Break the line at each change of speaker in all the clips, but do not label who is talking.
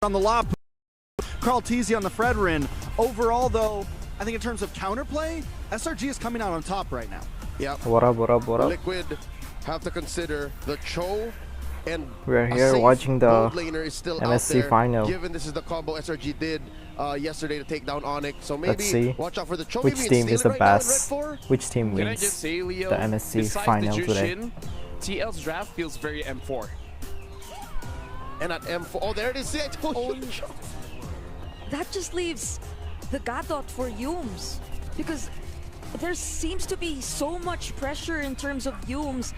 on the Lop, Carl Teasy on the Fredrin. Overall, though, I think in terms of counterplay, SRG is coming out on top right now.
Yeah.
What up?
Liquid have to consider the Cho and
we're here watching the
MSC
final.
Given this is the combo SRG did yesterday to take down Onyx, so maybe
let's see
watch out for the Cho.
which team is the
right
best. Which team wins
say, Leo,
the MSC final
the
today?
TL's draft feels very M4.
And at M4, oh there it is. See, I told you.
That just leaves the Gadot for Yumes, because there seems to be so much pressure in terms of Yumes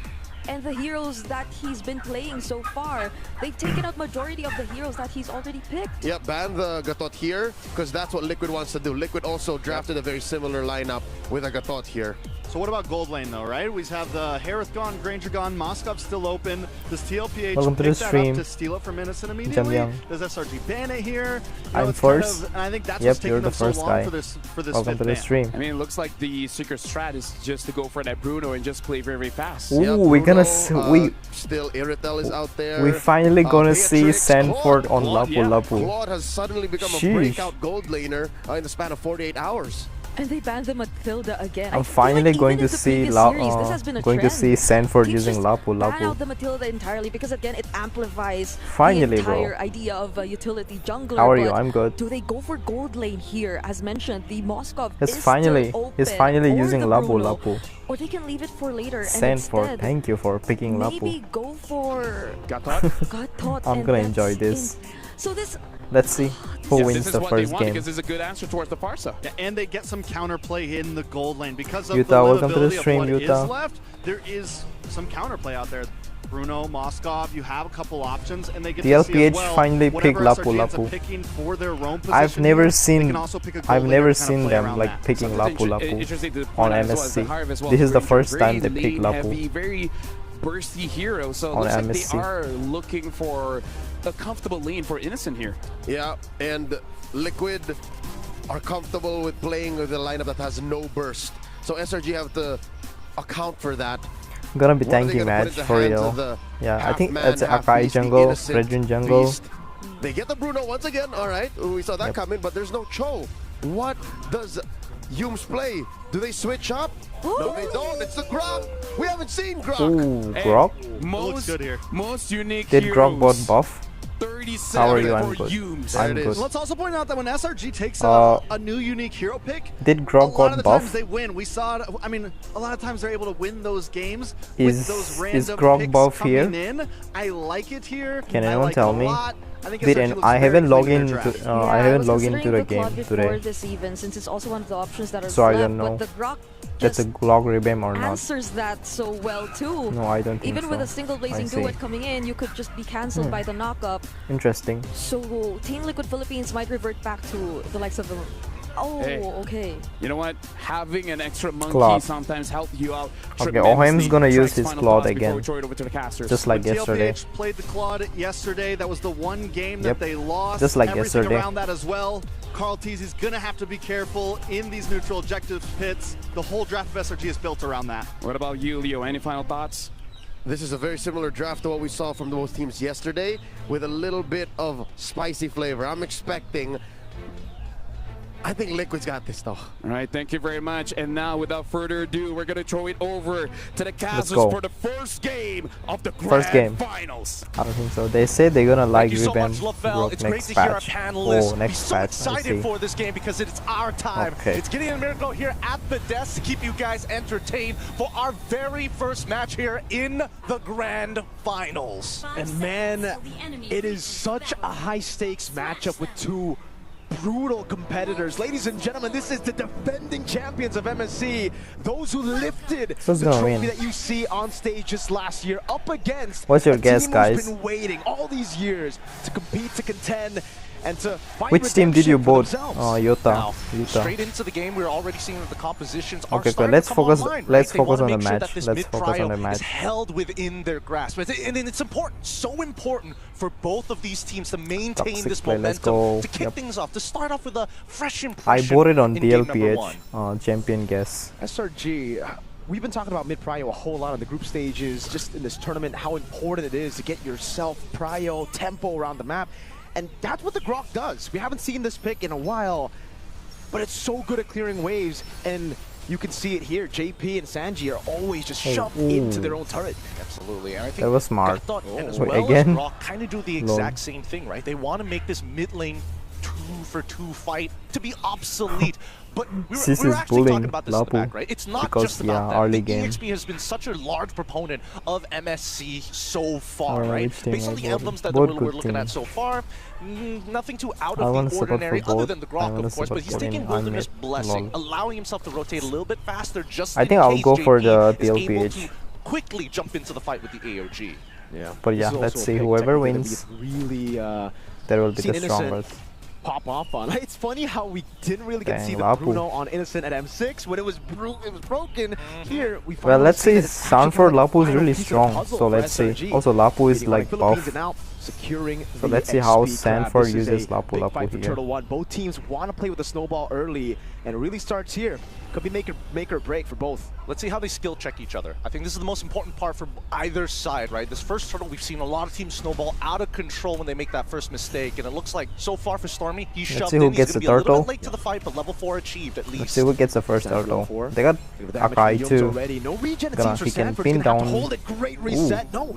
and the heroes that he's been playing so far. They've taken out majority of the heroes that he's already picked.
Yeah, ban the Gatot here, because that's what Liquid wants to do. Liquid also drafted a very similar lineup with a Gatot here.
So what about gold lane though, right? We have the Harith gone, Granger gone, Moskov still open. Does TLPH
Welcome to
pick
the
that
stream.
up to steal it from Innocent immediately? Does SRG ban it here?
I'm first.
And I think that's
Yep,
what's taking
you're the
them so
first
long
guy.
for this
Welcome to the
ban.
stream.
I mean, it looks like the secret strat is just to go for that Bruno and just play very, very fast.
Ooh,
Yeah,
we're gonna
Bruno, still Iritel is out there.
we finally gonna see
Beatrix,
Sanford on
Claude,
Lapu.
Claude has suddenly become a breakout gold laner in the span of 48 hours.
And they banned the Matilda again.
I'm finally going to see Sanford using Lapu.
Ban out the Matilda entirely, because again it amplifies
Finally,
the entire
bro.
idea of a utility jungler.
How are you? I'm good.
Do they go for gold lane here? As mentioned, the Moskov
He's
is
finally
still open,
using
or the Bruno,
Lapu.
or they can leave it for later.
Sanford,
and
thank you for picking
maybe
Lapu.
go for
Gatot.
I'm gonna enjoy this.
So this.
Let's see who wins the first game.
Because it's a good answer towards the Parsa.
Yeah, and they get some counterplay in the gold lane because of
Yuta,
the
welcome to the
livability
stream,
of what
Yuta.
is left. There is some counterplay out there. Bruno, Moskov, you have a couple options, and they get
TLPH
to see as well,
finally picked
whatever SRG
Lapu
ends up
Lapu.
picking for their own
I've
position
never
here,
seen
they can also pick a gold laner and kind of play
them
around
like
that.
picking Lapu on MSC.
Well,
This is the
Granger,
first time they
very
picked
lane
Lapu.
heavy, very bursty hero. So it
on
looks like
MSC.
they are looking for a comfortable lane for Innocent here.
Yeah, and Liquid are comfortable with playing with a lineup that has no burst. So SRG have to account for that.
Gonna be
What are they
tanky
gonna put
match
in the
for
hands
real.
of the
Yeah, I think
half-man,
it's Akai
half-beast, the
jungle,
innocent
Redrin jungle.
beast. They get the Bruno once again. All right, we saw that coming, but there's no Cho. What does Yumes play? Do they switch up? No, they don't. It's the Grok. We haven't seen Grok.
Ooh, Grok?
Looks good here.
Most unique
Did Grok bot
heroes.
buff?
37
How are you?
for
I'm good.
Yumes.
I'm
it
good.
is.
Let's also point out that when SRG takes a new unique hero pick,
Did
a
Grok
lot of the
got
times
buff?
they win. We saw it. I mean, a lot of times they're able to win those games
Is-
with those
is
random
Grok
picks
buff
coming
here?
in. I like it here.
Can
I
anyone
like
tell
it a
me?
lot. I think
Did
SRG
an,
looks
I
very
haven't logged
clean in
into
their draft.
I haven't logged into the
Claude
game
before
today,
this even, since it's also one of the options that are
so I
left,
don't know.
but the Grok
That's a
just
log rebam or not.
answers that so well too.
No, I don't think
Even
so.
with a single blazing
I see.
duet coming in, you could just be cancelled by the knockup.
Interesting.
So Team Liquid Philippines might revert back to the likes of the. Oh,
Hey.
okay.
You know what? Having an extra monkey
Claude.
sometimes helps you out.
Okay,
tremendously.
Ohim's gonna use
Strikes
his
final
Claude
thoughts before
again.
we throw it over to the casters.
Just like
When
yesterday.
TLPH played the Claude yesterday. That was the one game that
Yep.
they lost.
Just like
Everything
yesterday.
around that as well. Carl Teasy's gonna have to be careful in these neutral objective pits. The whole draft of SRG is built around that.
What about you, Leo? Any final thoughts?
This is a very similar draft to what we saw from both teams yesterday, with a little bit of spicy flavor. I'm expecting. I think Liquid's got this though.
All right, thank you very much. And now, without further ado, we're going to throw it over to the
go.
casters for the first game of the Grand Finals.
I don't think so. They say they're gonna like
Thank you so
revamp
much, LaFell.
Grok
It's great
next
to hear our
patch.
panelists
Oh, next
be so
patch. I
excited
see.
for this game because it's our time.
Okay.
It's Gideon and Miracle here at the desk to keep you guys entertained for our very first match here in the Grand Finals.
And man, it is such a high-stakes matchup with two brutal competitors. Ladies and gentlemen, this is the defending champions of MSC. Those who lifted
Who's
the
gonna
trophy
win?
that you see on stage just last year up against
What's your
a
guess,
team
guys?
who's been waiting all these years to compete, to contend, and to find
Which team did you
redemption for
vote?
themselves.
Oh, Yuta.
Now,
Yuta.
straight into the game, we're already seeing that the compositions are
Okay,
starting
let's
to come
focus-
online,
let's
right? They
focus
wanna
on the
make sure
match.
that this
Let's
mid
focus on
prio
the match.
is held within their grasp. And it's important, so important for both of these teams to maintain
Toxic
this
play, let's
momentum,
go.
to kick
Yep.
things off, to start off with a fresh
I
impression.
voted on
in game number
TLPH.
one.
Champion guess.
SRG, we've been talking about mid-prio a whole lot on the group stages, just in this tournament, how important it is to get yourself prio, tempo around the map. And that's what the Grok does. We haven't seen this pick in a while, but it's so good at clearing waves, and you can see it here. JP and Sanji are always just shoved into their own turret.
Absolutely. And I think
That was smart.
and as
Wait,
well
again?
as Grok kind of do the exact same thing, right? They want to make this mid lane 2-for-2 fight to be obsolete. But we were actually talking about this in the back, right? It's not just about that.
early
The
game.
EXP has been such a large proponent of MSC so far, right?
which team
Based on
I
the
voted?
emblems that
Both
we're
good
looking at
teams.
so far, nothing too out
I
of
wanna
the
support
ordinary,
for
other
both.
than the
I
Grok,
wanna
of course. But
support
he's
for
taking
him.
Wilderness
I'm
Blessing,
lol.
allowing himself to rotate a little bit faster, just
I think
in
I'll
case
go for
JP
the
is able
TLPH.
to quickly jump into the fight with the AOG.
Yeah.
But yeah,
This is
let's
also a
see
pick
whoever
technically that
wins.
we've really
That will be
seen
the
Innocent
strongest.
pop off on. It's funny how we didn't really get to
Dang,
see the
Lapu.
Bruno on Innocent at M6 when it was broken. Here we
Well,
finally
let's
see
see.
that it's actually
Sanford
kind of
Lapu is
final
really
piece of the
strong,
puzzle
so
for
let's see.
SRG.
Also, Lapu is
Beating
like
Philippines
buff.
now, securing
So
the
let's see how
XP grab.
Sanford
This is
uses
a
Lapu
big
Lapu
fight for
here.
Turtle One. Both teams want to play with the snowball early, and it really starts here. Could be make or break for both.
Let's see how they skill check each other. I think this is the most important part for either side, right? This first turtle, we've seen a lot of teams snowball out of control when they make that first mistake, and it looks like so far for Stormy, he's shoved
see who
in. He's
gets
gonna
the
be a little
turtle.
bit late to the fight, but level 4 achieved at least.
Let's see who gets the first
Sanford
turtle.
level 4.
They got Akai too.
Already. No regen it
Gonna-
seems for
he can
Sanford.
pin
He's gonna have to
down-
hold it. Great reset. No.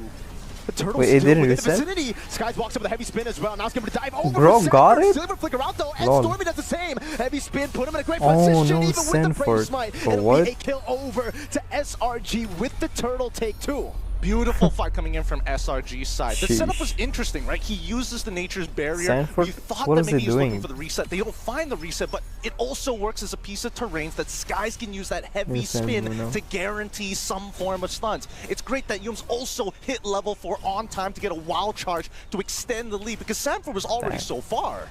The turtle's
Wait, it
still
didn't
within the
reset?
vicinity. Skies walks up with a heavy spin as well. Now it's going to dive over.
Bro,
for
got
Sanford.
it?
Silver flicker out though, and
Lol.
Stormy does the same. Heavy spin, put him in a great
Oh,
position.
no,
Even with the Brave
Sanford.
Smite,
For
it'll
what?
be a kill over to SRG with the turtle take 2.
Beautiful fight coming in from SRG's side. The setup
Sheesh.
was interesting, right? He uses the nature's barrier.
Sanford,
We thought
what
that
is
maybe
he
he was looking
doing?
for the reset. They don't find the reset, but it also works as a piece of terrains that Skies can use that heavy
Yes,
spin
Bruno.
to guarantee some form of stuns. It's great that Yums also hit level 4 on time to get a wild charge to extend the lead, because Sanford was already
Dang.
so far.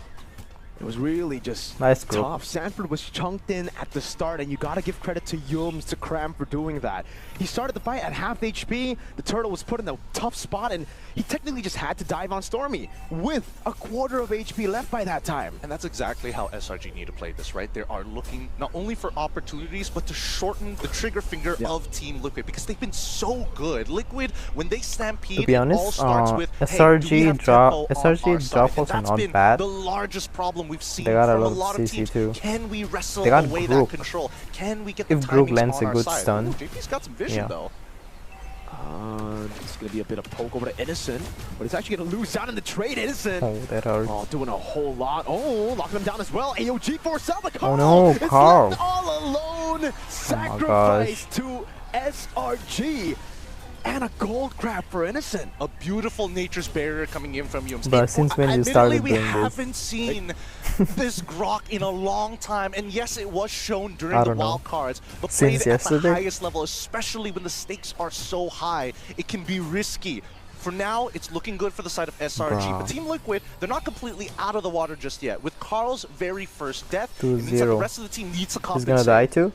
It was really just
Nice group.
tough. Sanford was chunked in at the start, and you got to give credit to Yums, to Cram for doing that. He started the fight at half HP. The turtle was put in a tough spot, and he technically just had to dive on Stormy with a quarter of HP left by that time.
And that's exactly how SRG need to play this, right? They are looking not only for opportunities, but to shorten the trigger finger of Team Liquid, because they've been so good. Liquid, when they stampede,
To be honest,
it all starts with, hey, do we
SRG
have
drop-
tempo on
SRG
our side?
drop
And
was
that's
not
been
bad.
the largest problem we've seen
They got a
from a
lot of
lot of
CC
teams.
too.
Can we wrestle
They got
away
group.
that control? Can we get the
If group
timings
lands
on
a
our
good
side?
stun.
Ooh, JP's got some vision,
Yeah.
though.
It's going to be a bit of poke over to Innocent, but it's actually going to lose out in the trade. Innocent.
Oh, that hurts.
Oh, doing a whole lot. Oh, locking him down as well. AOG force out, but Carl
no,
is
Carl.
left all alone. Sacrifice to SRG. And a gold grab for Innocent.
A beautiful nature's barrier coming in from Yums.
But since when you
Admittedly,
started
we
doing this?
haven't seen this Grok in a long time, and yes, it was shown during
I
the
don't know.
wild cards, but
Since
played at the
yesterday?
highest level, especially when the stakes are so high, it can be risky. For now, it's looking good for the side of SRG,
Bruh.
but Team Liquid, they're not completely out of the water just yet. With Carl's very first death, it
2-0.
means that the rest of the team needs to
He's
compensate.
gonna die too?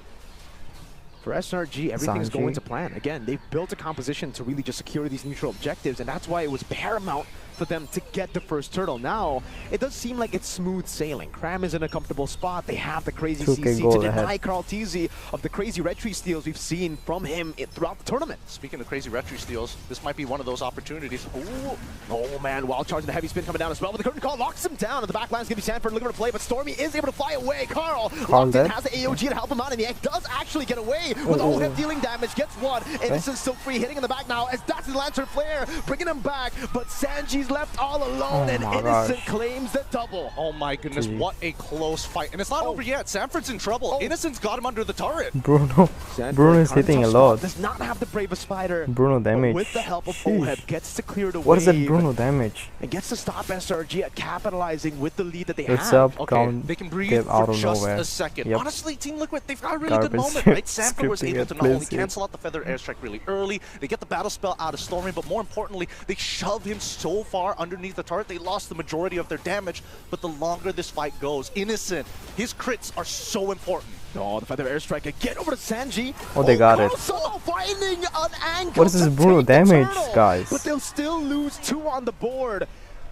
For SRG, everything's
Sanji.
going to plan. Again, they've built a composition to really just secure these neutral objectives, and that's why it was paramount for them to get the first turtle. Now, it does seem like it's smooth sailing. Cram is in a comfortable spot. They have the crazy
2K
CC to
goal
deny
ahead.
Carl TZ of the crazy red tree steals we've seen from him throughout the tournament.
Speaking of crazy retry steals, this might be one of those opportunities.
Ooh. Oh man, wild charge and the heavy spin coming down as well. But the curtain call locks him down. And the back line's going to be Sanford looking for the play, but Stormy is able to fly away. Carl locked in,
dead?
has the AOG to help him out, and the egg does actually get away with OHIP dealing damage. Gets one. Innocent's still free, hitting in the back now as that's the Lancer Flare, bringing him back. But Sanji's left all alone, and
my
Innocent
gosh.
claims the double.
Oh my goodness,
Gee.
what a close fight. And it's not over yet. Sanford's in trouble. Innocent's got him under the turret.
Bruno.
Sanford,
Bruno is
kind of
hitting a
tough
lot.
spot, does not have the bravest spider.
Bruno
but
damage.
with the help of
Sheesh.
OHIP, gets to clear the
What is that
wave
Bruno damage?
and gets to stop SRG at capitalizing with the lead that they
What's
have.
up?
Okay,
Count
they can breathe
get out
for
of
just
nowhere.
a second.
Yep.
Honestly, Team Liquid, they've got a really good
Garbage.
moment, right? Sanford was
Scripting
able
it,
to not only
please, yeah.
cancel out the Feather Airstrike really early, they get the Battle Spell out of Stormy, but more importantly, they shove him so far underneath the turret, they lost the majority of their damage, but the longer this fight goes, Innocent, his crits are so important.
Oh, the Feather Airstrike again over to Sanji.
Oh, they got it.
Solo finding an angle.
What is this
to
Bruno
take the
damage,
turtle,
guys?
But they'll still lose 2 on the board.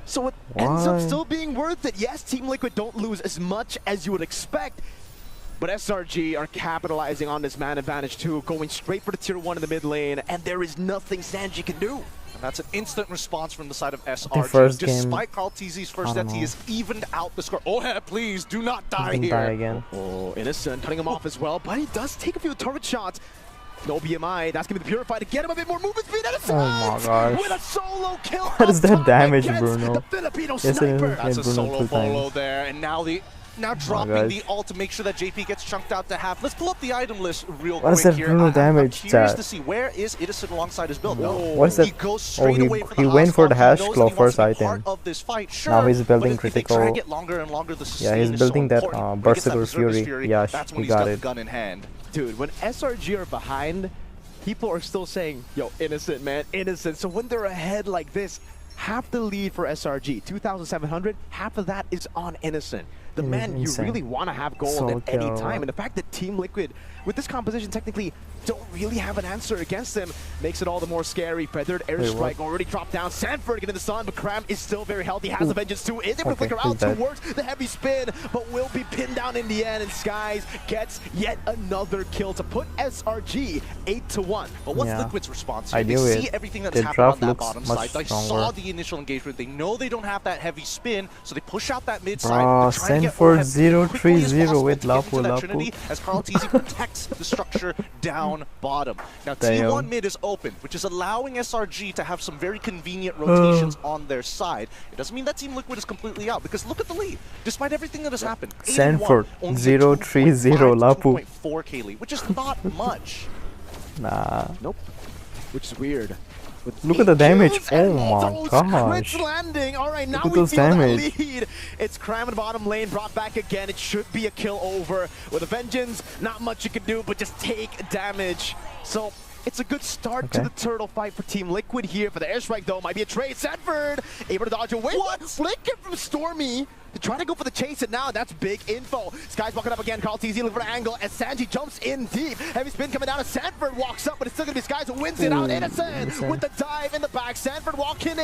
So it ends up
Why?
still being worth it. Yes, Team Liquid don't lose as much as you would expect. But SRG are capitalizing on this man advantage too, going straight for the tier 1 in the mid lane, and there is nothing Sanji can do.
And that's an instant response from the side of SRG.
first game,
Despite Carl TZ's first death, he has evened out the score. Oh, please do not die
Didn't
here.
die again.
Oh, Innocent cutting him off as well, but he does take a few turret shots. No BMI, that's gonna be the Purify to get him a bit more movement speed. Innocent!
Oh my gosh.
With a solo kill.
What is that
up top
damage,
against
Bruno?
The Filipino
Yes, it
sniper.
is.
That's a
Bruno
solo
2
follow
times.
there, and now dropping
gosh.
the ult to make sure that JP gets chunked out to half. Let's pull up the item list real
What is
quick
that
here.
Bruno damage,
I'm curious
chat?
to see where is Innocent alongside his build. No,
What's that?
He goes straight
Oh,
away for the
he went for the
hostile.
hash
He
claw
knows that he wants
first
to be part
item.
of this fight. Sure,
Now he's building
but if they
critical.
drag it longer and longer, the
Yeah, he's
sustain is
building
so
that
important. When he gets that
Berserker's Fury. Yeah,
that's when
he
he's got
got
the
it.
gun in hand.
Dude, when SRG are behind, people are still saying, yo, Innocent, man, Innocent. So when they're ahead like this, half the lead for SRG, 2,700, half of that is on Innocent. The man you
insane.
really want to have gold
So
at any
kill.
time. And the fact that Team Liquid, with this composition, technically don't really have an answer against him, makes it all the more scary. Feathered Airstrike already dropped down. Sanford getting the sun, but Cram is still very healthy, has the Vengeance too. Is able to flicker out towards the heavy spin, but will be pinned down in the end. And Skies gets yet another kill to put SRG 8-1.
But what's
Yeah.
Liquid's response
I
here? They
knew
see
it.
everything that's
The
happened on
draft
that
looks
bottom
much
side. They
stronger.
saw the initial engagement. They know they don't have that heavy spin, so they push out that mid side.
Bro,
They're trying to get
Sanford
Orheb quickly as
0-3-0
possible
with
to get into
Lapu
that
Lapu.
Trinity as Carl TZ protects the structure down bottom. Now
Damn.
T1 mid is open, which is allowing SRG to have some very convenient rotations on their side. It doesn't mean that Team Liquid is completely out, because look at the lead. Despite everything that has happened, 8-1,
Sanford
only
0-3-0 Lapu.
2.4 K-Lead, which is not much.
Nah.
Nope. Which is weird.
Look at the damage.
Kills and
Oh my
those
gosh.
crits landing. All right, now
Look at
we
those
feel
damage.
that lead. It's Cram in the bottom lane, brought back again. It should be a kill over. With a Vengeance, not much you can do, but just take damage. So it's a good start to the turtle fight for Team Liquid here. For the airstrike, though, might be a trade. Sanford able to dodge away. What? Flicker from Stormy. To try to go for the chase, and now that's big info. Sky's walking up again. Carl TZ looking for an angle as Sanji jumps in deep. Heavy spin coming down as Sanford walks up, but it's still going to be Skies who wins it out. Innocent with the dive in the back. Sanford walking in,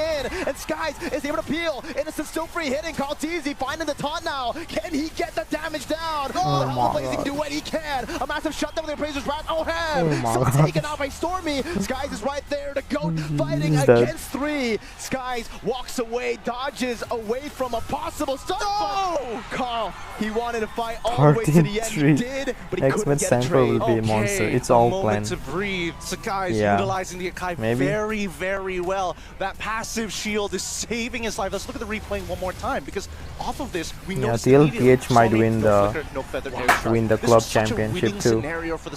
and Skies is able to peel. Innocent still free hitting. Carl TZ finding the taunt now. Can he get the damage down? Oh, the blazing duet, he can. A massive shutdown with the Appraiser's Wrath. Still taken out by Stormy. Skies is right there. The GOAT fighting against 3. Skies walks away, dodges away from a possible stun. No! Carl, he wanted to fight all the way to the end. He did, but he couldn't get a trade.
Will be a monster. It's all planned.
To breathe. Sakai's utilizing the Akai very, very well. That passive shield is saving his life. Let's look at the replay one more time, because off of this, we know
TLPH might win the club championship too.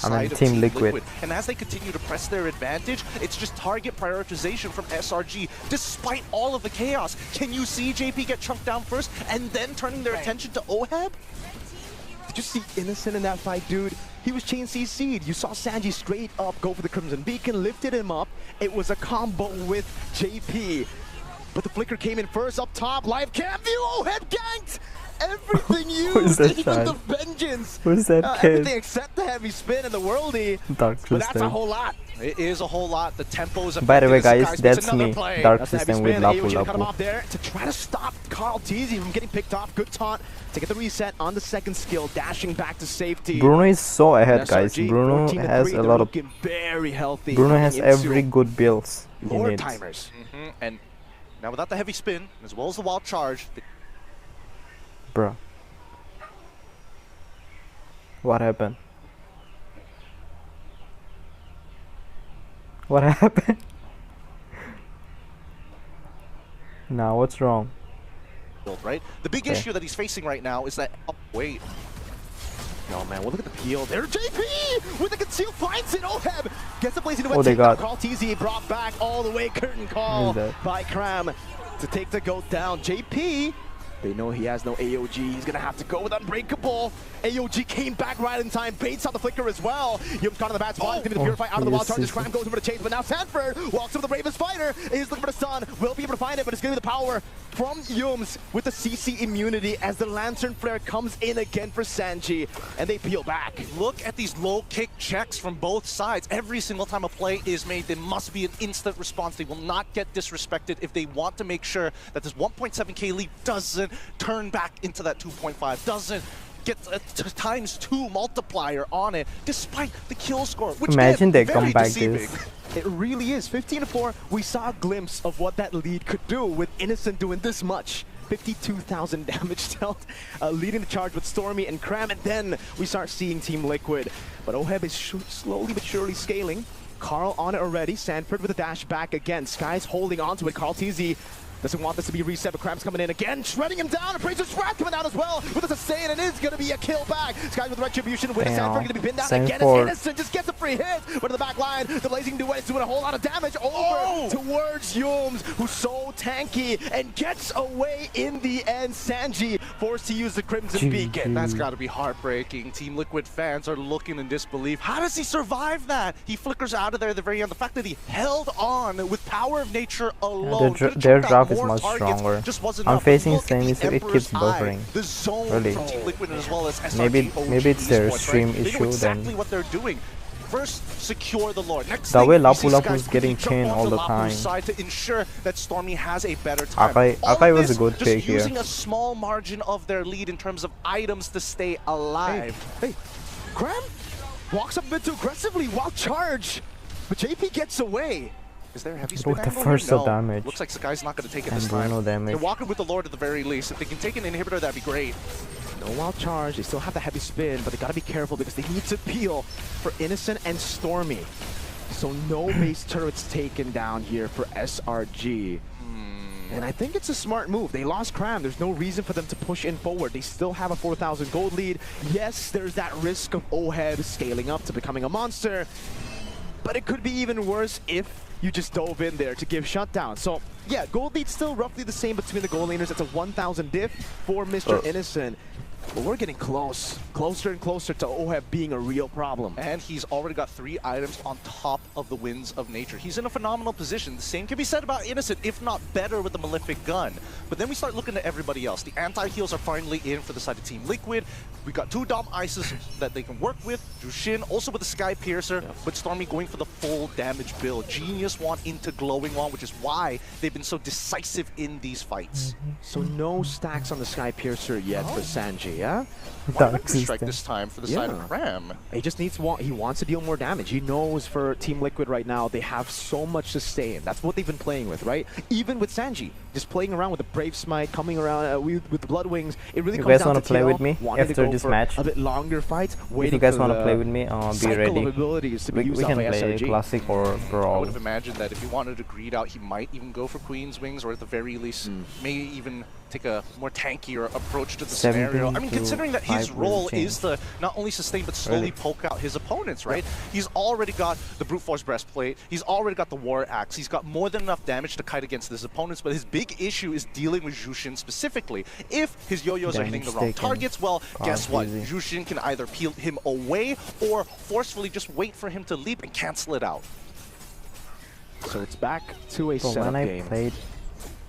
I mean, Team Liquid.
And as they continue to press their advantage, it's just target prioritization from SRG. Despite all of the chaos, can you see JP get chunked down first and then turning their attention to Oheb?
Did you see Innocent in that fight, dude? He was chain CC'd. You saw Sanji straight up go for the Crimson Beacon, lifted him up. It was a combo with JP. But the flicker came in first up top. Live cam view. Oheb ganked! Everything used, even the Vengeance.
Who's that kid?
Everything except the heavy spin and the worldy.
Dark
But that's a whole lot.
It is a whole lot. The tempo is.
By the way, guys, that's me. Dark
That's
System with Lapu
cut him
Lapu.
off there to try to stop Carl TZ from getting picked off. Good taunt to get the reset on the second skill, dashing back to safety.
Bruno is so ahead, guys.
SRG,
Bruno
14 to
has
3,
a
they're
lot of.
looking very healthy.
Bruno has
heading into
every good builds he
more
needs.
timers.
And now without the heavy spin, as well as the wild charge.
Bro. What happened? What happened? Now what's wrong?
Right? The big issue that he's facing right now is that. Oh, wait.
No, man, well, look at the peel. There, JP with the conceal finds it. Oheb gets the blazing
Oh, they got
Carl TZ brought back all the way. Curtain call by Cram to take the GOAT down. JP, they know he has no AOG. He's gonna have to go with Unbreakable. AOG came back right in time, baits out the flicker as well. Yum's caught on the bad spot. He's gonna purify out of the wild charges. Cram goes over to chase, but now Sanford walks over the bravest fighter. He's looking for the sun. Will be able to find it, but it's gonna be the power from Yums with the CC immunity as the Lantern Flare comes in again for Sanji, and they peel back.
Look at these low kick checks from both sides. Every single time a play is made, there must be an instant response. They will not get disrespected if they want to make sure that this 1.7k lead doesn't turn back into that 2.5, doesn't gets a ×2 multiplier on it, despite the kill score, which
Imagine they
very
come back
deceiving.
this.
It really is. 15-4, we saw a glimpse of what that lead could do with Innocent doing this much. 52,000 damage dealt, leading the charge with Stormy and Cram, and then we start seeing Team Liquid. But Oheb is slowly but surely scaling. Carl on it already. Sanford with a dash back again. Sky's holding on to it. Carl TZ doesn't want this to be reset, but Cram's coming in again, shredding him down. Appraiser's Wrath coming down as well with a sustain, and it is going to be a kill back. Sky with Retribution with Sanford going to be pinned down again. It's Innocent, just gets a free hit. But in the back line, the Blazing Duet is doing a whole lot of damage over towards Yumes, who's so tanky and gets away in the end. Sanji forced to use the Crimson Beacon.
That's got to be heartbreaking. Team Liquid fans are looking in disbelief. How does he survive that? He flickers out of there at the very end. The fact that he held on with power of nature alone.
Their draft is much stronger. I'm facing Samis, it keeps buffering.
The zone
really.
from Team Liquid as well as SRG,
maybe it's their stream
right?
issue.
They know exactly
then
what they're doing. First, secure the Lord. Next
the way
Lapu
Lapu is getting chained all the time.
Side to ensure that Stormy has a better time.
Akai was a good
just
pick here.
Using a small margin of their lead in terms of items to stay alive.
Hey, Cram walks up a bit too aggressively while charge, but JP gets away.
Is there a heavy spin
the
angle?
first
No.
damage.
Looks like Sakai's not going to take it
And
this time.
no damage.
They're walking with the Lord at the very least. If they can take an inhibitor, that'd be great.
No wild charge, they still have the heavy spin, but they gotta be careful because they need to peel for Innocent and Stormy. So no base turrets taken down here for SRG. And I think it's a smart move. They lost Cram. There's no reason for them to push in forward. They still have a 4,000 gold lead. Yes, there's that risk of Oheb scaling up to becoming a monster, but it could be even worse if you just dove in there to give shutdown. So yeah, gold lead's still roughly the same between the gold laners. It's a 1,000 diff for Mr. Innocent. But we're getting closer and closer to Oheb being a real problem.
And he's already got 3 items on top of the Winds of Nature. He's in a phenomenal position. The same can be said about Innocent, if not better, with the Malefic Gun. But then we start looking at everybody else. The anti-heals are finally in for the side of Team Liquid. We got 2 Dom Ices that they can work with. Jushin also with the Sky Piercer, but Stormy going for the full damage build. Genius Wand into Glowing Wand, which is why they've been so decisive in these fights.
So no stacks on the Sky Piercer yet for Sanji, yeah?
Strike this time for the side of Cram.
He just needs he wants to deal more damage. He knows for Team Liquid right now, they have so much sustain. That's what they've been playing with, right? Even with Sanji, just playing around with the Brave Smite, coming around with the Blood Wings. It really comes down to
play with me after this match?
A bit longer fights.
If you guys want to play with me, be ready.
We
can play Classic or Brawl.
I would have imagined that if he wanted to greed out, he might even go for Queen's Wings, or at the very least, may even take a more tankier approach to the scenario. I mean, considering that his role is to not only sustain but slowly poke out his opponents, right? He's already got the Brute Force Breastplate, he's already got the War Axe, he's got more than enough damage to kite against his opponents, but his big issue is dealing with Jushin specifically. If his yo-yos are hitting the wrong targets, well, guess what? Jushin can either peel him away or forcefully just wait for him to leap and cancel it out.
So it's back to a setup game.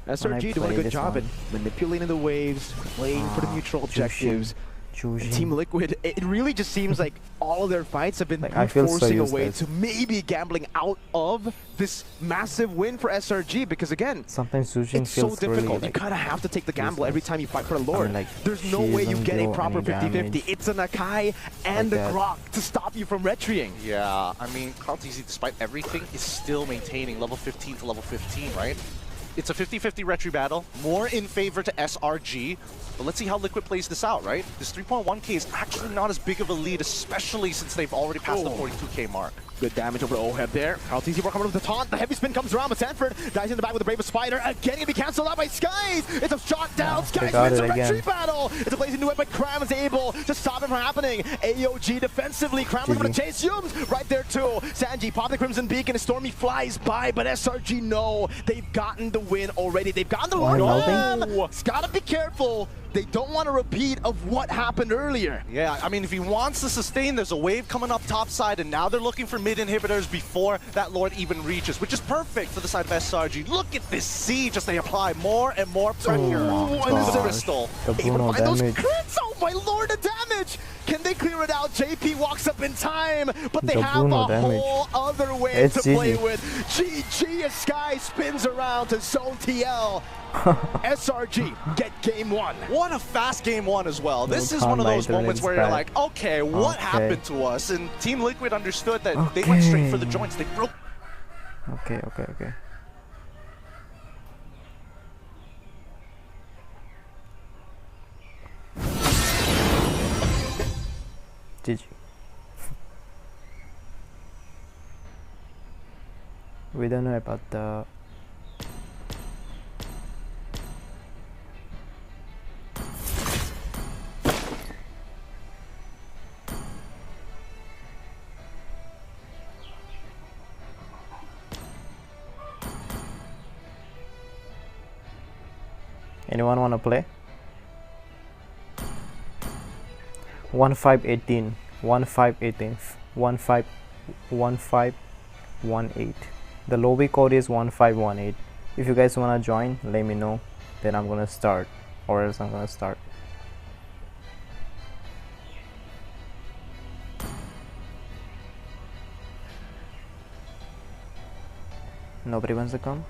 SRG doing a good job at manipulating the waves, playing for the neutral objectives. Team Liquid, it really just seems like all of their fights have been forcing a way to maybe gambling out of this massive win for SRG, because again,
sometimes
it's so difficult. You kind of have to take the gamble every time you fight for the Lord. There's no way you get a proper 50-50. It's an Akai and a Grok to stop you from retreating.
Yeah, I mean, Carl TZ, despite everything, is still maintaining level 15 to level 15, right? It's a 50-50 retry battle, more in favor to SRG, but let's see how Liquid plays this out, right? This 3.1k is actually not as big of a lead, especially since they've already passed the 42k mark.
Good damage over to Oheb there. Carl TZ coming with the taunt. The heavy spin comes around, but Sanford dies in the back with the Brave Spider. Again, gonna be cancelled out by Skies. It's a shot down. Skies wins a retreat battle. It's a blazing duet, but Cram is able to stop it from happening. AOG defensively. Cram is going to chase Yumes right there too. Sanji pop the Crimson Beacon and Stormy flies by, but SRG no. They've gotten the win already. They've gotten the Lord. It's gotta be careful. They don't want a repeat of what happened earlier.
Yeah, I mean, if he wants to sustain, there's a wave coming up top side, and now they're looking for mid inhibitors before that Lord even reaches, which is perfect for the side of SRG. Look at this siege as they apply more and more pressure to the Crystal.
The Bruno damage.
Crits, oh my lord, the damage! Can they clear it out? JP walks up in time, but they
The
have
Bruno
a
damage.
whole other way
It's
to play
GG.
with. GG as Sky spins around to zone TL. SRG get game 1.
What a fast game 1 as well. This is
Can't
one of those
make the
moments
wins
where you're
back.
like, okay, what
Okay.
happened to us? And Team Liquid understood that they went straight for the
Okay.
joints. They broke.
Okay. GG. We don't know about the anyone wanna play? 1518 1518 1518. The lobby code is 1518. If you guys wanna join, let me know, then I'm gonna start, or else I'm gonna start. Nobody wants to come?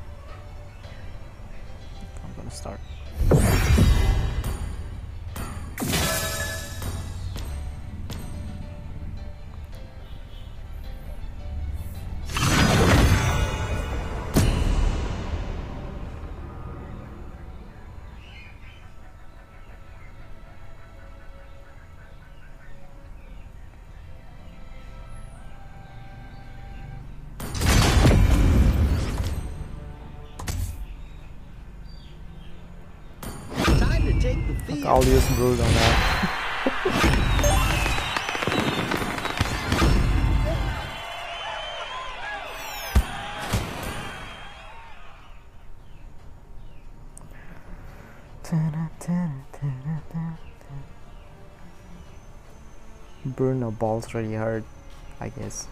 I'm gonna start. I'll use brood on that. Bruno balls really hurt, I guess.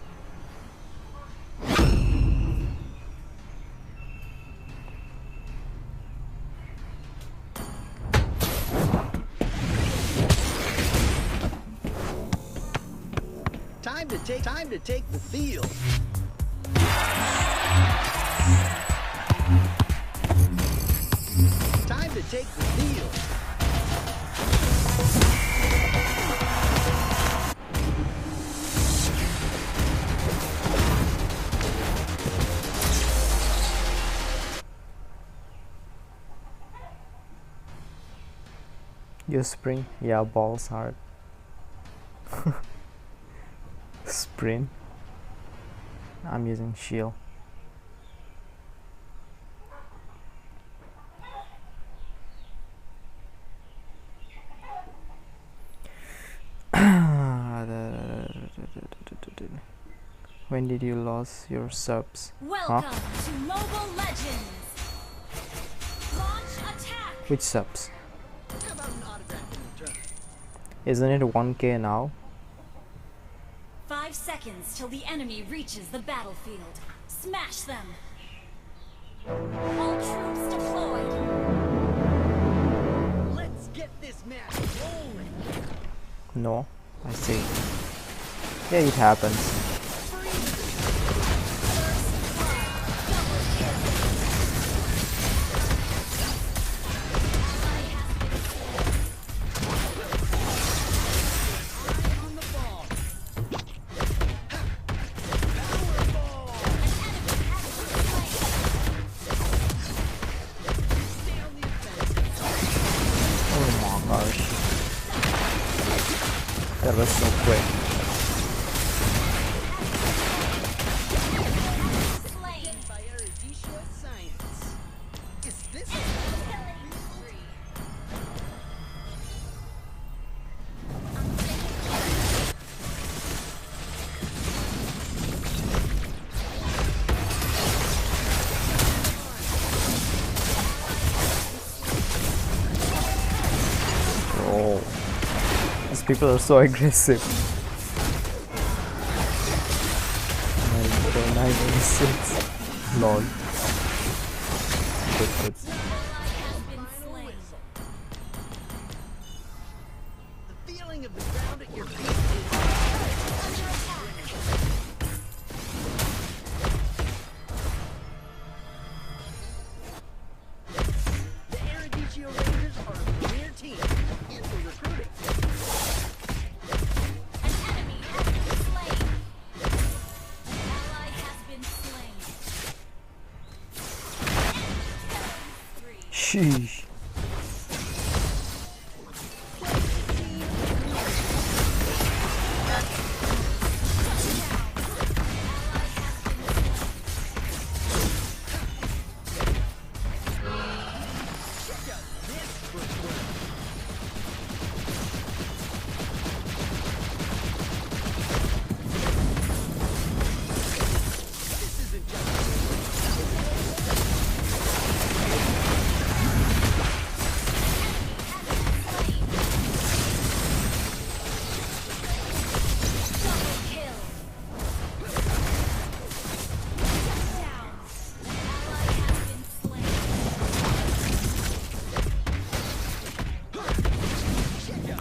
Time to take the field. Time to take the field.
Use spring, yeah, balls hard. Sprint. I'm using shield. When did you lose your subs?
Welcome to Mobile Legends. Launch attack.
Which subs?
How about an autograph in return?
Isn't it 1K now?
5 seconds till the enemy reaches the battlefield. Smash them. All troops deployed.
Let's get this match rolling.
No, I see. Yeah, it happens. That was so quick.
Slain.
By erudition science. Is this
Oh, these people are so aggressive. 986. Lol. Good.
Has been slain.
the feeling of the ground at your feet is... The Eruditio Rangers are a premier team in the recruiting.
An enemy has been slain. Ally has been slain.
Sheesh.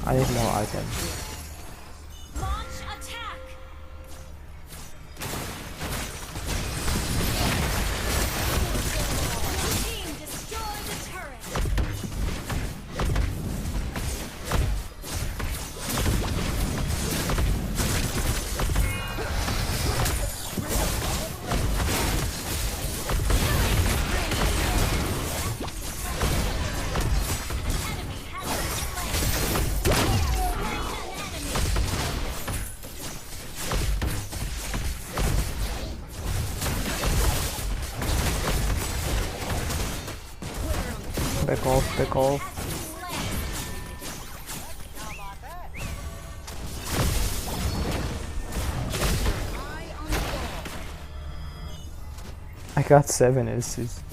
I need more items.
Launch attack. Team destroy the turret.
Back off, back off. I got 7 assists.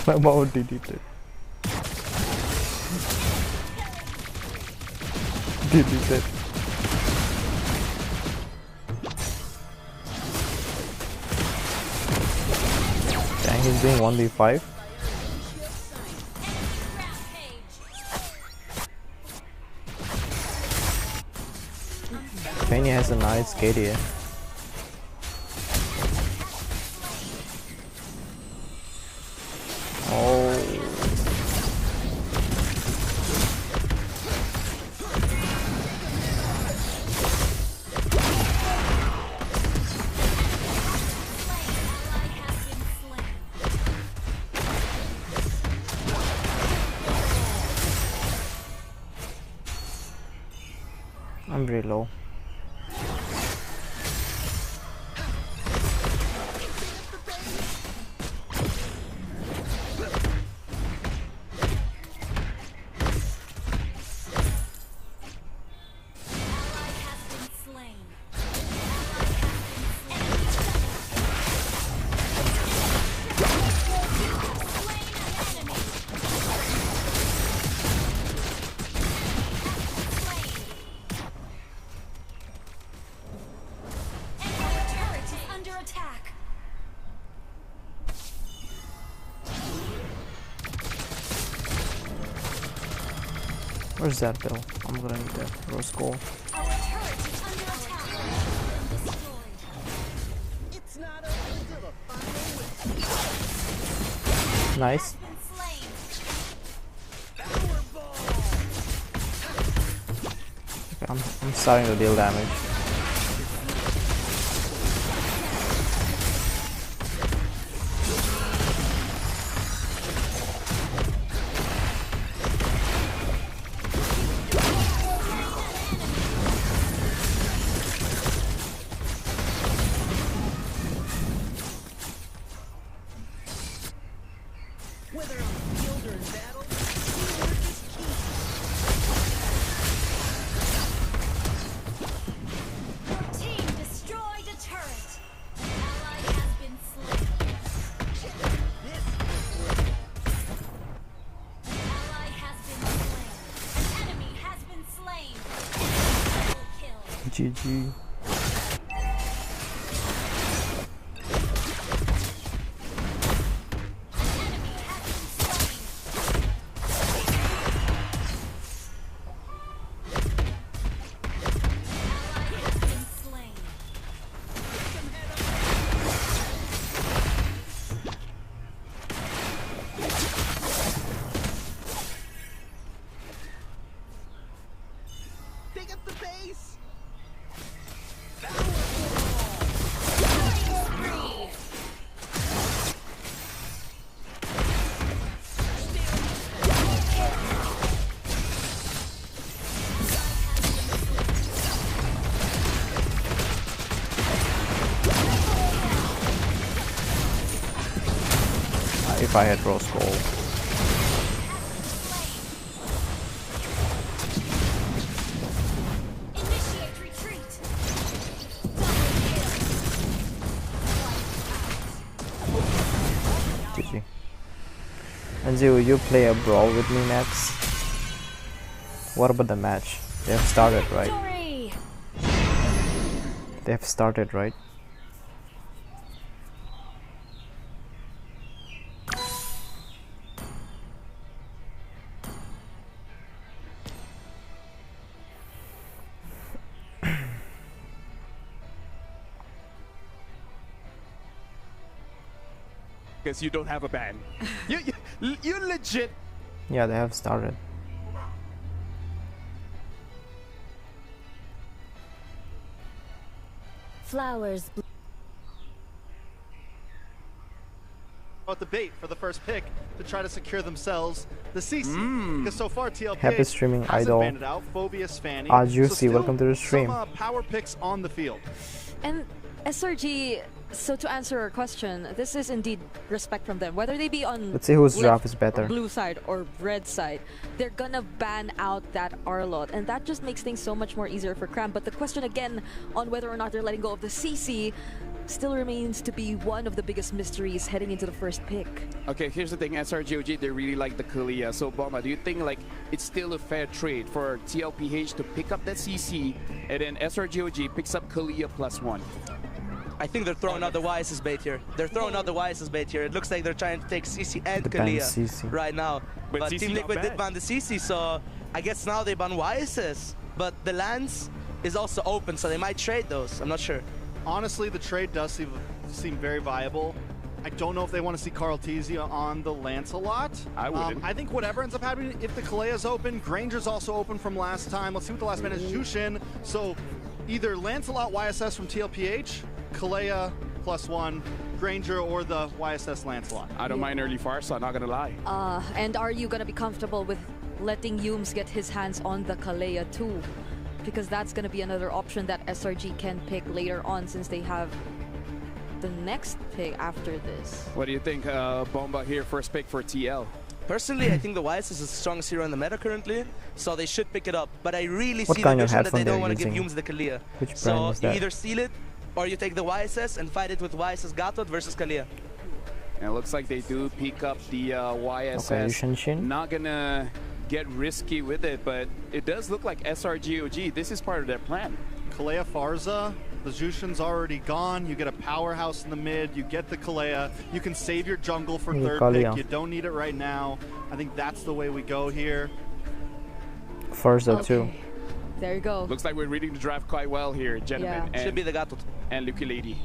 My mouth deleted. Deleted. Dang, he's doing 1v5. Penny has a nice KDA. I'm very low. Where's that bill? I'm gonna need that. Rose gold. Nice. Okay, I'm starting to deal damage.
Whether on the field or in battle, teamwork is key.
GG.
Take up the base!
If I had rose gold.
Initiate retreat.
GG. Anji, will you play a brawl with me next? What about the match? They have started, right?
Victory!
They have started, right?
Because you don't have a ban. you legit.
Yeah, they have started.
Flowers.
About the bait for the first pick to try to secure themselves the CC. Because so far TLPH
Happy streaming,
hasn't
Idol.
banned it out. Phobius, Fanny.
Juicy,
still
welcome to the stream.
Some power picks on the field.
And SRG, so to answer our question, this is indeed respect from them. Whether they be on
Let's see whose
left
draft is
or
better.
blue side or red side, they're gonna ban out that Arlot, and that just makes things so much more easier for Cram. But the question again on whether or not they're letting go of the CC still remains to be one of the biggest mysteries heading into the first pick.
Okay, here's the thing. SRGOG, they really like the Kalia. So, Bomba, do you think like it's still a fair trade for TLPH to pick up that CC and then SRGOG picks up Kalia +1?
I think they're throwing out the wisest bait here. They're throwing out the wisest bait here. It looks like they're trying to take CC and
The ban
Kalia
CC.
right now.
But
But
CC
Team
not
Liquid did
bad.
ban the CC, so I guess now they ban YSS. But the lands is also open, so they might trade those. I'm not sure.
Honestly, the trade does seem very viable. I don't know if they want to see Carl Tizia on the Lancelot.
I wouldn't.
I think whatever ends up happening, if the Kalea's open, Granger's also open from last time. Let's see what the last man is. Jushin. So either Lancelot YSS from TLPH, Kalea +1, Granger, or the YSS Lancelot.
I don't mind early Farsa, not gonna lie.
And are you gonna be comfortable with letting Yumes get his hands on the Kalea too? Because that's gonna be another option that SRG can pick later on, since they have the next pick after this.
What do you think, Bomba here, first pick for TL?
Personally, I think the YSS is the strongest hero in the meta currently, so they should pick it up. But I really
What
see
kind
the
of
vision that
headphone
they don't
they're
want to give
using?
Yumes the Kalia.
Which brand
So
is
you
that?
either seal it, or you take the YSS and fight it with YSS Gatot versus Kalia.
And it looks like they do pick up the YSS.
Okay, Yushenshin.
Not gonna get risky with it, but it does look like SRGOG, this is part of their plan.
Kalea Farza, the Jushin's already gone. You get a powerhouse in the mid, you get the Kalea. You can save your jungle for
Yeah,
third
Kalea.
pick. You don't need it right now. I think that's the way we go here.
Forza too.
There you go.
Looks like we're reading the draft quite well here, gentlemen.
Yeah.
Should be the Gatot.
And Lucky Lady.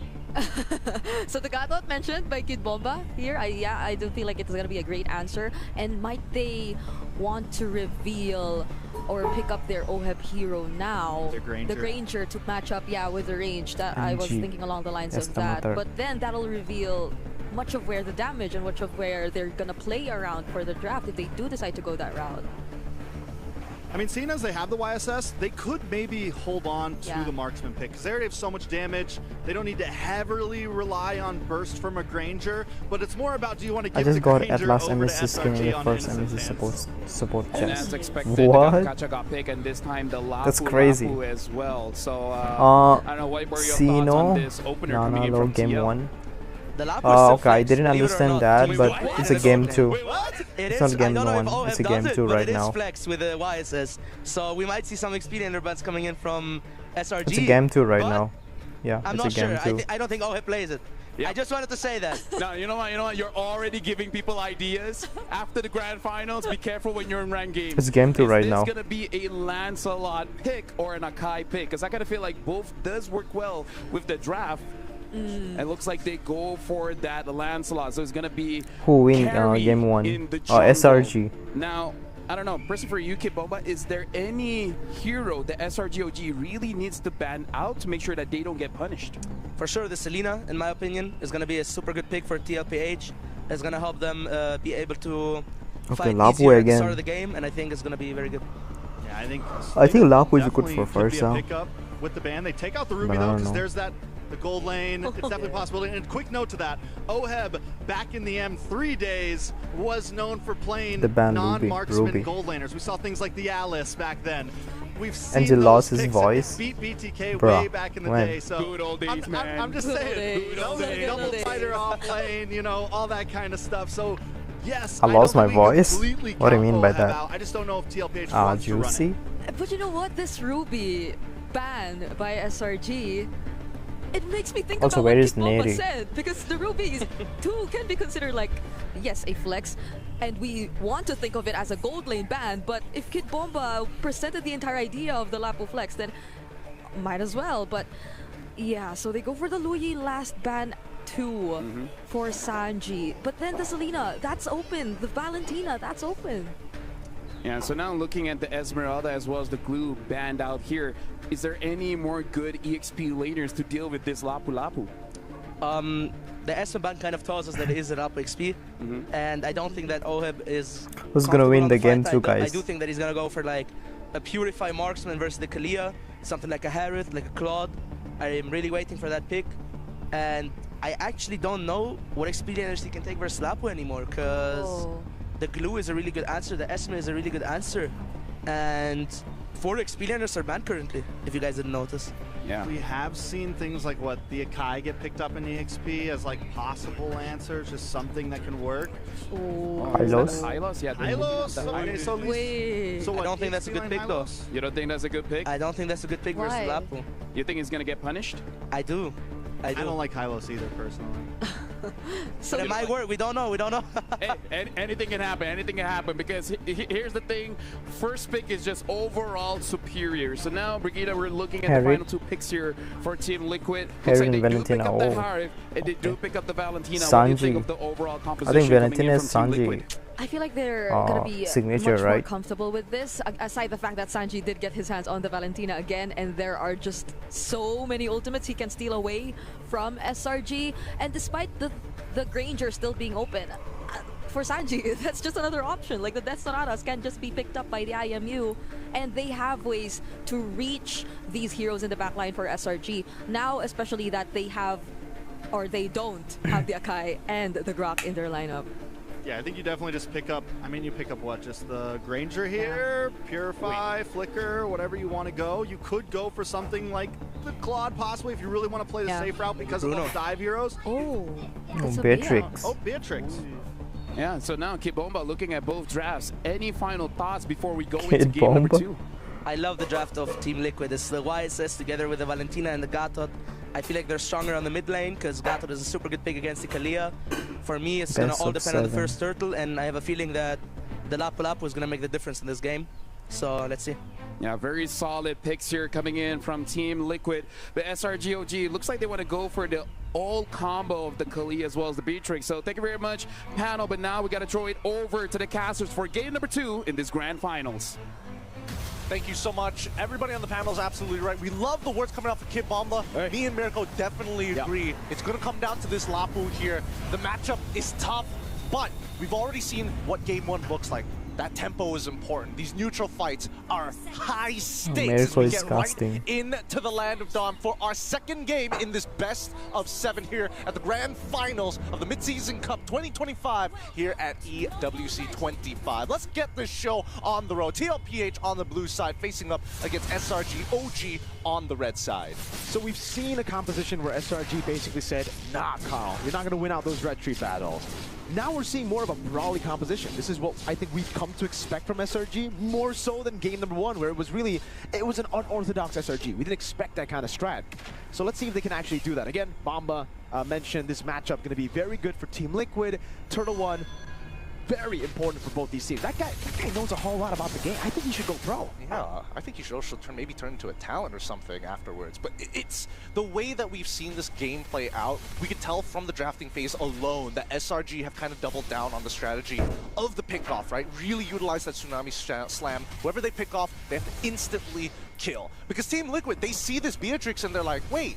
So the Gatot mentioned by Kid Bomba here, I do feel like it's gonna be a great answer. And might they want to reveal or pick up their OHEB hero now,
The Granger.
the Granger, to match up, with the range? That I was
MG.
thinking along the lines of
Estimator.
that. But then that'll reveal much of where the damage and much of where they're gonna play around for the draft if they do decide to go that route.
I mean, seeing as they have the YSS, they could maybe hold on to
Yeah.
the marksman pick because they already have so much damage. They don't need to heavily rely on burst from a Granger, but it's more about, do you want to
I
give
just
the
got
Granger
Atlas
over to
MSC skin in
SRG
the
on
first
innocent
MSC
hands?
support
And
chest.
as expected,
What?
the Gacha got picked, and this time the Lapu
That's crazy.
Lapu as well. So, I don't know, what were your thoughts on
Sino,
this opener coming in
Nana,
from
game
TL?
1.
The Lapu is
Oh,
so
okay, I
flex,
didn't
believe it or
understand
not.
that,
Wait,
but
what?
it's a game 2.
It
It's
is.
not game
I don't know
one,
if OHEB
it's a
does
game
it,
2
but
right
it
now.
is flex with the YSS. So we might see some experience bands coming in from SRG.
It's a game 2 right
but
now. Yeah,
I'm
it's
not
a game
sure.
2.
I don't think OHIP plays it.
Yeah.
I just wanted to say that.
No, you know what? You know what? You're already giving people ideas after the grand finals. Be careful when you're in ranked games.
It's game 2 right now.
Is this gonna be a Lancelot pick or an Akai pick? Because I kind of feel like both does work well with the draft. It looks like they go for that Lancelot, so it's gonna be
Who win
carry
game 1?
in the jungle.
SRG.
Now, I don't know, person for you, Kid Bomba, is there any hero that SRGOG really needs to ban out to make sure that they don't get punished?
For sure, the Selena, in my opinion, is going to be a super good pick for TLPH. It's going to help them be able to fight
Lapu
easier at the
again.
start of the game, and I think it's going to be very good.
Yeah, I think
Lapu is good for
definitely could
first
be a
round.
pickup with the ban. They take out the Ruby
But I
though,
don't
because
know.
there's that the gold lane. It's definitely a possibility. And quick note to that: Oheb back in the M3 days was known for playing
The ban
non-marksman
Ruby.
gold laners. We saw things like the Alice back then. We've seen
And he
those
lost his
picks
voice.
and beat BTK
Bruh,
way back in the
when?
day. So
Good old days, man.
I'm just
Good
saying,
days.
you know,
Good old
double
days.
fighter off lane, you know, all that kind of stuff. So yes,
I lost
don't
my
think we
voice?
completely
What do you
count
mean by
Oheb
that?
out. I just don't know if TLPH wants to run it.
Juicy?
But you know what? This Ruby ban by SRG, it makes me think
Also,
about
where
what
is
Kid Bomba
Neri?
said, because the Rubies too can be considered like, yes, a flex, and we want to think of it as a gold lane ban, but if Kid Bomba presented the entire idea of the Lapu flex, then might as well. But yeah, so they go for the Luyi last ban too for Sanji, but then the Selena, that's open, the Valentina, that's open.
Yeah, so now looking at the Esmeralda as well as the Glue banned out here, is there any more good EXP laners to deal with this Lapu Lapu?
The Esmer ban kind of tells us that it is an up XP, and I don't think that Oheb is.
Who's gonna win
comfortable on
the game
fight.
two,
I
guys?
do think that he's gonna go for like a Purify Marksman versus the Kalia, something like a Harith, like a Claude. I am really waiting for that pick, and I actually don't know what XP laners he can take versus Lapu anymore, because the Glue is a really good answer, the Esmer is a really good answer, and 4 XP laners are banned currently, if you guys didn't notice.
Yeah.
We have seen things like what the Akai get picked up in EXP as like possible answers, just something that can work.
Hylos?
Hylos? Yeah.
Hylos.
the
Okay,
Hylos.
so at least,
Wait.
so
I
what,
don't think that's a
EXP
good
line
pick though.
Hylos?
You don't think that's a good pick?
I don't think that's a good pick versus
Why?
Lapu.
You think he's gonna get punished?
I do.
I don't like Hylos either, personally.
So
But it might work, we don't know, we don't know.
Hey, anything can happen because here's the thing, first pick is just overall superior. So now, Brigida, we're looking at the
Harry.
final 2 picks here for Team Liquid.
Harry
Looks like
and
they do pick
Valentina,
up the
oh.
Harry, and they do pick up the Valentina. What do you think
Sanji.
of the overall
I
composition
think
coming
Valentina
in
is
from Team
Sanji.
Liquid?
I feel like they're gonna be
signature,
much more
right?
comfortable with this, aside the fact that Sanji did get his hands on the Valentina again, and there are just so many ultimates he can steal away from SRG, and despite the Granger still being open, for Sanji, that's just another option. Like the Death Sonatas can just be picked up by the IMU, and they have ways to reach these heroes in the backline for SRG. Now, especially that they have, or they don't have the Akai and the Grok in their lineup.
Yeah, I think you definitely just pick up, I mean, you pick up what, just the Granger here, Purify, Flicker, whatever you want to go. You could go for something like the Claude, possibly, if you really want to play the safe route because of those dive heroes.
Oh, that's a
Beatrix.
Oh, Beatrix.
Yeah, so now Kid Bomba looking at both drafts. Any final thoughts before we go
Kid
into game number
Bomba?
2?
I love the draft of Team Liquid. It's the YSS together with the Valentina and the Gatot. I feel like they're stronger on the mid lane because Gatot is a super good pick against the Kalia. For me, it's going to
Best
all
of
depend on the
7.
first turtle, and I have a feeling that the Lapu Lapu is going to make the difference in this game. So let's see.
Yeah, very solid picks here coming in from Team Liquid. The SRGOG looks like they want to go for the all combo of the Kali as well as the Beatrix. So thank you very much, panel. But now we got to throw it over to the casters for game number 2 in this grand finals.
Thank you so much. Everybody on the panel is absolutely right. We love the words coming out from Kid Bomba. Me and Mirko definitely agree. It's going to come down to this Lapu here. The matchup is tough, but we've already seen what game 1 looks like. That tempo is important. These neutral fights are high stakes as
Mirko
we
is
get right
disgusting.
into the Land of Dawn for our second game in this best of 7 here at the grand finals of the Midseason Cup 2025 here at EWC 25. Let's get this show on the road. TLPH on the blue side facing up against SRG OG on the red side.
So we've seen a composition where SRG basically said, nah, Carl, you're not going to win out those red tree battles. now we're seeing more of a brawly composition. This is what I think we've come to expect from SRG, more so than game number 1, where it was an unorthodox SRG. We didn't expect that kind of strat. So let's see if they can actually do that. Again, Bamba mentioned this matchup going to be very good for Team Liquid. Turtle One, very important for both these teams. That guy knows a whole lot about the game. I think he should go pro.
Yeah, I think he should also maybe turn into a talent or something afterwards. But it's the way that we've seen this game play out. We could tell from the drafting phase alone that SRG have kind of doubled down on the strategy of the pick-off, right? Really utilize that Tsunami Slam. Whoever they pick off, they have to instantly kill. Because Team Liquid, they see this Beatrix and they're like, wait,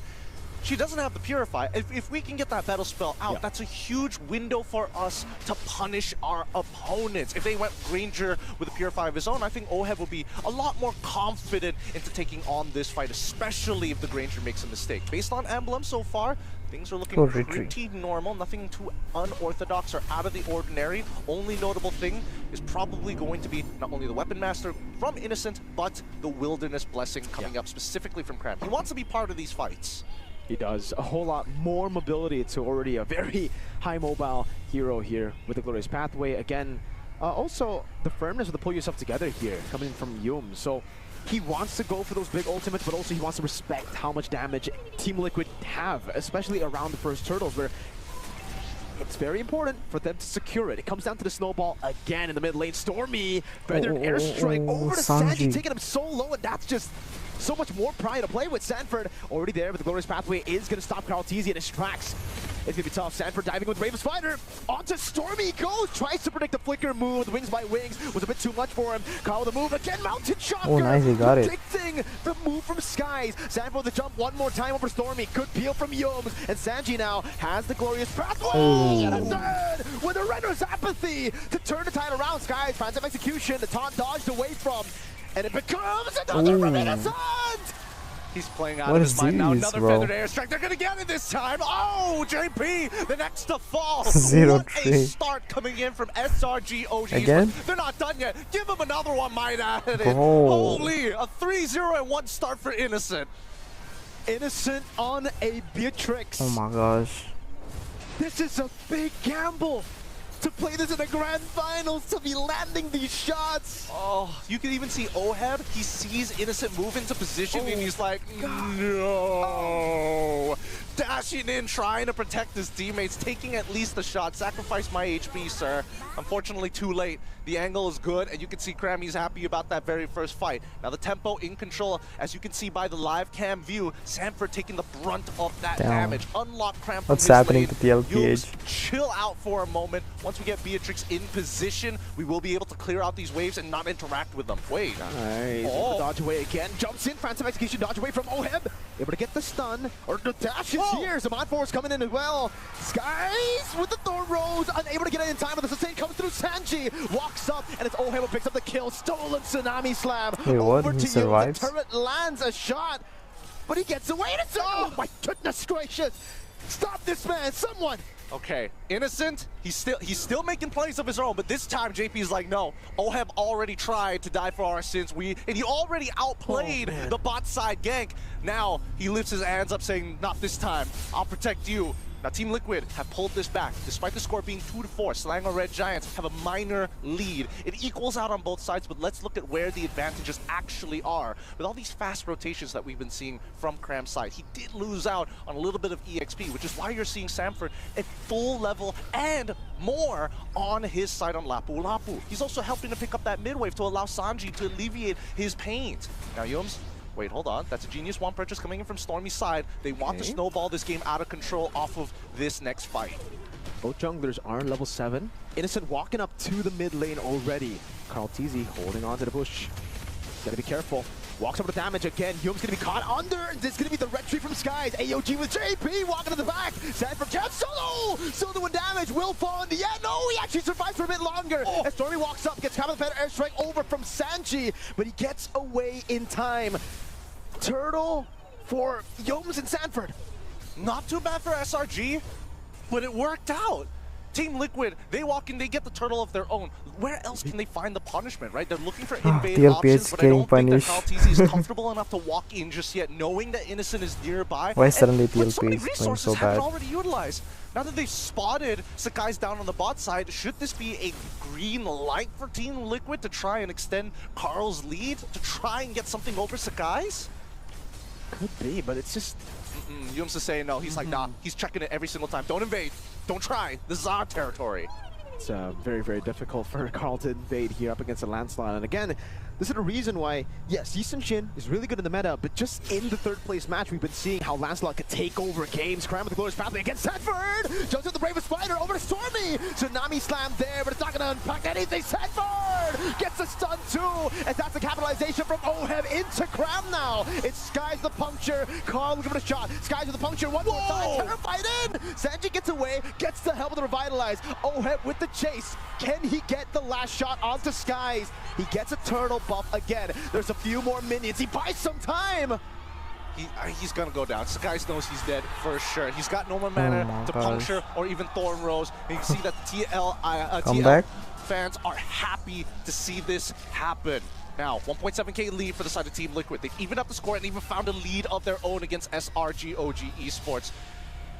she doesn't have the Purify. If we can get that battle spell out, that's a huge window for us to punish our opponents. If they went Granger with a Purify of his own, I think Oheb will be a lot more confident into taking on this fight, especially if the Granger makes a mistake. Based on Emblem so far, things are looking pretty normal, nothing too unorthodox or out of the ordinary. Only notable thing is probably going to be not only the Weapon Master from Innocent, but the Wilderness Blessing coming up specifically from Cram. He wants to be part of these fights.
He does. A whole lot more mobility to already a very high mobile hero here with the Glorious Pathway. Again, also the firmness of the pull yourself together here coming from Yum. So he wants to go for those big ultimates, but also he wants to respect how much damage Team Liquid have, especially around the first turtles, where it's very important for them to secure it. It comes down to the snowball again in the mid lane. Stormy, feathered airstrike over to Sanji, taking him so low, and that's just so much more pride to play with. Sanford already there, but the Glorious Pathway is going to stop Carl Teasy in his tracks. It's going to be tough. Sanford diving with Raven Spider. Onto Stormy goes. Tries to predict the flicker move. The wings by wings was a bit too much for him. Carl with the move. Again, mounted shotgun.
Oh, nice. He got it.
Predicting the move from Skies. Sanford with the jump one more time over Stormy. Good peel from Yomes. And Sanji now has the Glorious Pathway. And a third with a Render's Apathy to turn the tide around. Skies finds some execution. The taunt dodged away from. And it becomes another from Innocent!
He's playing out of his mind now. Another feathered airstrike. They're gonna get it this time. Oh, JP, the next to fall.
0-3.
What a start coming in from SRG OGs.
Again?
They're not done yet. Give them another one, might add it.
Oh.
Holy, a 3-0-1 start for Innocent.
Innocent on a Beatrix.
Oh my gosh.
This is a big gamble. To play this in the grand finals, to be landing these shots.
Oh, you can even see Oheb. He sees Innocent move into position and he's like, no. Dashing in, trying to protect his teammates, taking at least the shot. Sacrifice my HP, sir. Unfortunately, too late. The angle is good, and you can see Krammy's happy about that very first fight. Now the tempo in control, as you can see by the live cam view, Sanford taking the brunt of that damage. Unlock Cram from
What's happening to
Yules,
TLPH?
chill out for a moment. Once we get Beatrix in position, we will be able to clear out these waves and not interact with them. Wait.
Nice. Oh. Dodge away again. Jumps in. Phantom execution. Dodge away from Oheb. Able to get the stun. Or the dash is here. Zaman Force coming in as well. Skies with the Thorn Rose. Unable to get it in time, but the sustain comes through. Sanji walks up, and it's Oheb who picks up the kill. Stolen Tsunami Slam.
Wait, what?
Over
He
to
survives?
you. The turret lands a shot, but he gets away. And it's oh my goodness gracious. Stop this man, someone.
Okay, Innocent, he's still making plays of his own, but this time JP's like, no, Oheb already tried to die for our sins, and he already outplayed the bot side gank. Now he lifts his hands up saying, not this time, I'll protect you. Now Team Liquid have pulled this back. Despite the score being 2-4, Slang or Red Giants have a minor lead. It equals out on both sides, but let's look at where the advantages actually are. With all these fast rotations that we've been seeing from Cram's side, he did lose out on a little bit of EXP, which is why you're seeing Sanford at full level and more on his side on Lapu Lapu. He's also helping to pick up that mid wave to allow Sanji to alleviate his pains. Now Yums, wait, hold on. That's a genius one purchase coming in from Stormy's side. They want to snowball this game out of control off of this next fight.
Both junglers are level 7. Innocent walking up to the mid lane already. Carl Teasy holding on to the bush. Gotta be careful. Walks over the damage again. Yum's gonna be caught under. This is gonna be the red tree from Skies. AOG with JP walking to the back. Sanford jab solo. Still doing damage. Will fall in the end. No, he actually survives for a bit longer. As Stormy walks up, gets Cabin Feather airstrike over from Sanji, but he gets away in time. Turtle for Yums and Sanford.
Not too bad for SRG, but it worked out. Team Liquid, they walk in, they get the turtle of their own. Where else can they find the punishment, right? They're looking for invade
TLPH
options, but I
getting
don't think that
punished.
Karl TZ is comfortable enough to walk in just yet, knowing that Innocent is nearby.
Why suddenly
and with so many
TLPH going
resources
so
haven't
bad?
already utilized. Now that they've spotted Sakai's down on the bot side, should this be a green light for Team Liquid to try and extend Karl's lead, to try and get something over Sakai's?
Could be, but it's just...
Yums is saying no. He's like, nah, he's checking it every single time. Don't invade. Don't try. This is our territory.
It's very, very difficult for Karl to invade here up against a landslide. And again, this is the reason why, yes, Yisun Shin is really good in the meta, but just in the third place match, we've been seeing how Lancelot could take over games. Cram with the glorious pathway against Sanford! Jumps with the bravest fighter over to Stormy! Tsunami slam there, but it's not going to unpack anything. Sanford gets a stun too, and that's the capitalization from Oheb into Cram now. It's Skies the puncture. Karl looking for the shot. Skies with the puncture one more time. Terrified in! Sanji gets away, gets the help of the revitalize. Oheb with the chase. Can he get the last shot onto Skies? He gets a turtle buff again. There's a few more minions. He buys some time.
He's gonna go down. Skies knows he's dead for sure. He's got no more mana to puncture or even Thorn Rose. And you can see that TL fans are happy to see this happen. Now, 1.7k lead for the side of Team Liquid. They've evened up the score and even found a lead of their own against SRG OG Esports.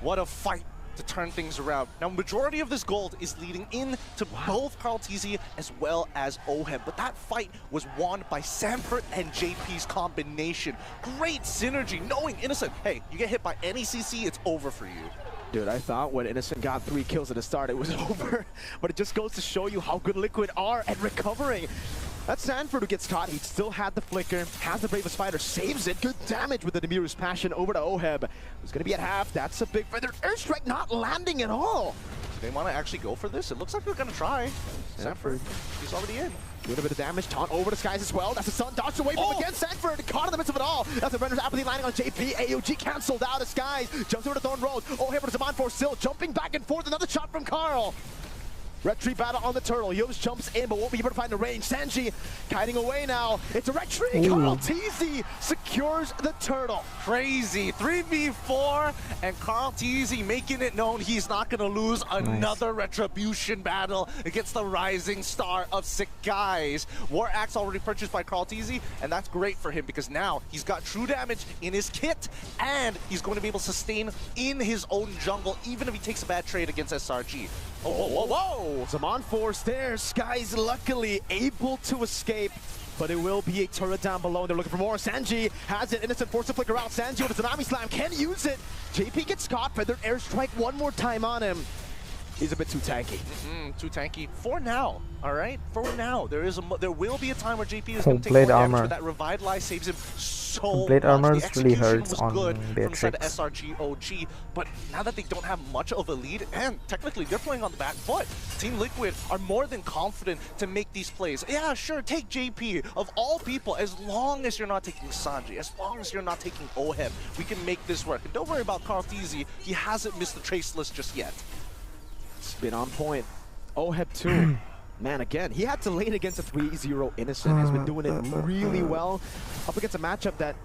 What a fight to turn things around. Now, majority of this gold is leading in to both Karl TZ as well as Oheb, but that fight was won by Sanford and JP's combination. Great synergy, knowing Innocent, hey, you get hit by any CC, it's over for you.
Dude, I thought when Innocent got 3 kills at the start, it was over. But it just goes to show you how good Liquid are at recovering. That's Sanford who gets caught. He still had the flicker, has the bravest fighter, saves it. Good damage with the Demiru's passion over to Oheb, who's going to be at half. That's a big feather. Airstrike not landing at all.
Do they want to actually go for this? It looks like they're going to try. Sanford, he's already in.
Doing a bit of damage. Taunt over to Skies as well. That's the sun dodged away from again. Sanford caught in the midst of it all. That's the Render's apathy landing on JP. AOG cancelled out of Skies. Jumps over to Thorn Rose. Oheb with Zaman for still jumping back and forth. Another shot from Karl. Retreat battle on the turtle. Yos jumps in, but won't be able to find the range. Sanji kiting away now. It's a retreat. Karl TZ secures the turtle.
Crazy. 3v4, and Karl TZ making it known he's not going to lose another retribution battle against the rising star of Sakai's. War Axe already purchased by Karl TZ, and that's great for him because now he's got true damage in his kit, and he's going to be able to sustain in his own jungle, even if he takes a bad trade against SRG. Oh, whoa, whoa, whoa!
Zaman force there. Skies luckily able to escape, but it will be a turret down below. They're looking for more. Sanji has it. Innocent forced to flicker out. Sanji with a Tsunami Slam can use it. JP gets caught. Feathered Airstrike one more time on him. He's a bit too tanky.
Too tanky for now. All right, for now. There will be a time where JP is going to take more damage, but that revitalize saves him so
Complete
much.
armor
The
really
execution
hurts
was
on
good from the side of
Beatrix.
SRG OG, but now that they don't have much of a lead, and technically they're playing on the back foot, Team Liquid are more than confident to make these plays. Yeah, sure, take JP. Of all people, as long as you're not taking Sanji, as long as you're not taking Oheb, we can make this work. And don't worry about Karl TZ. He hasn't missed the trace list just yet.
It's been on point. Oheb too. Man, again, he had to lane against a 3-0 Innocent. Has been doing it really well up against a matchup that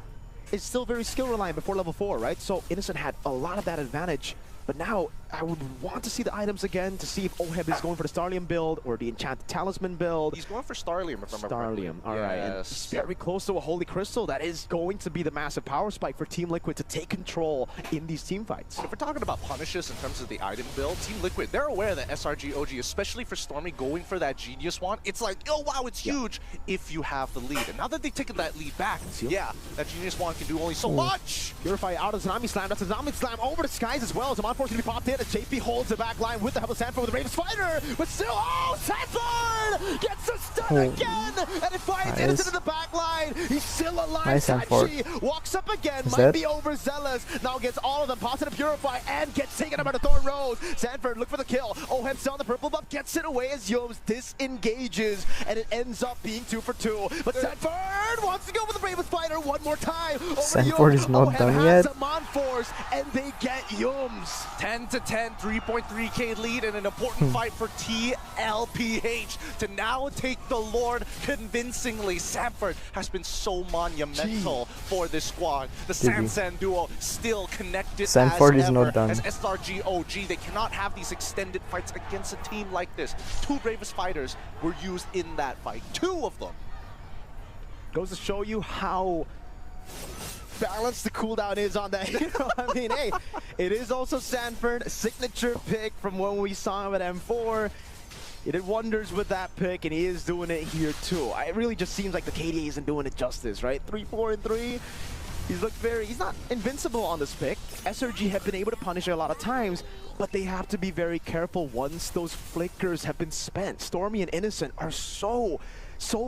is still very skill reliant before level 4, right? So Innocent had a lot of that advantage. But now, I would want to see the items again to see if Oheb is going for the Starlium build or the Enchanted Talisman build.
He's going for Starlium, if I remember correctly.
Starlium, all right. And it's very close to a Holy Crystal. That is going to be the massive power spike for Team Liquid to take control in these team fights.
If we're talking about punishes in terms of the item build, Team Liquid, they're aware that SRG OG, especially for Stormy, going for that Genius Wand, it's like, oh wow, it's huge if you have the lead. And now that they've taken that lead back, yeah, that Genius Wand can do only so much.
Purify out of Tsunami Slam. That's a Tsunami Slam over to Skies as well. Zaman Force going to be popped in as JP holds the back line with the help of Sanford with the Ravens Fighter. But still, oh, Sanford gets a stun again. And it finds Innocent in the back line. He's still alive.
Nice,
Sanji walks up again. Might be overzealous. Now gets all of them. Positive Purify and gets taken out by the Thorn Rose. Sanford look for the kill. Oheb still on the purple buff. Gets it away as Yomes disengages. And it ends up being 2 for 2. But Sanford wants to go with the Ravens Fighter one more time.
Sanford is not done yet.
Zaman Force and they get Yomes. Nice.
10-10, 3.3k lead, and an important fight for TLPH to now take the Lord convincingly. Sanford has been so monumental for this squad. The Sansan duo still connected
Sanford
as
is
ever.
not done.
As SRG OG, they cannot have these extended fights against a team like this. 2 bravest fighters were used in that fight. 2 of them.
Goes to show you how balanced the cooldown is on that. You know, I mean, hey, it is also Sanford, signature pick from when we saw him at M4. He did wonders with that pick, and he is doing it here too. It really just seems like the KDA isn't doing it justice, right? 3-4-3. He's not invincible on this pick. SRG have been able to punish it a lot of times, but they have to be very careful once those flickers have been spent. Stormy and Innocent are so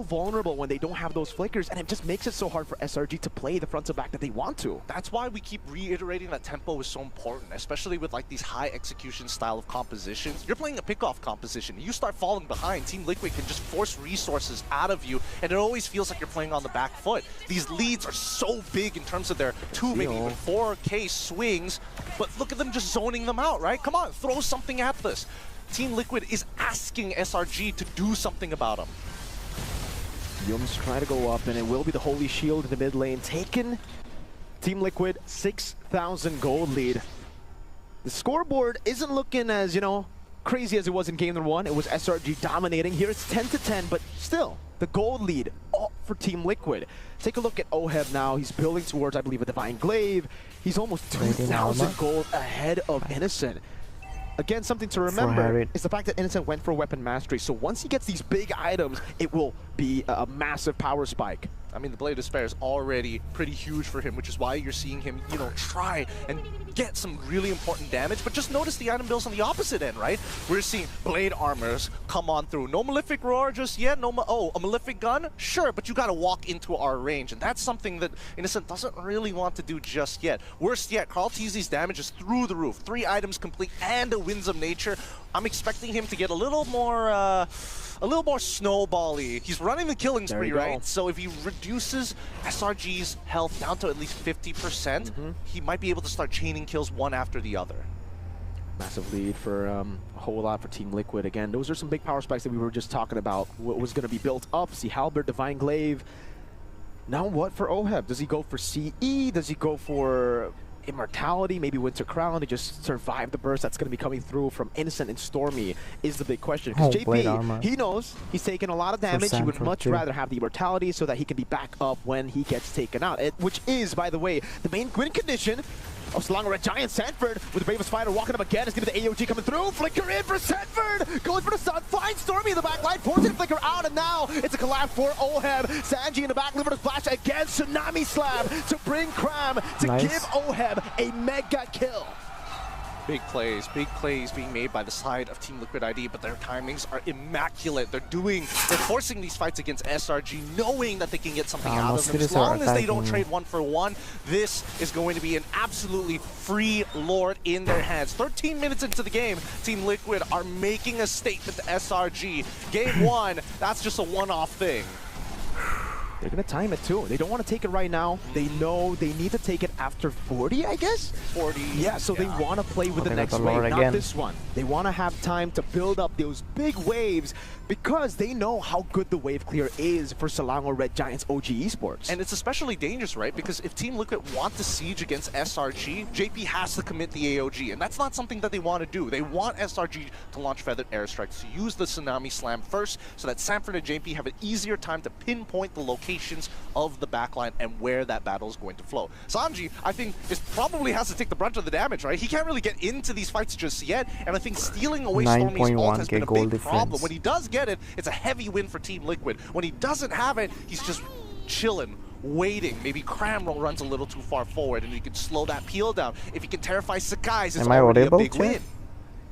vulnerable when they don't have those flickers, and it just makes it so hard for SRG to play the front to back that they want to.
That's why we keep reiterating that tempo is so important, especially with like these high execution style of compositions. You're playing a pickoff composition. You start falling behind, Team Liquid can just force resources out of you, and it always feels like you're playing on the back foot. These leads are so big in terms of their 2, maybe even 4k swings, but look at them just zoning them out, right? Come on, throw something at this. Team Liquid is asking SRG to do something about them.
Yums trying to go up, and it will be the Holy Shield in the mid lane taken. Team Liquid, 6,000 gold lead. The scoreboard isn't looking as, you know, crazy as it was in game number 1. It was SRG dominating. Here it's 10-10, but still, the gold lead all for Team Liquid. Take a look at Oheb now. He's building towards, I believe, a Divine Glaive. He's almost 2,000 gold ahead of Innocent. Again, something to remember is the fact that Innocent went for weapon mastery. So once he gets these big items, it will be a massive power spike.
I mean, the Blade of Despair is already pretty huge for him, which is why you're seeing him, you know, try and get some really important damage. But just notice the item builds on the opposite end, right? We're seeing Blade Armors come on through. No Malefic Roar just yet. A Malefic Gun? Sure, but you got to walk into our range. And that's something that Innocent doesn't really want to do just yet. Worst yet, Carl Teasley's damage is through the roof. 3 items complete and a Winds of Nature. I'm expecting him to get a little more snowball-y. He's running the killing spree, right? So if he reduces SRG's health down to at least 50%, he might be able to start chaining kills one after the other.
Massive lead for a whole lot for Team Liquid. Again, those are some big power spikes that we were just talking about. What was going to be built up? See Halberd, Divine Glaive. Now what for Oheb? Does he go for CE? Does he go for Immortality, maybe Winter Crown to just survive the burst that's going to be coming through from Innocent and Stormy is the big question. Because JP, he knows he's taking a lot of damage. He would much rather have the Immortality so that he can be back up when he gets taken out. Which is, by the way, the main win condition of Selangor Red Giant. Sanford with the Bravest Fighter walking up again. It's going to be the AOG coming through. Flicker in for Sanford. Goes for the stun. Finds Stormy in the back line. Forces the Flicker out. And now it's a collab for Oheb. Sanji in the back. Liver to splash again. Tsunami Slam to bring Cram to give Oheb a mega kill.
Big plays being made by the side of Team Liquid ID, but their timings are immaculate. They're forcing these fights against SRG, knowing that they can get something out of them. As long as they don't trade 1-for-1, this is going to be an absolutely free Lord in their hands. 13 minutes into the game, Team Liquid are making a statement to SRG. Game 1, that's just a one-off thing.
They're going to time it too. They don't want to take it right now. They know they need to take it after 40, I guess?
40.
Yeah, so they want to play with the next wave, not this one. They want to have time to build up those big waves because they know how good the wave clear is for Selangor Red Giants OG Esports.
And it's especially dangerous, right? Because if Team Liquid want to siege against SRG, JP has to commit the AOG, and that's not something that they want to do. They want SRG to launch feathered airstrikes, to use the Tsunami Slam first, so that Sanford and JP have an easier time to pinpoint the locations of the backline and where that battle is going to flow. Sanji, I think, probably has to take the brunt of the damage, right? He can't really get into these fights just yet, and I think stealing away Stormy's ult has been a big problem. When he does get it, it's a heavy win for Team Liquid. When he doesn't have it, he's just chilling, waiting. Maybe Cram runs a little too far forward, and he can slow that peel down. If he can terrify Sakai's, it's already a big win.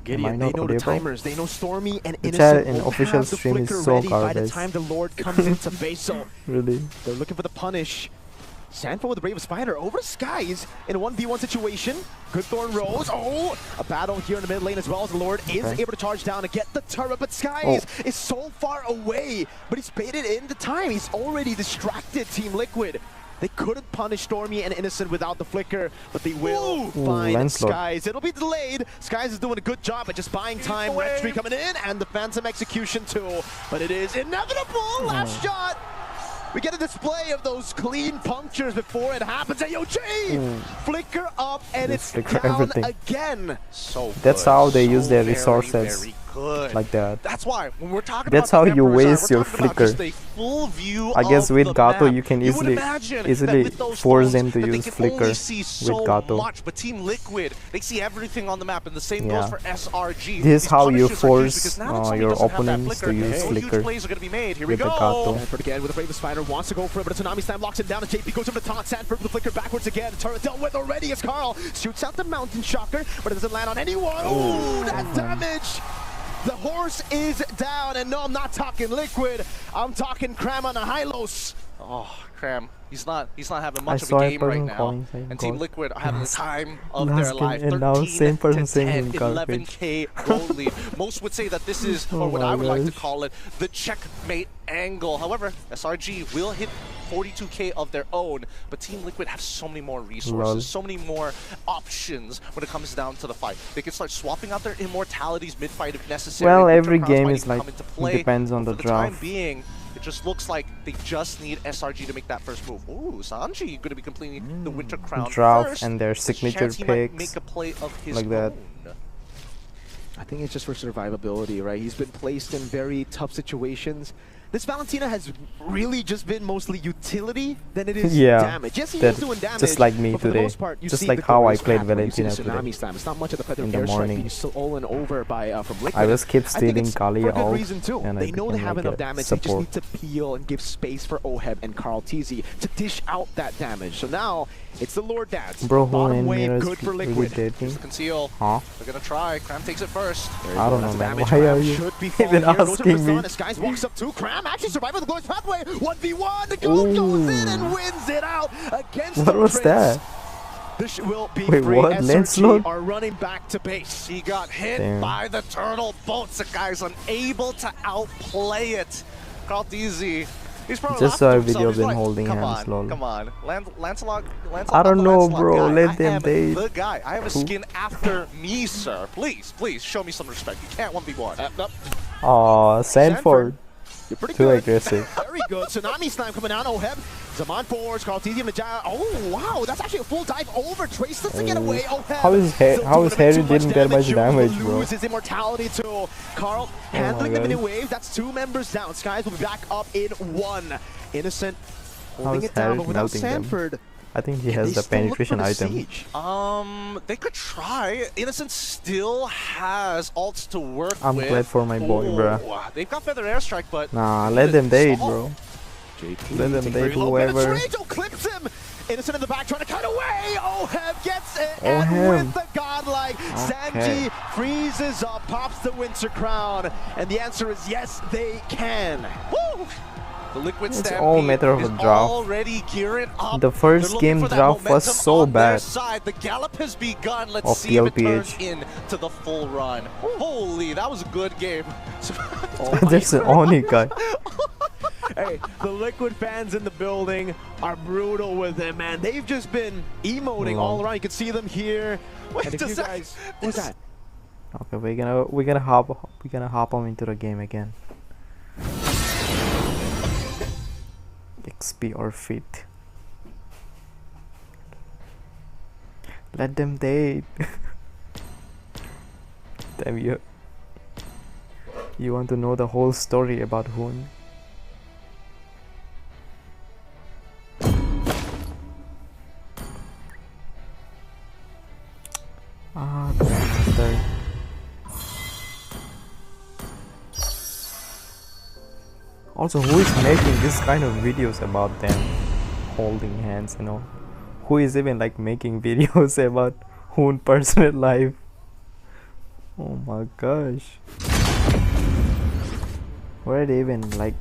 Gideon, they know the timers. They know Stormy and Innocent
in official stream is so
ready by the time the Lord comes into base. So
really,
they're looking for the punish. Sanford with the Bravest Fighter over Skies in a 1v1 situation. Good Thorn Rose. Oh, a battle here in the mid lane as well as the Lord is able to charge down to get the turret, but Skies is so far away, but he's baited in the time. He's already distracted Team Liquid. They couldn't punish Stormy and Innocent without the flicker, but they will find
Lancelot.
Skies. It'll be delayed. Skies is doing a good job at just buying time. Red Tree coming in, and the Phantom execution too. But it is inevitable. Last shot. We get a display of those clean punctures before it happens. AOG! Flicker up, and it's
flicker
down
everything.
again.
So
That's
good.
how they use their
Very,
resources.
very good.
Like that.
That's why when we're talking
That's
about
how you
Emperor's Eye,
waste
we're
your
talking about
flicker.
just a full view
I guess
of
with
the
Gato
map.
you can
You would
easily
imagine that
easily
with those
force
stones
them to
that they
use
can
flicker
only see so
with Gato.
much, but Team Liquid, they see everything on the map, and the same
Yeah.
goes for SRG.
This is
These
how you
punishes are huge
force
because now that somebody
your
doesn't have that
opponents to
flicker,
use
huge
flicker
plays are going to be made. Here we
with the
go.
Gato.
Sanford again with the Bravest Fighter, wants to go for it, but a Tsunami Slam locks him down, and JP goes over the taunt. Sanford with the flicker backwards again. Turret dealt with already as Carl shoots out the Mountain Shocker, but it doesn't land on anyone. Ooh, that damage! The horse is down, and no, I'm not talking Liquid. I'm talking Cram on a Hylos.
Oh, Cram. He's not having
I
much of
saw
a
a
game right
person
now.
calling saying
And Team
God.
Liquid are having the time of
Last
their
game,
life.
and now
13
same person
to
saying
10,
him garbage.
11K gold lead. Most would say that this is, or what
my
I would like to
gosh.
call it, the checkmate angle. However, SRG will hit 42K of their own, but Team Liquid have so many more resources,
Lol.
so many more options when it comes down to the fight. They can start swapping out their immortalities mid-fight if necessary.
Well,
Winter
every
Crown's
game
might
is
even
like
come into play,
depends on
but
the
for the time
draft.
being, it just looks like they just need SRG to make that first move. Ooh, Sanji going to be completing the Winter Crown
Draft
first.
and their
There's a
signature
chance he might
picks
make a play of his
like that.
own.
I think it's just for survivability, right? He's been placed in very tough situations. This Valentina has really just been mostly utility than it is
Yeah,
damage. Yes, he
that-
is doing damage.
just like me
but for the
today.
most part, you
Just
see
like
the
how I
glorious
played
path where you see the
Valentina
Tsunami
today.
Slam. It's not much of the Feather
In the
Airstrike
morning.
being stolen over by from Liquid.
I just keep
I think
stealing
it's
Kali
for a good
ult,
reason too.
and I
They know they
became
have
like
enough
a
damage. They just
support.
need to peel and give space for Oheb and Carl TZ to dish out that damage. So now it's the Lord Dance.
Bro, who
Bottom
in
wave,
mirrors
good for
really
Liquid.
did me?
Here's the conceal.
Huh?
They're going to try. Cram takes it first.
I don't know,
That's
man.
damage.
Why
Cram
are you
should be
even
falling here. Goes
asking
over
me?
Sun as Skies walks up to Cram. Actually surviving the glorious pathway. 1v1. The gold goes in and wins it out against
What
the
was
Prince.
that?
This will be
Wait,
free.
what?
SRG
Lancelot?
are running back to base.
He got hit
Damn.
by the turtle boats. The guy's unable to outplay it. Carl DZ. He's probably
Just saw a
laughing to
video
himself.
of them
He's like,
holding
come
hands,
on,
lol.
come on. Lancelot,
I don't
not the
know,
Lancelot
bro.
guy.
Let
I
them
am
date.
the guy. I have a
Who?
skin after me, sir. Please, please, show me some respect. You can't 1v1.
Aw, Sanford.
You're pretty
Too
good.
aggressive.
Very good. Tsunami Slam coming down. Oheb. Zaman forwards. Carl TZ in the jab. Oh, wow. That's actually a full dive over. Trace doesn't get away. Oheb.
How is
still
how
doing
is
a bit
Harry
too much
didn't get much
He'll
damage, bro?
lose his immortality too. Carl handling
my
the mini
God.
wave. That's 2 members down. Skies will be back up in 1. Innocent holding
is
it down,
Harry
but without
melting them?
Sanford.
I think he
they
has the
still look for
penetration
the
item.
siege.
They could try. Innocent still has ults to work
I'm
with.
glad for my boy, bruh.
They've got Feather Airstrike, but
Nah, let them date,
stall.
bro. Let them date
Low
whoever.
penetration, clips him. Innocent in the back trying to cut away. Oheb gets it.
Oheb.
And with the godlike, Sanji freezes up, pops the Winter Crown. And the answer is yes, they can.
Woo! The Liquid
It's
Stampede
all matter of
is
a draft.
already gearing up.
The first
They're looking
game
for that
draft was
momentum
so
on their
bad.
side. The gallop has begun. Let's
Of
see if it turns
TLPH.
into the full run. Holy, that was a good game.
There's an Oni guy.
Hey, the Liquid fans in the building are brutal with him, man. They've just been emoting all around. You can see them here.
Wait,
And if
does
you
that-
guys, what's that?
Okay, we're gonna hop on into the game again. XP or fit. Let them date. Damn you. You want to know the whole story about Hoon? Ah, Grandmaster. Also, who is making this kind of videos about them holding hands, you know? Who is even like making videos about Hoon personal life? Oh my gosh. Why are they even like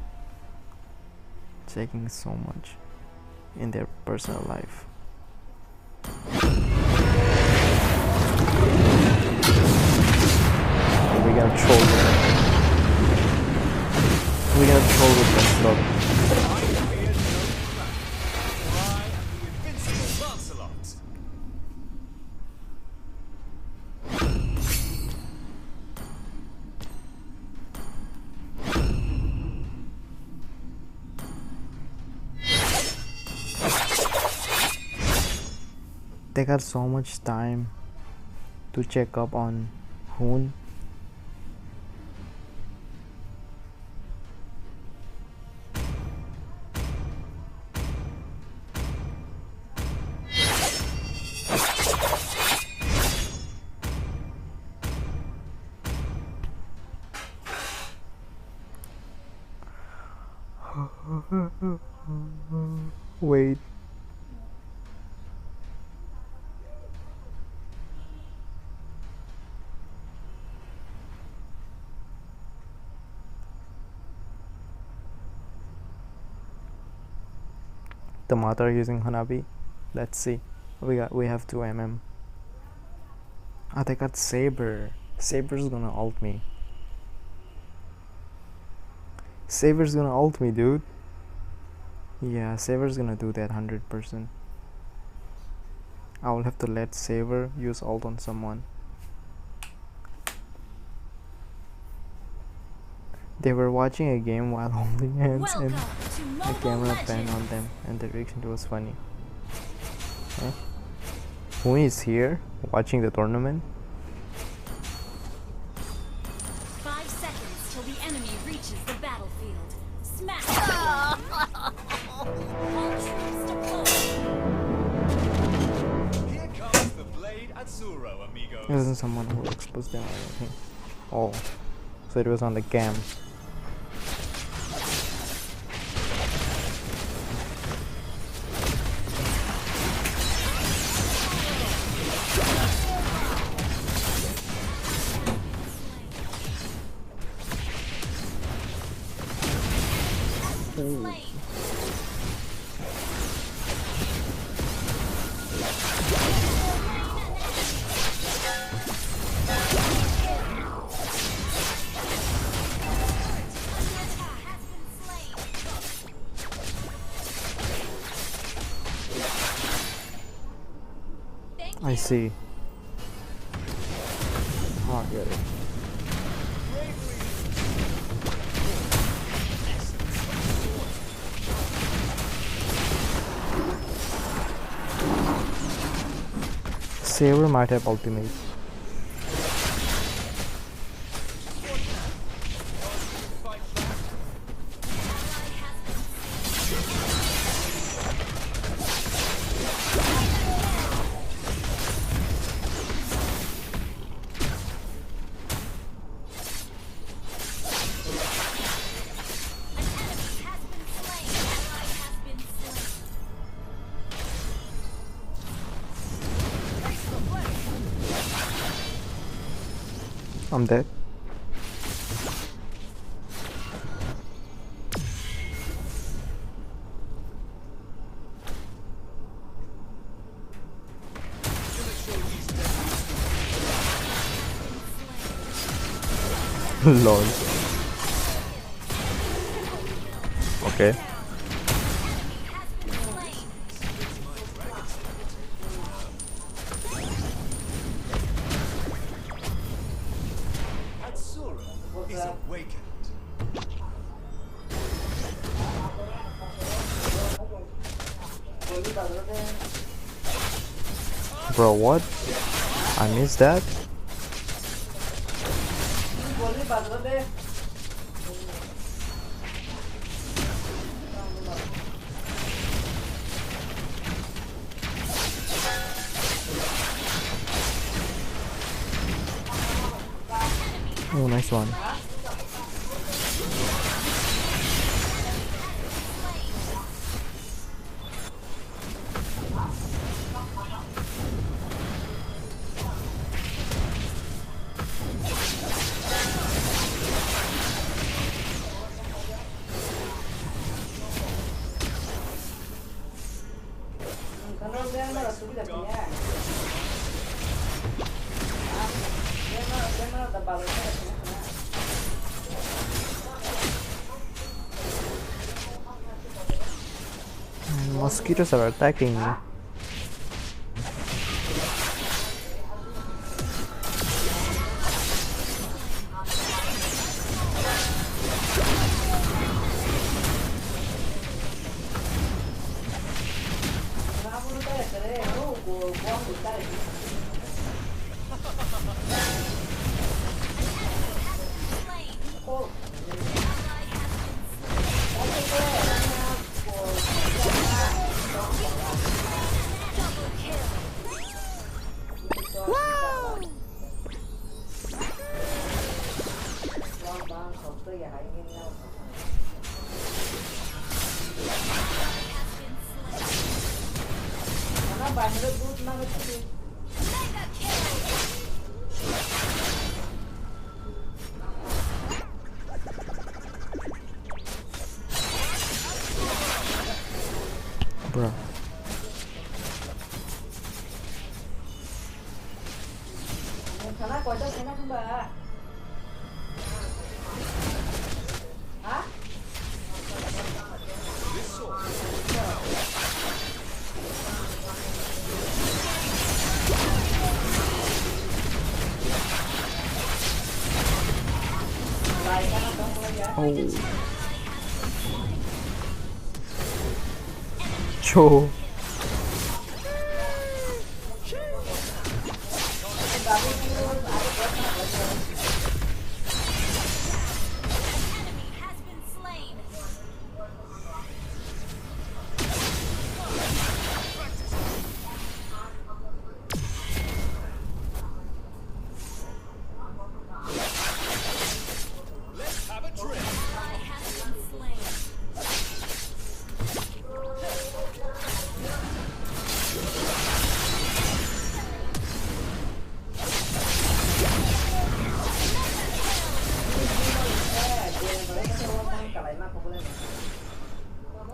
checking so much in their personal life? We're gonna troll them. We're gonna troll with them slowly. They got so much time to check up on Hoon. Wait. The Mata are using Hanabi. Let's see. We have 2 MM. Ah, they got Saber. Saber's gonna ult me. Saber's gonna ult me, dude. Yeah, Saber's gonna do that 100%. I will have to let Saber use ult on someone. They were watching a game while holding hands and the camera panned on them and the reaction was funny. Huh? Who is here watching the tournament?
5 seconds till the enemy reaches the battlefield. Smash! All troops deployed.
Here comes the blade Atsuro, amigos.
It wasn't someone who exposed them or anything. Oh, so it was on the cam. I see. Oh, I get it. Saber might have ultimate. I'm dead. Lol. Okay.
Is awakened.
Bro, what? I missed that? Oh, nice one. Mosquitoes are attacking me. Bruh. Oh. Cho.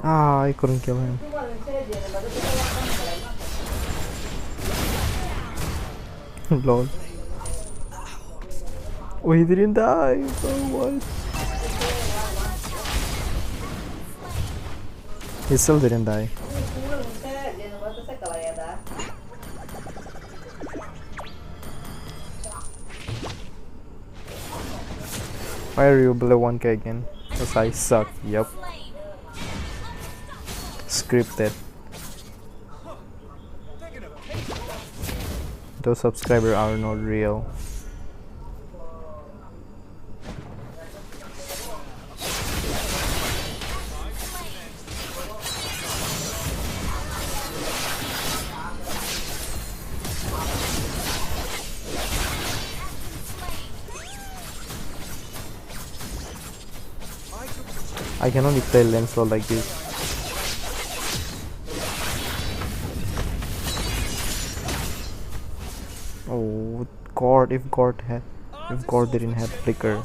Ah, I couldn't kill him. Lol. Oh, he didn't die. Oh, what? He still didn't die. Why are you below 1k again? Because I suck. Yup. Scripted. Those subscribers are not real. I can only play Lancelot like this. Oh, God! If God didn't have flicker.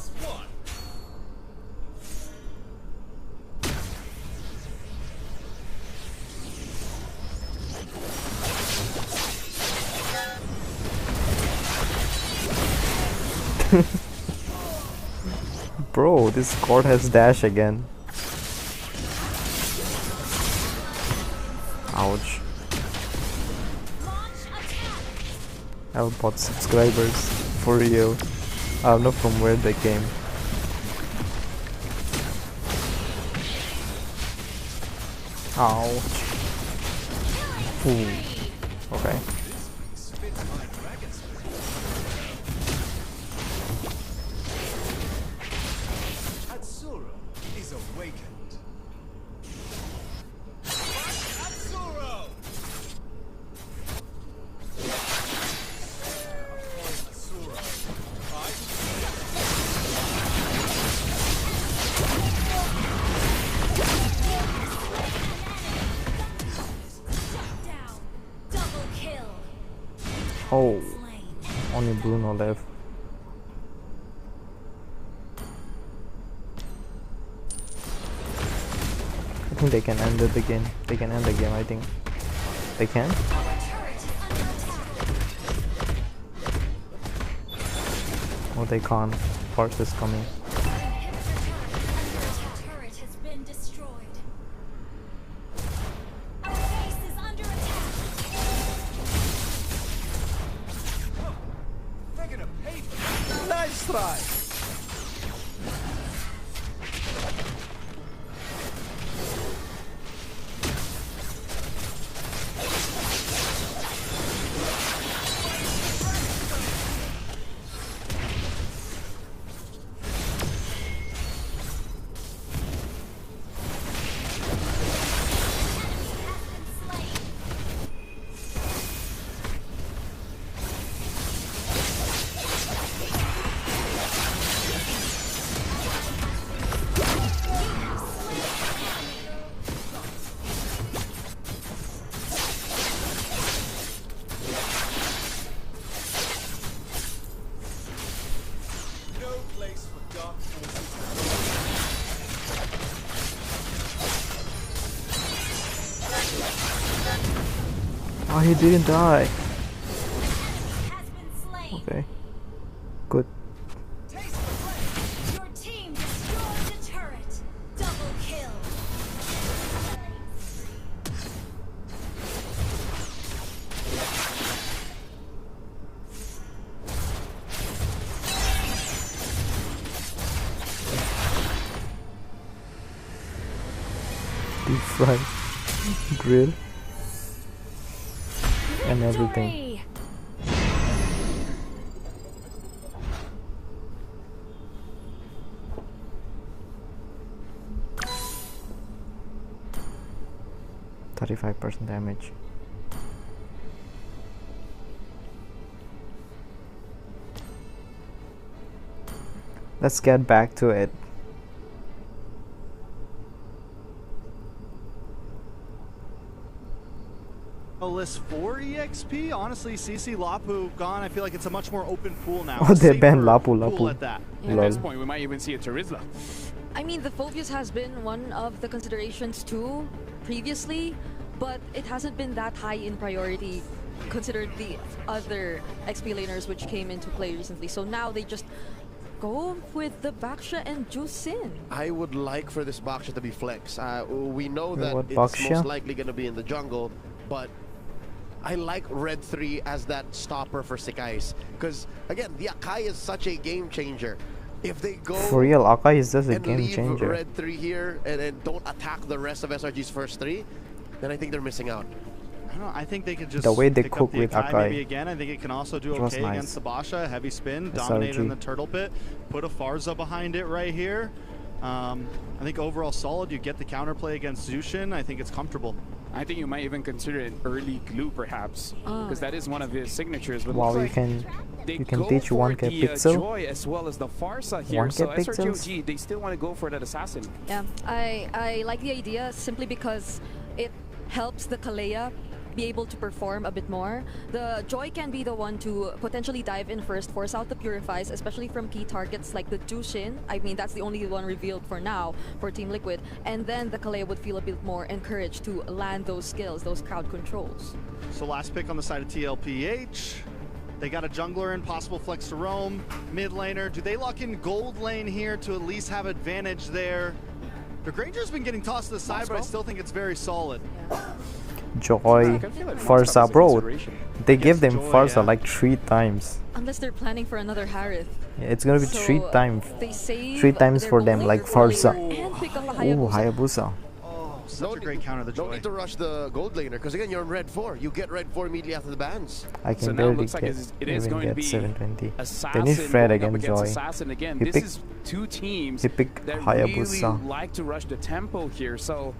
Bro, this God has dash again. Ouch. I have bought subscribers for real. I don't know from where they came. Ouch. Ooh. Okay.
Hatsura is awakened.
Oh, only Bruno left. I think they can end it again. They can end the game, I think. They can? Oh, they can't. Force is coming.
Nice try.
he didn't die.
Has been slain.
Okay. Good.
Your team destroyed the turret. Double kill.
Deep fried grill and everything.
Victory!
35% damage. Let's get back to it.
List for EXP. Honestly, CC Lapu gone. I feel like it's a much more open pool now.
Oh, they
Safer
banned Lapu
pool
Lapu.
at that.
At this point, we might even see a Terizla.
I mean, the Phobius has been one of the considerations too previously, but it hasn't been that high in priority considered the other XP laners which came into play recently. So now they just go with the Baksha and Jusin.
I would like for this Baksha to be flex. We know that
what,
it's
Baksha?
most likely going to be in the jungle, but I like Red 3 as that stopper for Sekais. Because, again, the Akai is such a game changer. If they go
For real, Akai is just a
and
game
leave
changer.
Red 3 here and then don't attack the rest of SRG's first 3, then I think they're missing out.
I don't know. I think they could just
The way they
pick
cook
up the
with
Akai
Akai.
maybe again. I think it can also do
It was
okay
nice.
against the Basha. Heavy spin,
SRG.
dominate in the turtle pit, put a Farza behind it right here. I think overall solid. You get the counterplay against Zushin. I think it's comfortable.
I think you might even consider an early glue, perhaps, because that is one of his signatures. But
Wow,
looks
you
like
can
they
teach
go for
1k
the
pixel.
Joy as well as the Farsa here.
1k
So
pixels?
SRG, they still want to go for that assassin.
Yeah, I like the idea simply because it helps the Kalea be able to perform a bit more. The Joy can be the one to potentially dive in first, force out the Purifies, especially from key targets like the Jushin. I mean, that's the only one revealed for now for Team Liquid. And then the Kalea would feel a bit more encouraged to land those skills, those crowd controls.
So last pick on the side of TLPH. They got a jungler in, possible flex to roam. Mid laner, do they lock in gold lane here to at least have advantage there? The Granger's been getting tossed to the side, but I still think it's very solid.
Joy,
I feel like
Farsa,
Monster
bro.
was a consideration.
They give them
Joy,
Farsa
yeah.
like 3 times.
Unless they're planning for another Harith.
Yeah, it's gonna be
So,
3 times.
They save
3 times
their
for
gold
them,
laner
like
for
Farsa.
later and pick up the
Ooh,
Hayabusa.
Hayabusa.
Oh, such a great counter, the
Don't
Joy.
need to rush the gold laner, because again, you're in Red 4. You get Red 4 immediately after the bans.
I can
So now it
barely
looks like
get,
it is
even
going to
get
be
720.
Assassin
They need Fred
going up
against
against
Joy.
Assassin again.
He
This
picked-
is two teams
he picked
that
Hayabusa.
really like to rush the tempo here. So,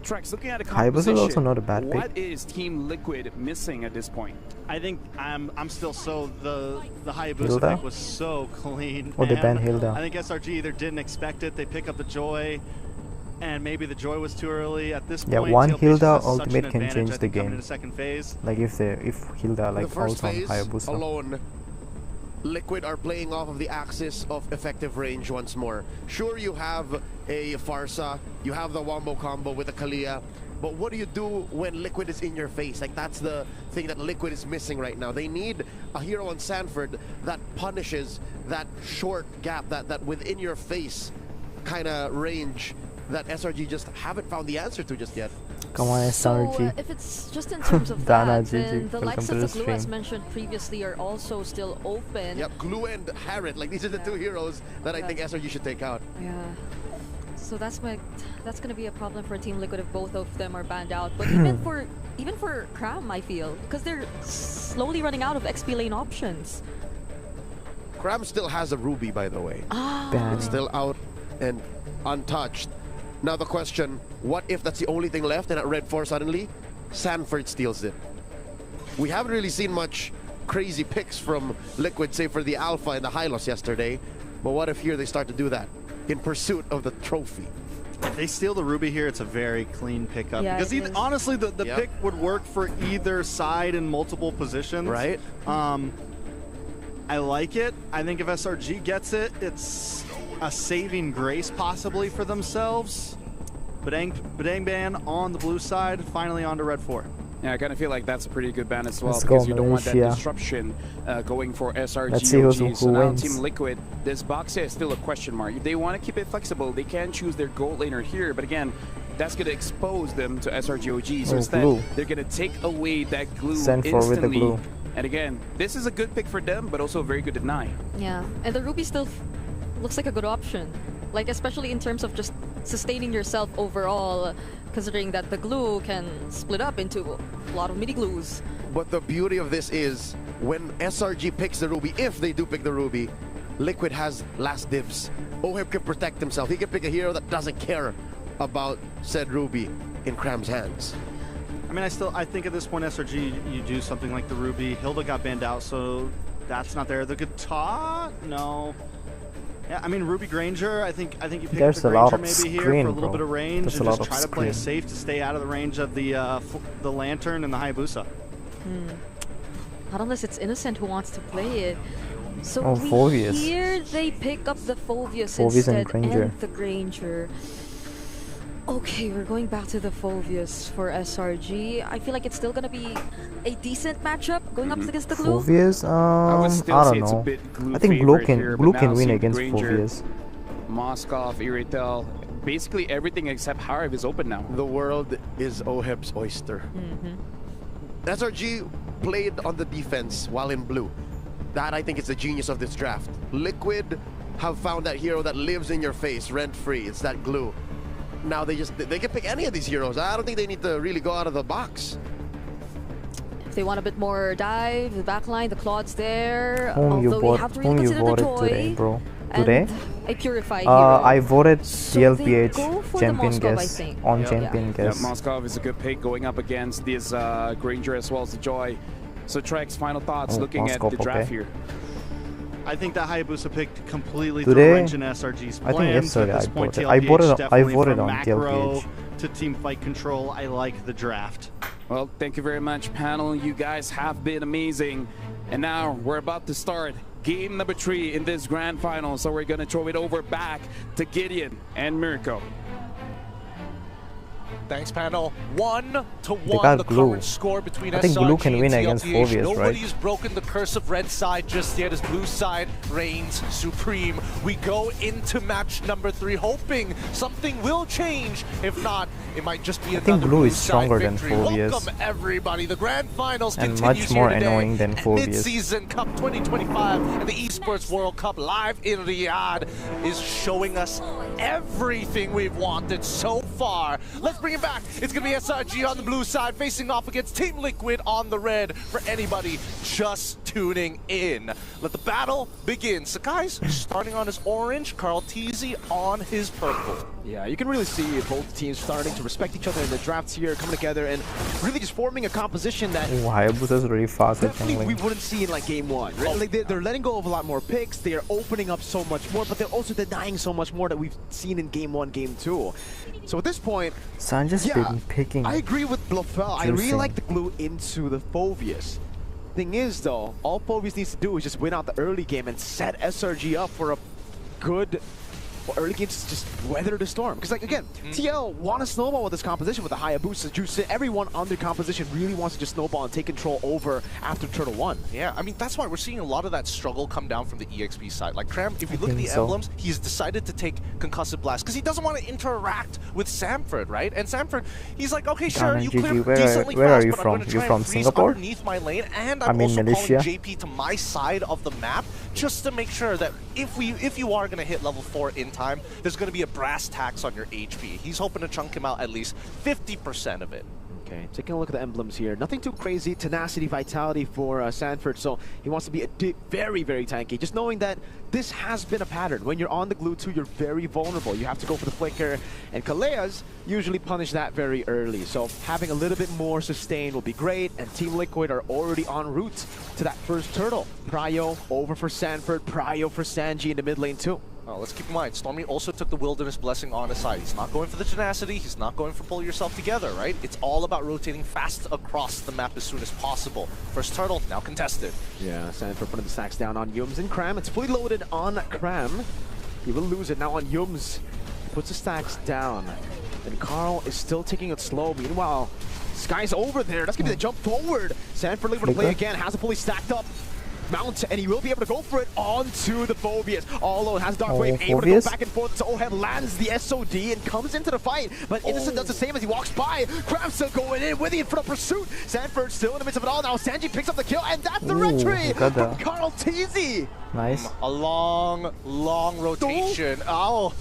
Trex, looking at the
Hayabusa is
composition,
also not a bad pick.
what is Team Liquid missing at this point?
I think I'm still so the Hayabusa
Hilda?
pick was so clean.
Oh, they
man.
banned Hilda.
I think SRG either didn't expect it, they pick up the Joy, and maybe the Joy was too early at this
Yeah,
point.
one
TLPH
Hilda
has such an
ultimate can
advantage,
change
I
the
think, coming
game.
into second phase.
Like if Hilda like
the first
out on
phase
Hayabusa.
alone, Liquid are playing off of the axis of effective range once more. Sure, you have a Farsa, you have the Wombo combo with a Kalia, but what do you do when Liquid is in your face? Like, that's the thing that Liquid is missing right now. They need a hero on Sanford that punishes that short gap, that within your face kind of range that SRG just haven't found the answer to just yet.
Come on, SRG.
So, if it's just in terms of
Dana,
that,
GG.
then the
Welcome
likes
to
of
the
the Glue, as
stream.
mentioned previously, are also still open.
Yep, Glue and Harriet, like these are the two heroes that I think SRG should take out.
Yeah. So that's gonna be a problem for Team Liquid if both of them are banned out. But even for Cram, I feel, because they're slowly running out of XP lane options.
Cram still has a Ruby, by the way.
Ban.
It's still out and untouched. Now the question, what if that's the only thing left and at Red 4 suddenly, Sanford steals it? We haven't really seen much crazy picks from Liquid, save for the Alpha and the Hylos yesterday. But what if here they start to do that in pursuit of the trophy?
If they steal the Ruby here, it's a very clean pickup.
Yeah,
because
it is.
honestly, the
Yep.
pick would work for either side in multiple positions.
Right.
I like it. I think if SRG gets it, it's a saving grace possibly for themselves. Badang Ban on the blue side, finally on to Red 4.
Yeah, I kind of feel like that's a pretty good ban as well,
Let's
because
go,
you don't want that
Malaysia.
disruption going for SRG.
Let's see who
So now
wins.
Team Liquid, this box here is still a question mark. If they want to keep it flexible, they can choose their gold laner here, but again, that's going to expose them to SRG. So instead,
glue.
they're going to take away that glue
Send for with the
instantly.
glue.
And again, this is a good pick for them, but also a very good deny.
Yeah, and the Ruby still looks like a good option. Like, especially in terms of just sustaining yourself overall, considering that the glue can split up into a lot of mini glues.
But the beauty of this is when SRG picks the Ruby, if they do pick the Ruby, Liquid has last dibs. Oheb can protect himself. He can pick a hero that doesn't care about said Ruby in Cram's hands.
I mean, I think at this point, SRG, you do something like the Ruby. Hilda got banned out, so that's not there. The guitar, no. Yeah, I mean, Ruby Granger, I think you pick
There's
up the
a lot
Granger
of
maybe here
screen,
for a little
bro.
bit of range
There's
and
a lot
just
of
try to play it
screen.
safe to stay out of the range of the Lantern and the Hayabusa.
Not unless it's Innocent who wants to play it. So
Oh,
we
Phoveus.
hear they pick up the Phoveus
Phoveus and
instead
Granger.
and the Granger. Okay, we're going back to the Phoveus for SRG. I feel like it's still gonna be a decent matchup going up against the glue.
Phoveus,
I would still
I
say
don't
it's a
know.
bit glue
I think Glue
favorite
can
here,
Glue
but
can
now
win
seeing
against
Granger,
Phoveus.
Moskov, Iritel, basically everything except Harv is open now.
The world is Oheb's oyster. SRG played on the defense while in blue. That, I think, is the genius of this draft. Liquid have found that hero that lives in your face, rent-free. It's that glue. Now they can pick any of these heroes. I don't think they need to really go out of the box.
If they want a bit more dive, the backline, the Claude's there.
Whom you
Although we have to really consider the
voted
Joy
today, bro?
and
Today?
a Purify hero.
I voted
So they go
TLPH
for the
champion
Moskov, I
guess
think.
on
Yeah.
champion
Yeah,
guess.
Moskov is a good pick going up against this Granger as well as the Joy. So Trex, final thoughts
Oh,
looking
Moskov,
at the draft
okay.
here.
I think that Hayabusa picked completely
Today,
threw a wrench in SRG's
I think
plans.
yesterday
At this
I
point,
voted.
TLPH
I
definitely
voted
from
on
macro
TLPH.
to team fight control. I like the draft.
Well, thank you very much, panel. You guys have been amazing. And now we're about to start game number 3 in this grand final. So we're going to throw it over back to Gideon and Mirko.
Thanks, panel. 1-1
got
the
Glue.
current score between
I think
SRG
Glue can win
and
against
TLPH.
Phoveus, right?
Nobody's broken the curse of red side just yet as blue side reigns supreme. We go into match number 3 hoping something will change. If not, it might just be
I think
another
Blue
blue
is stronger
side
than
victory.
Phoveus.
Welcome everybody. The grand finals
And
continues
much more
here today.
annoying than Phoveus.
Mid-season Cup 2025 and the Esports World Cup live in Riyadh is showing us everything we've wanted so far. Let's bring it back. It's going to be SRG on the blue side facing off against Team Liquid on the red for anybody just tuning in. Let the battle begin. Sakai's starting on his orange, Carl Teasy on his purple.
Yeah, you can really see both teams starting to respect each other in the drafts here, coming together and really just forming a composition that
Oh, Hayabusa's really fast at
definitely we
jungling.
wouldn't see in like game 1. Right? Like they're letting go of a lot more picks, they're opening up so much more, but they're also denying so much more that we've seen in game 1, game 2. So at this point,
Sanja's
yeah,
been picking.
I agree with Blofeld. I really
Juicing.
like the glue into the Phoveus. Thing is though, all Phoveus needs to do is just win out the early game and set SRG up for a good early game to just weather the storm. Because like again, TL want to snowball with this composition with the Hayabusa, Juice. Everyone on their composition really wants to just snowball and take control over after Turtle 1.
Yeah, I mean, that's why we're seeing a lot of that struggle come down from the EXP side. Like, Cram, if you look at the
think so.
emblems, he's decided to take Concussive Blast because he doesn't want to interact with Samford, right? And Samford, he's like, okay, sure,
Done,
you
GG.
clear
Where
decently
are
fast,
you
but I'm
from?
going to
You
try
from
and freeze
Singapore?
underneath my lane, and
I'm
I'm
in
also
Malaysia.
calling JP to my side of the map just to make sure that if you are going to hit level 4 in time, there's going to be a brass tax on your HP. He's hoping to chunk him out at least 50% of it.
Okay, taking a look at the emblems here. Nothing too crazy. Tenacity, vitality for Sanford. So he wants to be very, very tanky. Just knowing that this has been a pattern. When you're on the glue 2, you're very vulnerable. You have to go for the flicker. And Kaleas usually punish that very early. So having a little bit more sustain will be great. And Team Liquid are already en route to that first turtle. Pryo over for Sanford. Pryo for Sanji in the mid lane too.
Oh, let's keep in mind, Stormy also took the Wilderness Blessing on his side. He's not going for the tenacity, he's not going for pull yourself together, right? It's all about rotating fast across the map as soon as possible. First turtle, now contested.
Yeah, Sanford putting the stacks down on Yums and Cram. It's fully loaded on Cram. He will lose it now on Yums. Puts the stacks down. And Carl is still taking it slow. Meanwhile, Sky's over there. That's gonna be the jump forward. Sanford looking for the play again. Has it fully stacked up. Mount, and he will be able to go for it onto the Phobius. All alone has Dark Wave, able to go back and forth. So Oheb lands the SOD and comes into the fight. But Innocent does the same as he walks by. Crab still going in with the infinite pursuit. Sanford still in the midst of it all now. Sanji picks up the kill, and that's the retry from Carl Teasy.
Nice.
A long, long rotation. Oh.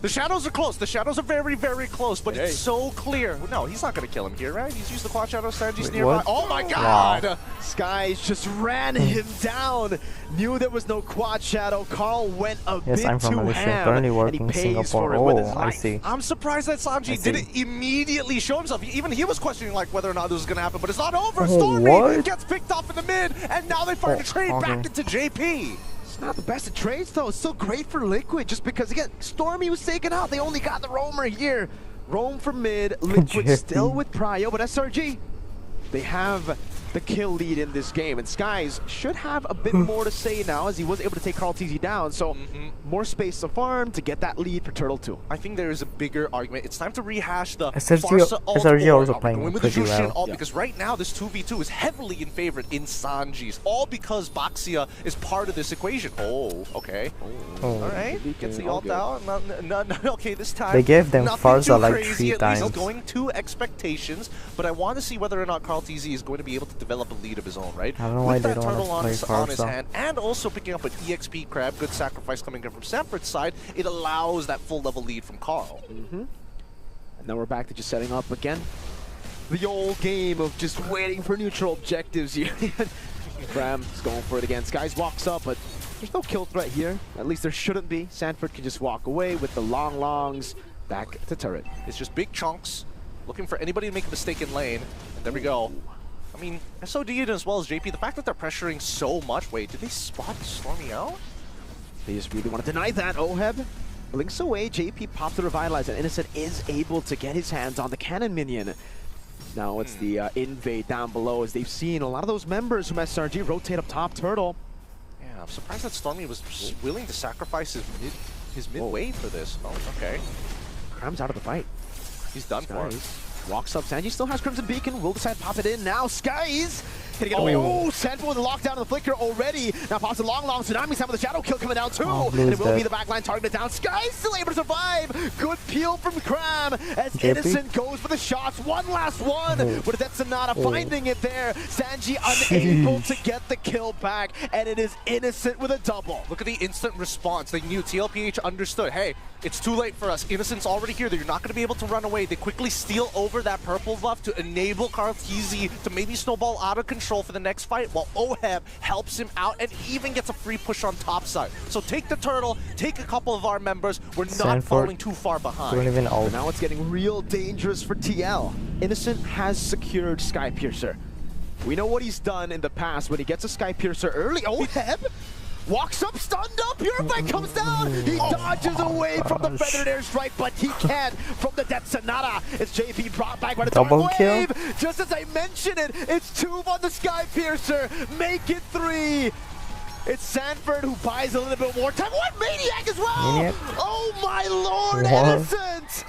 The shadows are close. The shadows are very, very close, but it's so clear. No, he's not going to kill him here, right? He's used the quad shadow. Sanji's nearby.
What?
Oh my god!
Wow.
Skies just ran him down. Knew there was no quad shadow. Carl went a bit
I'm from
too
Malaysia.
ham,
Currently
and
working
he
in
pays
Singapore.
for it with his
Oh, I
life.
see.
I'm surprised that Sanji didn't immediately show himself. Even he was questioning like whether or not this was going to happen, but it's not over. Stormy
what?
gets picked off in the mid, and now they find a trade back into JP.
It's not the best of trades, though. It's still great for Liquid, just because, again, Stormy was taken out. They only got the roamer here. Roam for mid, Liquid still with Prio, but SRG, they have the kill lead in this game. And Skies should have a bit more to say now, as he was able to take Carl TZ down. So more space to farm to get that lead for Turtle 2.
I think there is a bigger argument. It's time to rehash the
SRG also playing
with
pretty
the Jushin
well.
ult, because right now this 2v2 is heavily in favor in Sanji's, all because Baxia is part of this equation. Oh, okay. All right, gets the ult out. No, okay, this time
they gave them Farza like
crazy,
3 times.
going to expectations, but I want to see whether or not Carl TZ is going to be able to develop a lead of his own, right?
I don't know why
With
they
that
don't
turtle
want to play
on his
Farza.
hand, and also picking up an EXP crab, good sacrifice coming in from Sanford's side, it allows that full level lead from Carl.
And then we're back to just setting up again. The old game of just waiting for neutral objectives here. Cram is going for it again. Skies walks up, but there's no kill threat here. At least there shouldn't be. Sanford can just walk away with the longs back to turret.
It's just big chunks, looking for anybody to make a mistake in lane. And there we go. I mean, SOD as well as JP, the fact that they're pressuring so much. Wait, did they spot Stormy out?
They just really want to deny that. Oheb blinks away. JP pops the Revitalize, and Innocent is able to get his hands on the cannon minion. Now it's the invade down below, as they've seen a lot of those members from SRG rotate up top. Turtle.
Yeah, I'm surprised that Stormy was willing to sacrifice his mid wave for this. Oh, okay.
Cram's out of the fight.
He's done for.
Walks up. Sanji still has Crimson Beacon. Will decide to pop it in now. Skies gonna get away. Oh, Sanford with the lockdown of the Flicker already. Now pops a long Tsunami's having the Shadow Kill coming down too. And it will be the backline targeted down. Skies still able to survive. Good peel from Cram as Innocent goes for the shots. One last one. But that's Sonata finding it there. Sanji unable to get the kill back. And it is Innocent with a double.
Look at the instant response. They knew TLPH understood. Hey, it's too late for us. Innocent's already here. You're not going to be able to run away. They quickly steal over that purple buff to enable Carl TZ to maybe snowball out of control for the next fight, while Oheb helps him out and even gets a free push on top side. So take the turtle, take a couple of our members. We're not falling too far behind.
Now it's getting real dangerous for TL. Innocent has secured Skypiercer. We know what he's done in the past when he gets a Skypiercer early. Oheb walks up, stunned up, Purify comes down! He dodges away from the feathered airstrike, but he can't from the Death Sonata. It's JP brought back by the Dark Wave! Just as I mentioned it, it's 2 on the Skypiercer, make it 3! It's Sanford who buys a little bit more time. What? Maniac as well! Maniac? Oh my lord, Innocent!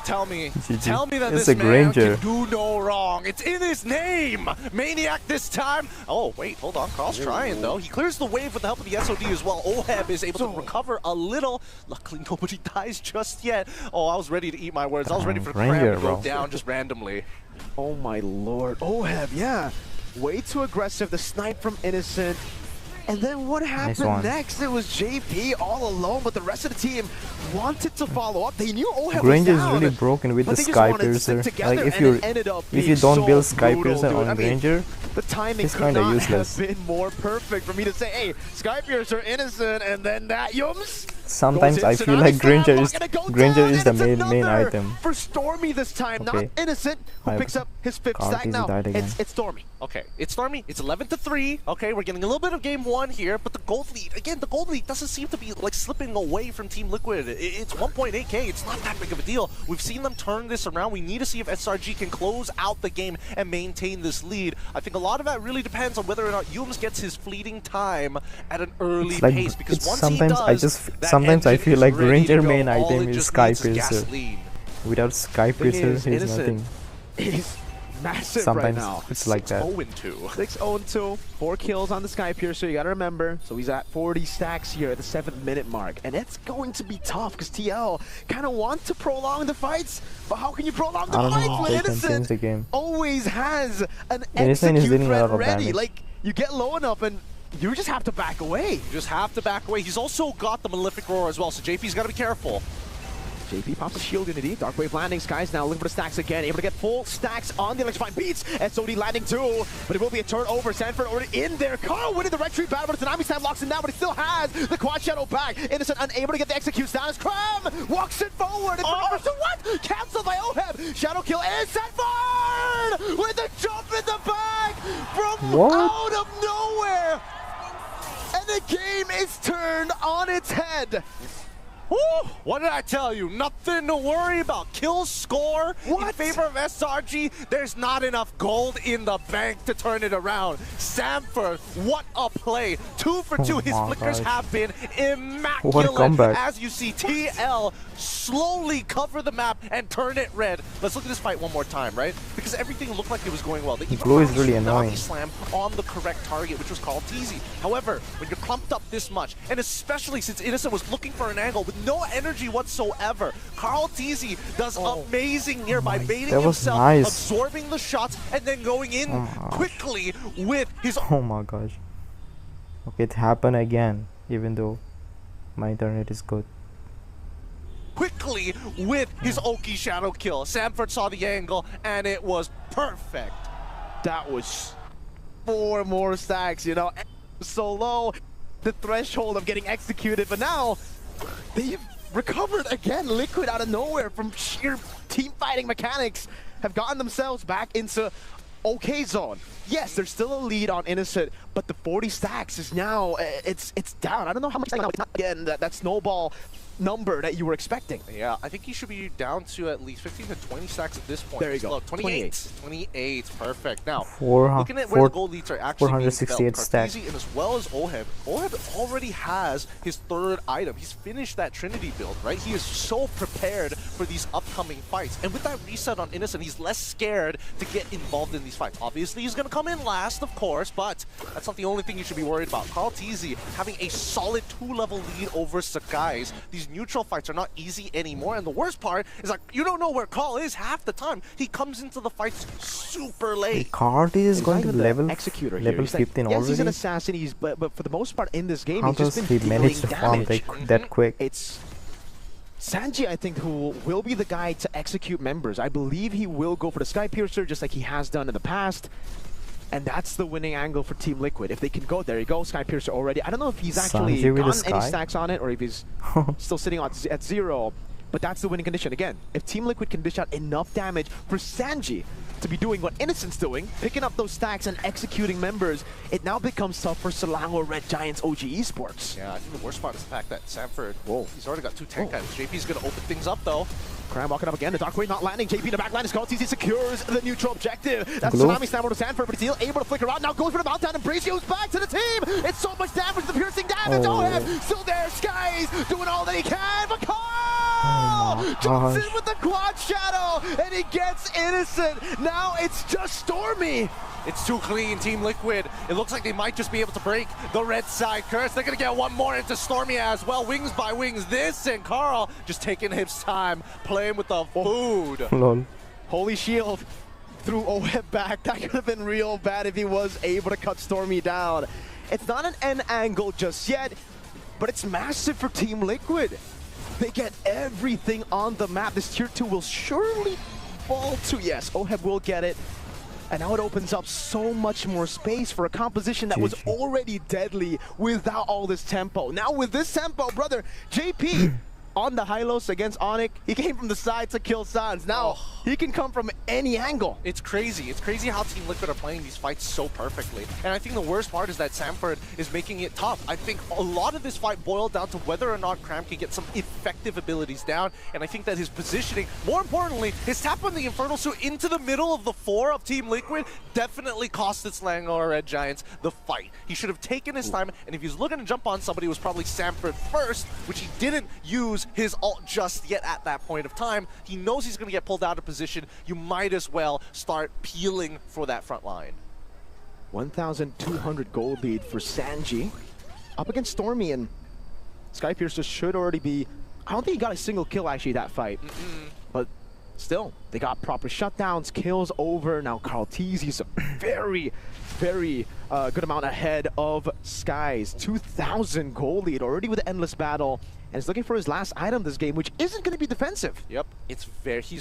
Tell me that
it's
this
a
man
Granger.
can do no wrong. It's in his name. Maniac this time. Oh, wait, hold on. Carl's trying, though. He clears the wave with the help of the SOD as well. Oheb is able to recover a little. Luckily, nobody dies just yet. Oh, I was ready to eat my words. I was ready for Cram to go down just randomly.
Oh, my lord. Oheb, yeah. Way too aggressive. The snipe from Innocent. And then what happened next? It was JP all alone, but the rest of the team wanted to follow up. They knew Oheb
Granger
was down,
is really broken with the
they just wanted to stick
Skypiercer.
together,
Like if you don't build Skypiercer on Granger,
the timing
it's
could
kind of
not
useless.
have been more perfect for me to say, hey, Skypiercer Innocent, and then that Yums.
Sometimes I feel like Granger is the main item.
For Stormy this time, not Innocent, who picks up his 5th stack now. It's Stormy.
Okay, it's Stormy. It's 11-3. Okay, we're getting a little bit of game 1 here, but the gold lead, again, the gold lead doesn't seem to be like slipping away from Team Liquid. It's 1.8k. It's not that big of a deal. We've seen them turn this around. We need to see if SRG can close out the game and maintain this lead. I think a lot of that really depends on whether or not Yums gets his fleeting time at an early pace. Because once he does,
sometimes I feel like Granger main item is Skypiercer. Without Skypiercer, he's nothing.
is massive
Sometimes
right now.
it's like that.
0-2.
6-0-2, 4 kills on the Skypiercer, you gotta remember. So he's at 40 stacks here at the 7th-minute mark. And it's going to be tough because TL kind of want to prolong the fights. But how can you prolong the
I don't know
fights
how
when
they can change the
Innocent
game.
always has an
Innocent is
execute
dealing a
threat
lot of
ready?
damage.
Like, you get low enough and you just have to back away.
You just have to back away. He's also got the Malefic Roar as well, so JP's got to be careful.
JP pops a shield Unity. Dark Wave landing. Skies now looking for the stacks again. Able to get full stacks on the electrifying beats. SOD landing too. But it will be a turnover. Sanford already in there. Carl winning the retreat battle, but Tsunami Slam locks him down, but he still has the quad shadow back. Innocent unable to get the executes down as Cram walks it forward. And to what? Cancelled by Oheb. Shadow kill is Sanford with a jump in the back from out of nowhere. And the game is turned on its head.
Woo! What did I tell you? Nothing to worry about. Kill score in favor of SRG. There's not enough gold in the bank to turn it around. Samford, what a play. 2 for 2. His flickers have been immaculate.
What a comeback.
As you see, TL slowly cover the map and turn it red. Let's look at this fight one more time, right? Because everything looked like it was going well. The
Glow is really annoying.
Slam on the correct target, which was called TZ. However, when you're clumped up this much, and especially since Innocent was looking for an angle with no energy whatsoever, Carl TZ does amazing here by baiting himself, absorbing the shots, and then going in quickly with his...
Oh my gosh. Okay, it happened again, even though my internet is good.
Quickly with his Oki shadow kill. Samford saw the angle, and it was perfect.
That was 4 more stacks, you know, so low, the threshold of getting executed, but now they've recovered again. Liquid out of nowhere from sheer team fighting mechanics have gotten themselves back into okay zone. Yes, there's still a lead on Innocent, but the 40 stacks is now, it's down. I don't know how much now. It's not again that snowball number that you were expecting.
Yeah, I think he should be down to at least 15 to 20 stacks at this point.
There you go.
Look, 28. 28, perfect. Now,
Four,
looking at where the gold leads are actually
468 stacks.
and as well as Oheb. Oheb already has his 3rd item. He's finished that Trinity build, right? He is so prepared for these upcoming fights. And with that reset on Innocent, he's less scared to get involved in these fights. Obviously, he's going to come in last, of course, but that's not the only thing you should be worried about. Carl TZ having a solid 2-level lead over Sakai's. These neutral fights are not easy anymore, and the worst part is like you don't know where Carl is half the time. He comes into the fights super late.
Carl is going to level
executor
level
here.
15
yes,
already.
He's an assassin. But for the most part in this game,
How
he's just
does
been
he manage to
dealing
farm
damage.
that quick?
It's Sanji, I think, who will be the guy to execute members. I believe he will go for the Skypiercer just like he has done in the past. And that's the winning angle for Team Liquid. If they can go, there you go, Skypiercer already. I don't know if he's actually gotten any stacks on it or if he's still sitting at 0. But that's the winning condition. Again, if Team Liquid can dish out enough damage for Sanji to be doing what Innocent's doing, picking up those stacks and executing members, it now becomes tough for Selangor Red Giants OG Esports.
Yeah, I think the worst part is the fact that Samford, he's already got 2 tank items. JP's going to open things up, though.
Cram walking up again, the Dark Wave not landing. JP in the back line is called. TC secures the neutral objective. That's
Glow.
Tsunami Slam over to Sanford, but he's still able to flicker out. Now goes for the meltdown, and Bracio's back to the team. It's so much damage, the piercing damage. Oh, still there. Skies doing all that he can, but Carl jumps in with the quad shadow, and he gets Innocent. Now it's just Stormy.
It's too clean, Team Liquid. It looks like they might just be able to break the red side curse. They're going to get one more into Stormy as well. Wings by wings. This and Carl just taking his time, playing with the food.
Lol.
Holy Shield threw Oheb back. That could have been real bad if he was able to cut Stormy down. It's not an end angle just yet, but it's massive for Team Liquid. They get everything on the map. This tier 2 will surely fall to, yes, Oheb will get it. And now it opens up so much more space for a composition that was already deadly without all this tempo. Now with this tempo, brother, JP on the Hylos against Onyx, he came from the side to kill Sans. Now he can come from any angle.
It's crazy. It's crazy how Team Liquid are playing these fights so perfectly. And I think the worst part is that Samford is making it tough. I think a lot of this fight boiled down to whether or not Cram can get some effective abilities down, and I think that his positioning, more importantly, his tap on the Infernal Suit into the middle of the 4 of Team Liquid definitely cost its Langor Red Giants the fight. He should have taken his time, and if he was looking to jump on somebody, it was probably Sanford first, which he didn't use his ult just yet at that point of time. He knows he's going to get pulled out of position. You might as well start peeling for that front line.
1,200 gold lead for Sanji. Up against Stormy, and Skypiercer should already be... I don't think he got a single kill actually that fight. But still, they got proper shutdowns, kills over. Now Carl Teasy's a very, very good amount ahead of Skies. 2,000 gold lead already with the Endless Battle. And he's looking for his last item this game, which isn't going to be defensive.
Yep, he's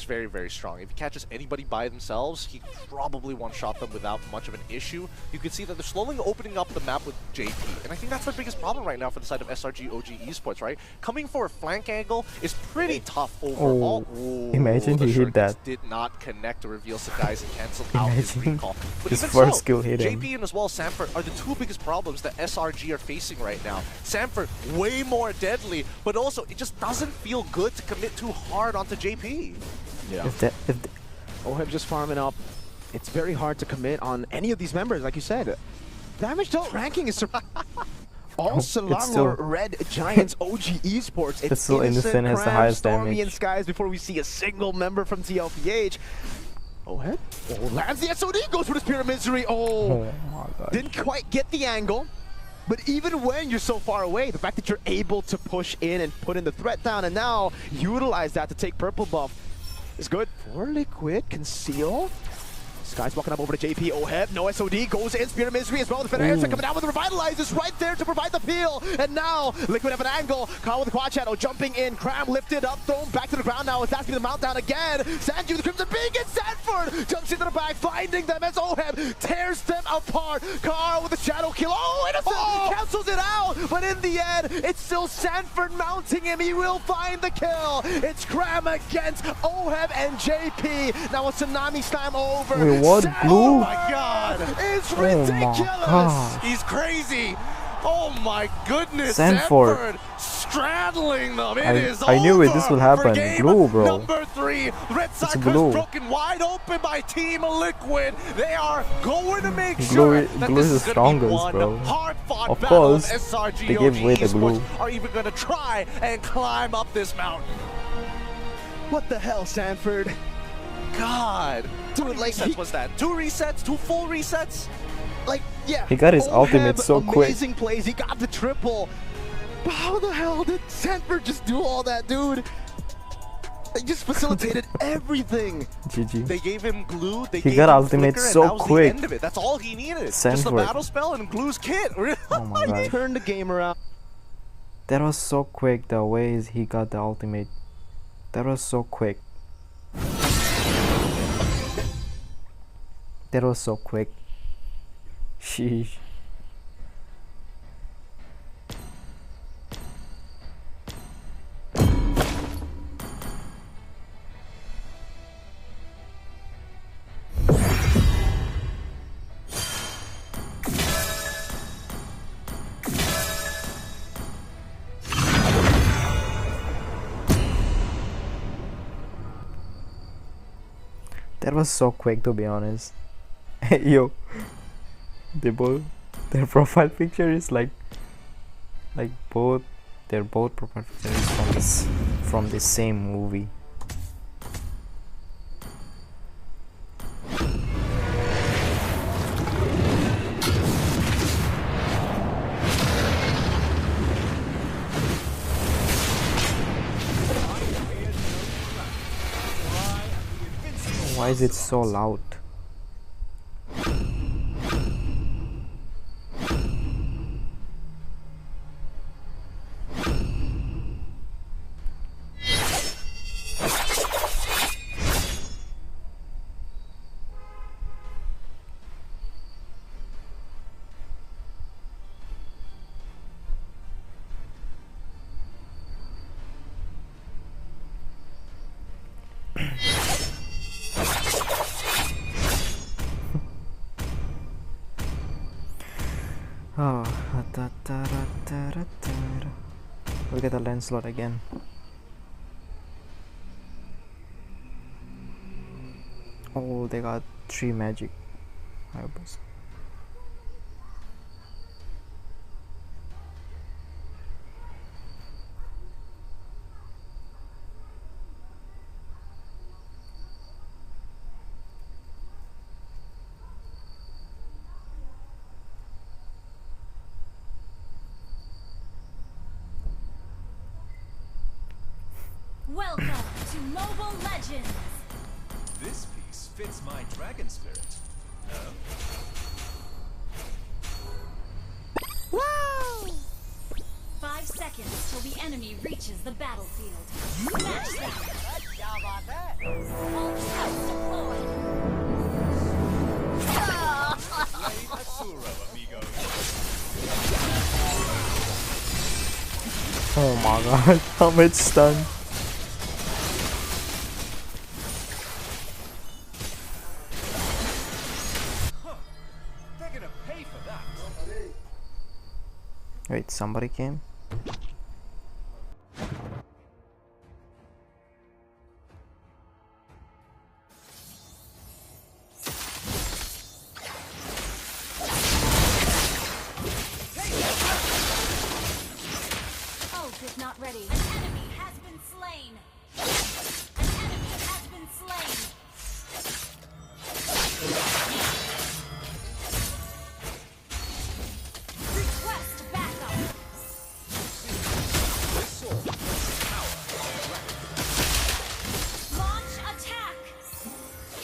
very, very strong. If he catches anybody by themselves, he probably one-shot them without much of an issue. You can see that they're slowly opening up the map with JP, and I think that's the biggest problem right now for the side of SRG OG Esports, right? Coming for a flank angle is pretty tough overall.
Imagine he hit that.
Did not connect to reveal Sakai's and cancel out his recall. But
his
even
first
so,
skill hit him.
JP and as well as Sanford are the two biggest problems that SRG are facing right now. Sanford way more deadly, but also it just doesn't feel good to commit too hard onto JP.
Yeah. Oheb just farming up. It's very hard to commit on any of these members, like you said. Damage dealt ranking is all Selangor Red Giants OG Esports.
It's still Innocent has the highest
Stormy
damage.
and Skies before we see a single member from TLPH. Oheb lands the SOD, goes for the Spear of Misery.
Oh my god.
Didn't quite get the angle. But even when you're so far away, the fact that you're able to push in and put in the threat down and now utilize that to take purple buff is good. For Liquid, Conceal. Sky's walking up over to JP. Oheb, no SOD, goes in, Spear of Misery as well. The Defender Airstrike coming down with the Revitalizers right there to provide the peel. And now, Liquid have an angle. Kyle with the quad shadow, jumping in. Cram lifted up, thrown back to the ground now. It's asking the mount down again. Sanji with the Crimson Beak and Sanford jumps into the back, finding them as Oheb tears them apart. Carl with the shadow kill. Oh, Innocent cancels it out. But in the end, it's still Sanford mounting him. He will find the kill. It's Cram against Oheb and JP. Now a Tsunami Slam over.
What blue?
Oh my god!
It's ridiculous!
He's crazy! Oh my goodness!
Sanford
straddling them! It is
I knew
over
this will happen. Blue, bro.
Number 3, Red Side
blue.
broken wide open by Team Liquid. They are going to make sure that
blue
this
is the
is going to be
strongest,
one
bro.
hard-fought
Of
battle.
course,
SRG
they gave away the blue.
Are even going to try and climb up this mountain.
What the hell, Sanford?
God.
Dude, like,
resets was that? 2 resets? 2 full resets?
Like, yeah.
He got his ultimate so quick.
Amazing plays. He got the triple. But how the hell did Sanford just do all that, dude? They just facilitated everything.
GG.
They gave him glue. They
He
gave
got
him
ultimate
flicker,
so
and that was
quick.
The end of it. That's all he needed. Just
Sanford.
the battle spell and glue's kit.
Oh my god.
Turned the game around.
That was so quick, the way he got the ultimate. That was so quick. That was so quick. Sheesh. That was so quick, to be honest. Yo, their profile picture is like both their profile picture is from the same movie. Why is it so loud? Oh, look at the Lancelot again. Oh, they got 3 magic. Fireballs.
Welcome to Mobile Legends.
This piece fits my dragon spirit. No?
Woo! 5 seconds till the enemy reaches the battlefield. Smash them.
How about that?
Ultimate deployed.
Blade Asura, amigos.
Oh my god, how much stun?
They're gonna pay for that.
Wait, somebody came?
Ult is not ready. An enemy has been slain. An enemy has been slain. Request backup. Launch attack.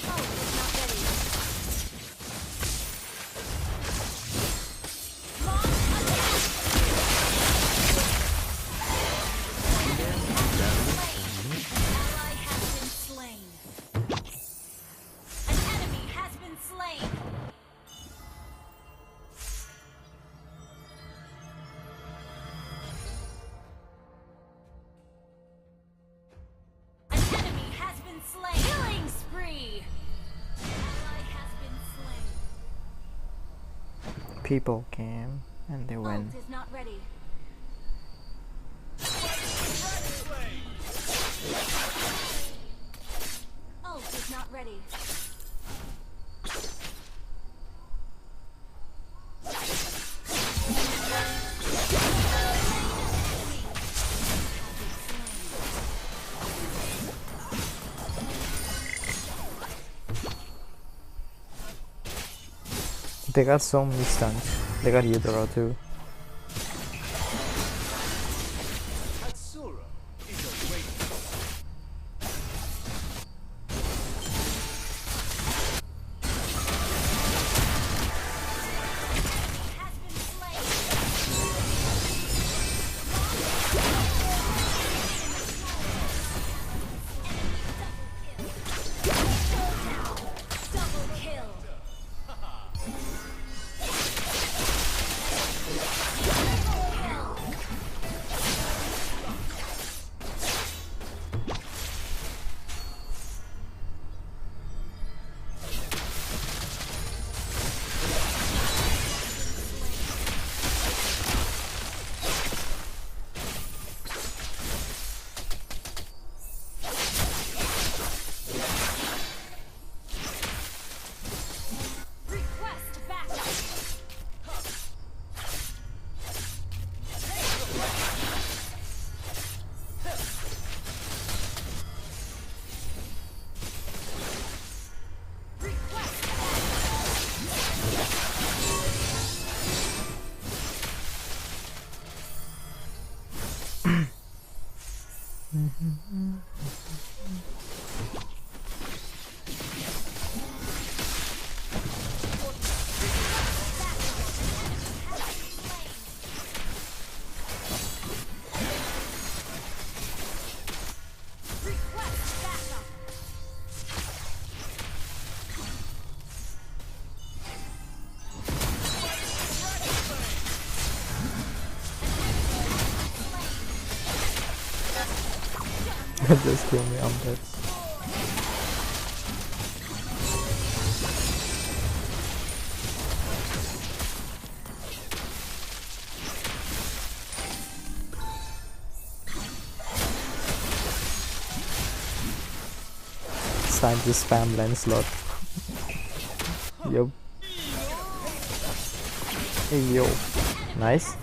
Ult is not ready. Launch attack. Ally has been slain. An enemy has been slain. An enemy has been slain. Killing spree. Ally has been slain.
People came and they went.
Ult is not ready. Ult is not ready.
They got so many stuns. They got Eudora too.
Asura is awaiting.
Has been slain. Double kill. Request backup. Request Request backup.
Just kill me, I'm dead. time just spam Lancelot. Yup. Hey yo. Nice.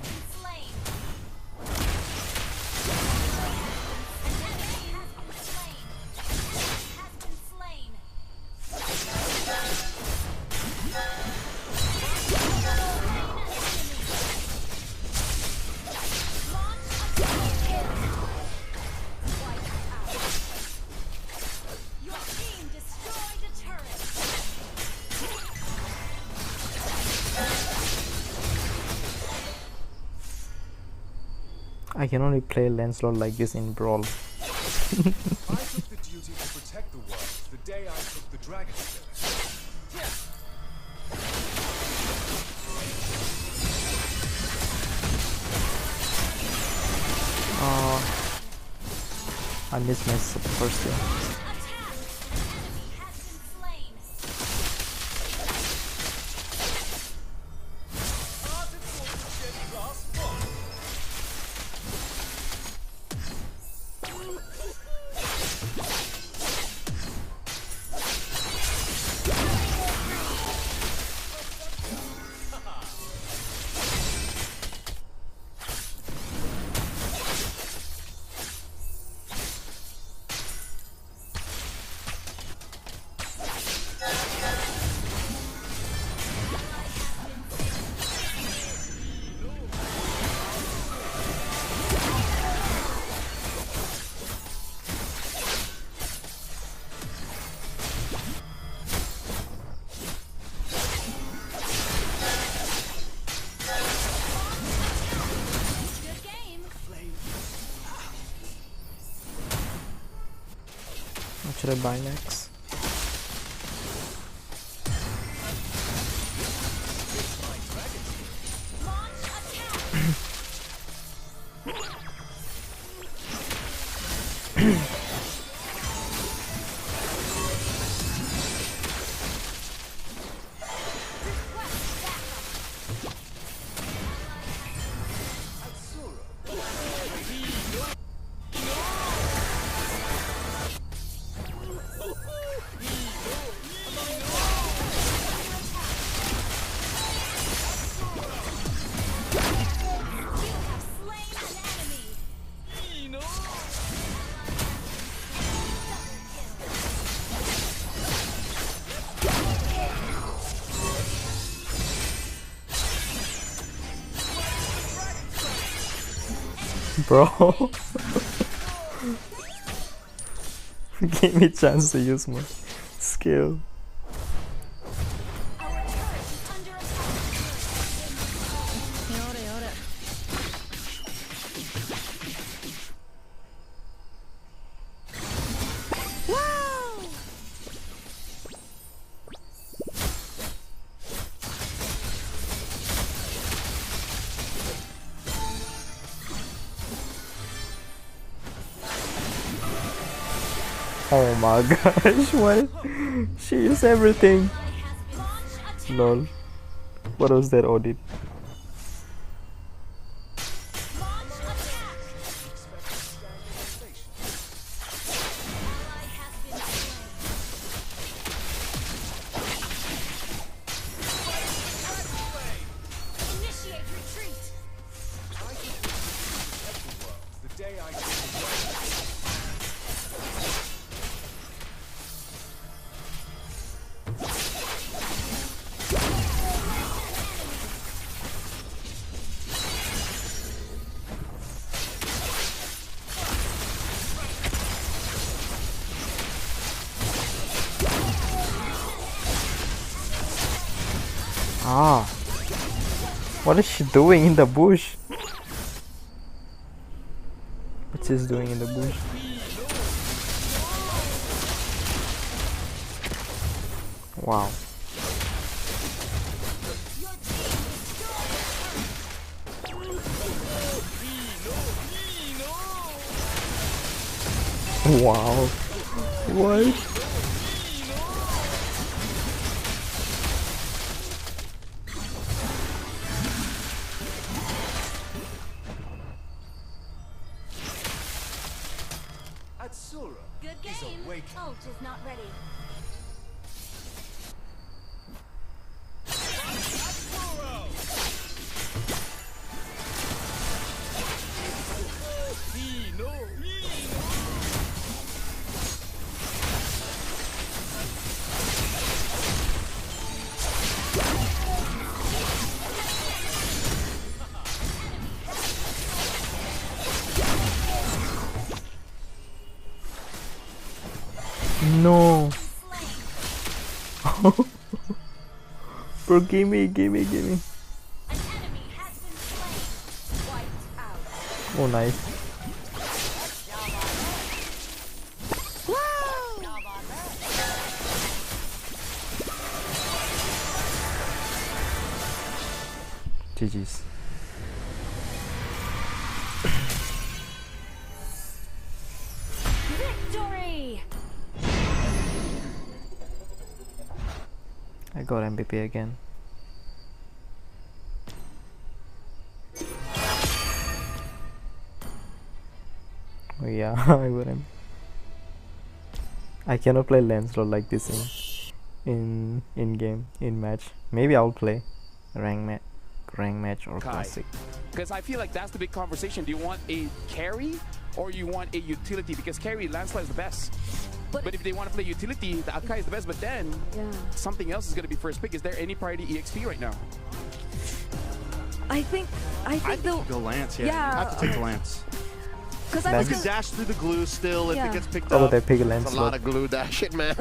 I can only play Lancelot like this in Brawl.
I took the duty to protect the world the day I took the dragon spirit.
I missed my first game. What should I buy next? Bro, give me a chance to use my skill. Oh my gosh, what? She used everything. Lol. What was that audit? Ah, what is she doing in the bush? What she's doing in the bush? Wow. Wow. What?
Atsura.
Good game.
awake.
Ult is not ready.
No. Bro, gimme.
An enemy has been slain. Wiped out.
Oh, nice. GG's.
Victory!
I got MVP again. Oh yeah, I got him. I cannot play Lancelot like this in game, in match. Maybe I'll play rank match or classic.
Because I feel like that's the big conversation. Do you want a carry or you want a utility? Because carry, Lancelot is the best. But if they want to play utility, the Akai is the best. But then something else is going to be first pick. Is there any priority EXP right now?
I think they'll
Go Lance, yeah.
Yeah.
You have to take the Lance.
because
Lance.
I
You
was
can
gonna,
dash through the glue still if
Yeah.
it gets picked
Oh,
up.
they pick a
That's a lot
Lancelot.
of glue dash it, man.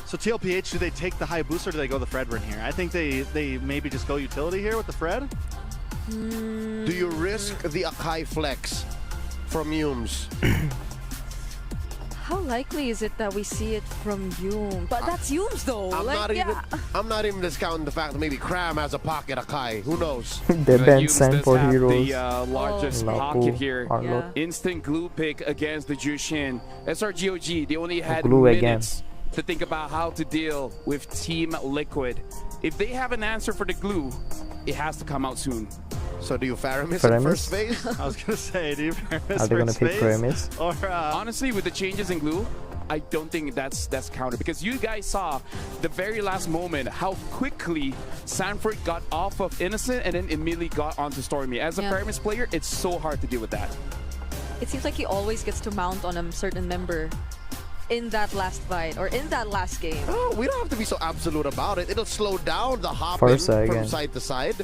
So TLPH, do they take the high boost or do they go the Fredrin here? I think they maybe just go utility here with the Fred.
Do you risk the Akai flex from Yumes?
how likely is it that we see it from Yum? But that's Yums though.
I'm not even discounting the fact that maybe Cram has a pocket Akai. Who knows?
They ban
Yumes
Sand
does
for
have
heroes.
the largest
Lapu,
pocket here.
Arlot.
Instant glue pick against the Jushin. SRGOG, they only had
glue again.
minutes to think about how to deal with Team Liquid. If they have an answer for the glue, it has to come out soon.
So do you Faramis in
Faramis?
first phase?
I was gonna say, do you
Are they gonna pick Faramis?
Or
Honestly, with the changes in glue, I don't think that's counted because you guys saw the very last moment how quickly Sanford got off of Innocent and then immediately got onto Stormy. As a
Yeah.
Faramis player, it's so hard to deal with that.
It seems like he always gets to mount on a certain member in that last fight or in that last game.
Oh, we don't have to be so absolute about it. It'll slow down the hopping
Farsa
from
again.
side to side.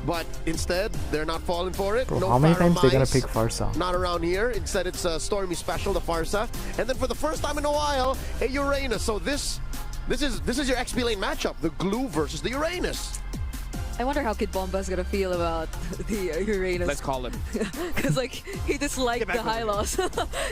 But instead, they're not falling for it.
Bro,
No
how many times they gonna
Faramis.
pick Farsa?
Not around here. Instead, it's a Stormy special, the Farsa. And then for the first time in a while, a Uranus. So this is your XP lane matchup. The glue versus the Uranus.
I wonder how Kid Bomba's gonna feel about the Uranus.
Let's call him.
Because like he disliked
Get
the
back
high
over
loss.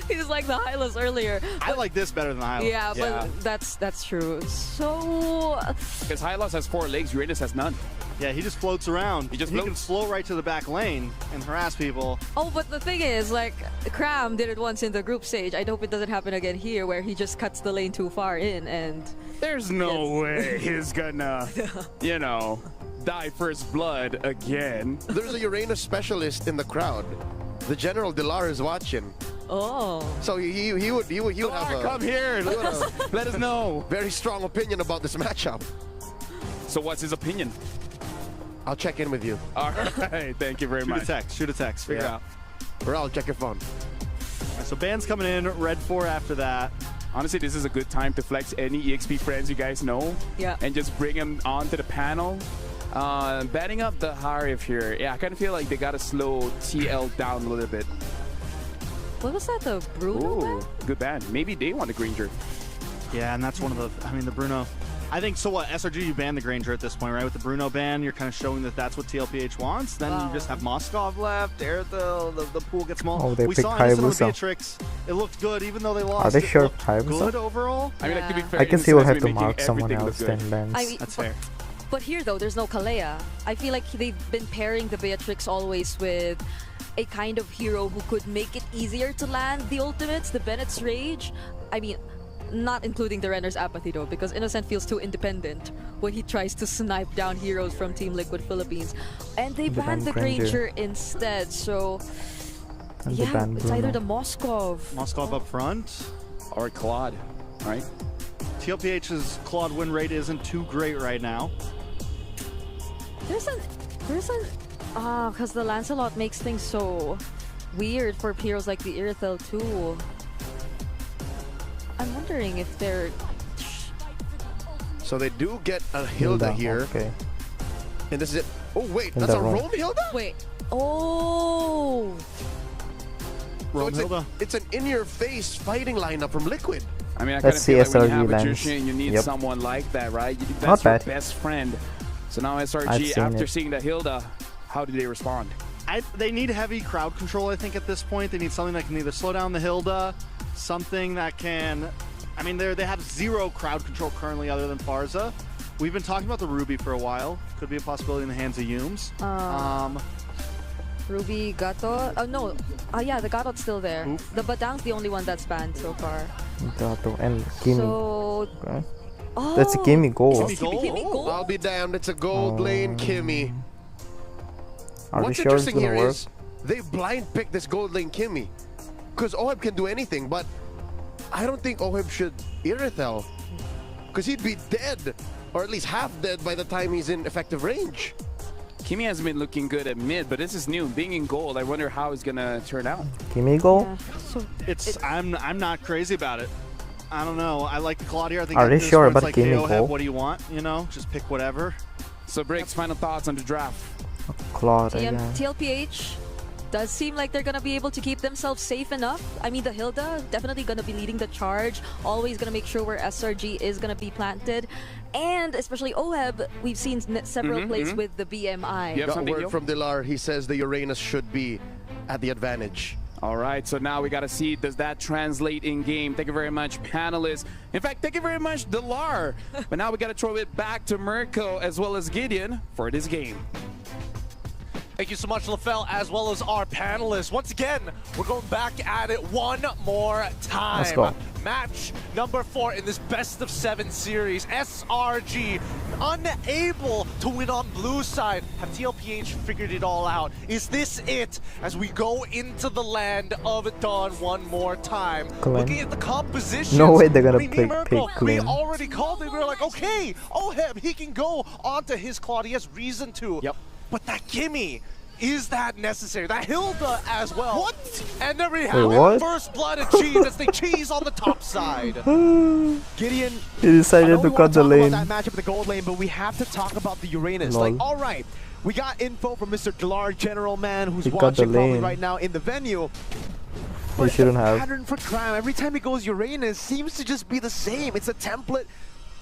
He disliked the high loss earlier.
I like this better than the High.
Yeah, but that's true. So
Because Hylos has 4 legs, Uranus has none.
Yeah, he just floats around.
He just
can
floats.
float right to the back lane and harass people.
oh, but the thing is, like Cram did it once in the group stage. I hope it doesn't happen again here, where he just cuts the lane too far in and.
There's no
Yes.
way he's gonna, you know, die first blood again.
There's a Uranus specialist in the crowd. The General Dilar is watching.
Oh.
So he would have a
Come here, let us know.
very strong opinion about this matchup.
So what's his opinion?
I'll check in with you.
All right, thank you very
Shoot a
much.
text. Shoot a text. Figure
Yeah.
out.
Or I'll check your phone.
All right, so Ban's coming in. Red 4 after that.
Honestly, this is a good time to flex any EXP friends you guys know.
Yeah.
And just bring them onto the panel. Banning up the Harif here. Yeah, I kind of feel like they got to slow TL down a little bit.
What was that? The Bruno?
Ooh, good ban. Maybe they want a Granger.
Yeah, and that's one of the. I mean, the Bruno. I think so. What SRG? You ban the Granger at this point, right? With the Bruno ban, you're kind of showing that that's what TLPH wants. Then you just have Moskov left. The pool gets small.
Oh, they
we
picked
saw Innocent with
Hayabusa.
Beatrix. It looked good, even though they lost.
Are they
It
sure
looked
Hayabusa?
good overall.
I mean, like, to be
Yeah.
fair,
I guess he
Innocent
will
has
have to
been making
mark someone
everything
else
look
then
good.
bans.
I mean,
That's fair.
But here though, there's no Kalea. I feel like they've been pairing the Beatrix always with a kind of hero who could make it easier to land the ultimates, the Bennett's Rage. I mean, not including the Renner's Apathy though, because Innocent feels too independent when he tries to snipe down heroes from Team Liquid Philippines. And they
They
banned
banned
the
Granger.
Granger instead, so
And the
Yeah,
ban
it's either
Bruno.
the Moskov.
Moskov up front.
Or Claude, right?
TLPH's Claude win rate isn't too great right now.
There's an because the Lancelot makes things so weird for heroes like the Irithel too. I'm wondering if they're
So they do get a Hilda here.
Okay.
And this is it. Oh, wait,
Hilda
that's a
roam.
roam Hilda?
wait. Oh,
So
Hilda.
it's an in-your-face fighting lineup from Liquid.
I mean, I kind of
Let's see
feel like when you
SRG
have a
lands.
Jushin, you need
Yep.
someone like that, right?
Not
That's your
bad.
best friend. So now
I've
SRG,
seen
after
it.
seeing the Hilda, how do they respond?
They need heavy crowd control, I think, at this point. They need something that can either slow down the Hilda, something that can... I mean, they have zero crowd control currently other than Farza. We've been talking about the Ruby for a while. Could be a possibility in the hands of Yumes.
Ruby, Gato. Oh no. Yeah, the Gatot's still there.
Oof.
The Badang's the only one that's banned so far.
Gato and Kimi.
So
Okay.
oh,
That's a Kimi goal.
Kimi goal?
Kimi goal?
I'll be damned, it's a gold lane Kimmy.
Are we
What's
sure it's
interesting
gonna
here
work?
is they blind picked this gold lane Kimmy. Because Oheb can do anything, but I don't think Oheb should Irithel. Because he'd be dead, or at least half dead by the time he's in effective range.
Kimi hasn't been looking good at mid, but this is new. Being in gold, I wonder how it's going to turn out.
Kimi goal?
Yeah. So
I'm not crazy about it. I don't know. I like the Claude here. I think
Are
at
they
this
sure
point it's
about
like, hey,
Kimi
Oheb,
goal?
what do you want? You know, just pick whatever.
So, Briggs, final thoughts on the draft.
Claude
TM
again.
TLPH does seem like they're gonna be able to keep themselves safe enough. I mean, the Hilda definitely gonna be leading the charge. Always gonna make sure where SRG is gonna be planted, and especially Oheb, we've seen several plays with the BMI.
Yep.
Got
something,
word
Yo?
from Dilar, he says the Uranus should be at the advantage.
All right, so now we got to see, does that translate in game? Thank you very much, panelists. In fact, thank you very much, Dilar. But now we got to throw it back to Mirko as well as Gideon for this game.
Thank you so much, LaFell, as well as our panelists. Once again, we're going back at it one more time.
Let's go.
Match number 4 in this best-of-7 series. SRG unable to win on blue side. Have TLPH figured it all out? Is this it as we go into the land of Dawn one more time?
Clean.
Looking at the composition.
No way they're gonna
me,
pick
Mirko, we
clean.
already called it. We were like, okay, Oheb, he can go onto his Claude. He has reason to.
Yep.
But that Gimme, is that necessary? That Hilda as well.
What?
And there we
Wait,
have it.
what?
First blood achieved as they cheese on the top side.
Gideon,
He
I know
decided
we
to
want
cut the
talk
lane.
about that matchup in the gold lane, but we have to talk about the Uranus.
Lol.
Like, all right, we got info from Mr. Dilar, General Man, who's
He cut the
watching probably
lane.
right now in the venue.
He
But
shouldn't
the
have.
pattern for Cram, every time he goes Uranus, seems to just be the same. It's a template.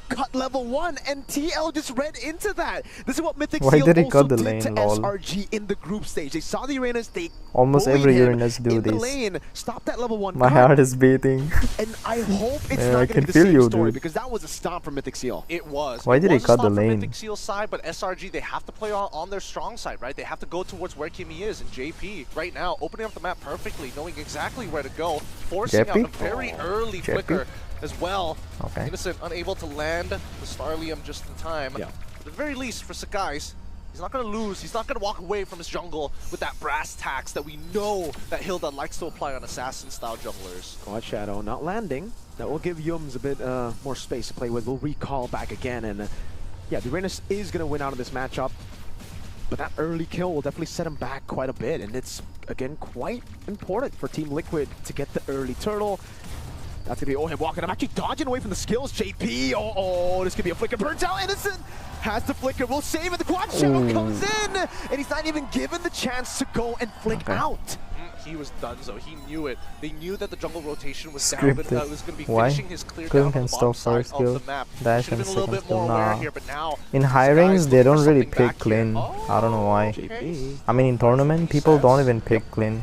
Cut level 1, and TL just read into that. This is what Mythic
Why
Seal
did he
also
cut the
did
lane,
to
lol?
SRG in the group stage. They saw the Uranus, they
Almost
bullied
every
him
Uranus do
in the
this.
lane, stop that level 1
My
cut,
heart is beating.
and I hope it's
Yeah, I
not going
can
to be the
feel
same
you,
story,
dude.
because that was a stomp from Mythic Seal.
It was.
Why
It
did he
was a
cut the
stop from
lane?
Mythic Seal's side, but SRG, they have to play on their strong side, right? They have to go towards where Kimmy is, and JP right now opening up the map perfectly, knowing exactly where to go, forcing out
JP?
a very early
JP?
flicker as well.
Okay.
Innocent unable to land the Starlium just in time.
Yeah.
At the very least, for Sakai's, he's not going to lose. He's not going to walk away from his jungle with that brass tax that we know that Hilda likes to apply on assassin-style junglers.
Quad Shadow not landing. That will give Yums a bit more space to play with. We'll recall back again, and yeah, the Uranus is going to win out of this matchup. But that early kill will definitely set him back quite a bit, and it's, again, quite important for Team Liquid to get the early turtle. That's going to be Oheb walking. I'm actually dodging away from the skills. JP, oh, this could be a flicker. Burns out, Innocent has the flicker. We'll save it. The Quad Shadow comes in, and he's not even given the chance to go and flick out.
He was done, so he knew it. They knew that the jungle rotation was down, but
Scripted.
was going to be
Why?
finishing his clear
Couldn't
down on
can
the bottom
stop
side
first
of
skill,
the map.
dash
Should have
and
been a little
second
bit
skill.
more aware
Nah.
here, but now
In high
Sky's
ranks, they
looking
don't
for
really
something
pick
back here.
clean. I don't know why.
JP.
I mean, in tournament, people don't even pick clean.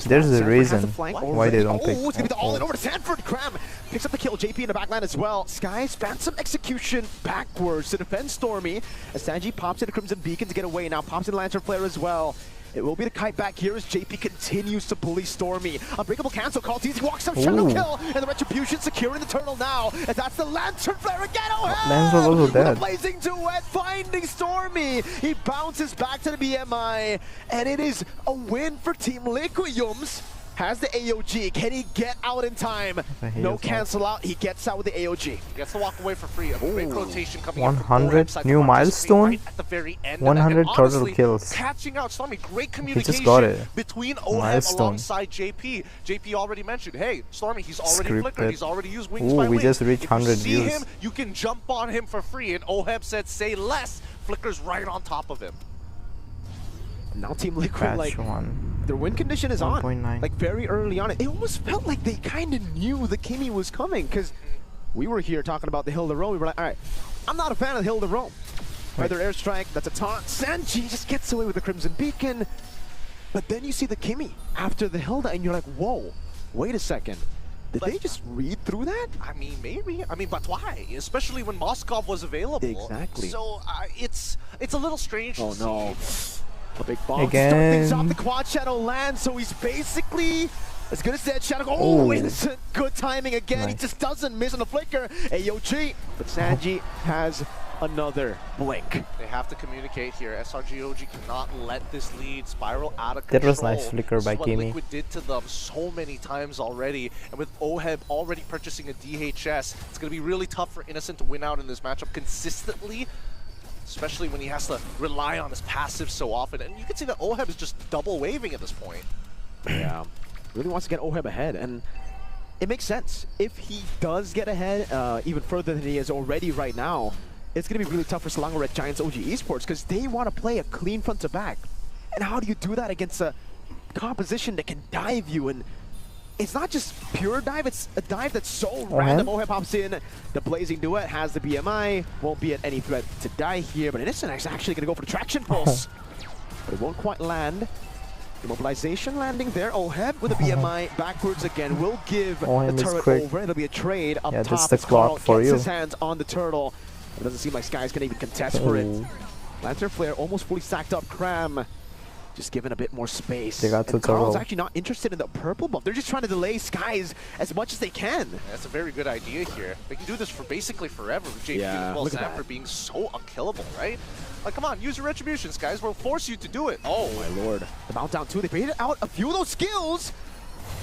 There's a
Sanford has
reason
the flank
why
already.
they don't pick.
Oh, it's gonna be the all-in over to Sanford. Cram picks up the kill. JP in the backline as well. Skies phantom execution backwards to defend Stormy. As Sanji pops in a Crimson Beacon to get away. Now pops in Lantern Flare as well. It will be the kite back here as JP continues to bully Stormy. Unbreakable cancel, call easy, walks up, shadow kill, and the Retribution securing the turtle now. And that's the Lantern Flare again.
Lance was also dead.
Blazing duet, finding Stormy. He bounces back to the BMI, and it is a win for Team Liquid. Yums has the AOG. Can he get out in time? No cancel out. He gets out with the AOG.
He gets to walk away for free. A great rotation coming
100 new milestone.
right at the very end.
100
and
total
honestly,
kills.
Catching out Stormy. Great
He
communication
just got it.
between OHEB
Milestone.
alongside JP. JP already mentioned, hey, Stormy, he's already flickered.
Scripted.
He's already used Wings
Ooh,
by
we
Wings.
just reached
If you
100
see
views.
him, you can jump on him for free. And OHEB said, say less. Flicker's right on top of him.
Now Team Liquid,
Patch
like,
1.
their win condition is on.
1.9.
Like, very early on. It almost felt like they kind of knew the Kimmy was coming, because we were here talking about the Hill to Roam. We were like, all right, I'm not a fan of the Hill to Roam. Feather airstrike, that's a taunt. Sanji just gets away with the Crimson Beacon. But then you see the Kimmy after the Hilda, and you're like, whoa, wait a second. Did they just read through that?
I mean, maybe. I mean, but why? Especially when Moskov was available.
Exactly.
So it's a little strange to
no.
see.
A big bomb.
Again.
Start things off. The quad shadow lands, so he's basically as good as dead. Shadow. Oh, Innocent. Good timing again. He just doesn't miss on the flicker. AOG. But Sanji has another blink.
They have to communicate here. SRG OG cannot let this lead spiral out of control.
That was nice flicker by
This is what
Kimi.
Liquid did to them so many times already. And with OHEB already purchasing a DHS, it's going to be really tough for Innocent to win out in this matchup consistently. Especially when he has to rely on his passive so often. And you can see that OHEB is just double waving at this point.
Yeah. Really wants to get OHEB ahead. And it makes sense. If he does get ahead, even further than he is already right now, it's going to be really tough for Selangor Red Giants OG Esports because they want to play a clean front to back. And how do you do that against a composition that can dive you? And it's not just pure dive, it's a dive that's so random. OHEB pops in, the Blazing Duet has the BMI, won't be at any threat to die here, but Innocent is actually going to go for the Traction Pulse. But it won't quite land. Immobilization landing there. OHEB with a BMI backwards again will give the turret over. It'll be a trade up top.
That's the clock for
gets
you.
his hands on the turtle. It doesn't seem like Sky's going to even contest for it. Lantern Flare almost fully stacked up. Cram just given a bit more space.
They got
and
to
Carl's
turtle.
actually not interested in the purple buff. They're just trying to delay Skies as much as they can.
That's a very good idea here. They can do this for basically forever with JP as well as Sanford being so unkillable, right? Like, come on, use your retributions, guys. We'll force you to do it.
Oh, my lord. The mount down too. They baited out a few of those skills.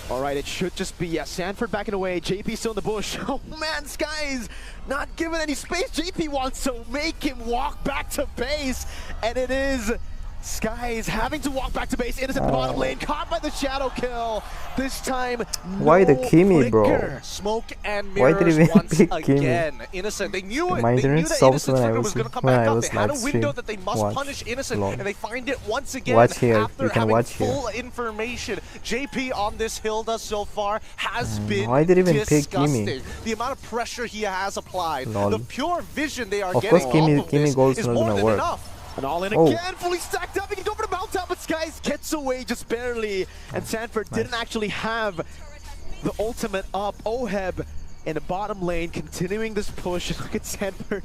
All right, it should just be, Sanford backing away. JP still in the bush. Oh, man, Skies not giving any space. JP wants to make him walk back to base. And it is Skies having to walk back to base. Innocent bottom lane, caught by the shadow kill. This time,
why the Kimi, bro?
Smoke and
Why did
mirrors
he
once
pick
again.
Kimi?
Innocent, they knew it.
My
They knew
internet
that
stops
Innocent's
when I
flicker
was
was going to come
when
back
I
up.
was
They had a
live
window
stream.
that they must
Watch.
punish Innocent,
Lol.
and they find it once again.
Watch here.
After
You can
having
watch here.
full information. JP on this Hilda so far has been
why did he even pick
disgusting.
Kimi?
The amount of pressure he has applied,
Lol.
the pure vision they are
Of
getting
course, Kimi
off of this
goals
is
not
more
gonna
than
work.
enough.
And all in again, fully stacked up. He can go for the mount down, but Skies gets away just barely. And Sanford didn't actually have the ultimate up. OHEB in the bottom lane, continuing this push. Look at Sanford.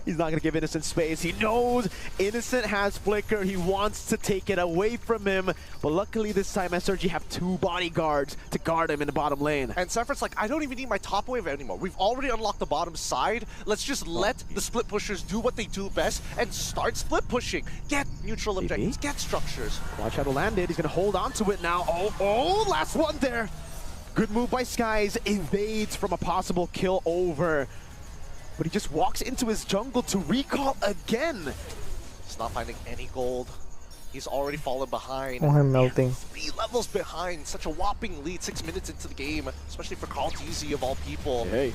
He's not going to give Innocent space. He knows Innocent has Flicker. He wants to take it away from him. But luckily this time, SRG have two bodyguards to guard him in the bottom lane.
And Sanford's like, I don't even need my top wave anymore. We've already unlocked the bottom side. Let's just let the split pushers do what they do best and start split pushing. Get neutral objectives, get structures.
Watch how to land it. He's going to hold on to it now. Oh, last one there. Good move by Skies. Evades from a possible kill over. But he just walks into his jungle to recall again.
He's not finding any gold. He's already fallen behind.
Oh, I'm melting.
3 levels behind. Such a whopping lead 6 minutes into the game, especially for Carl Deasy of all people.
Hey.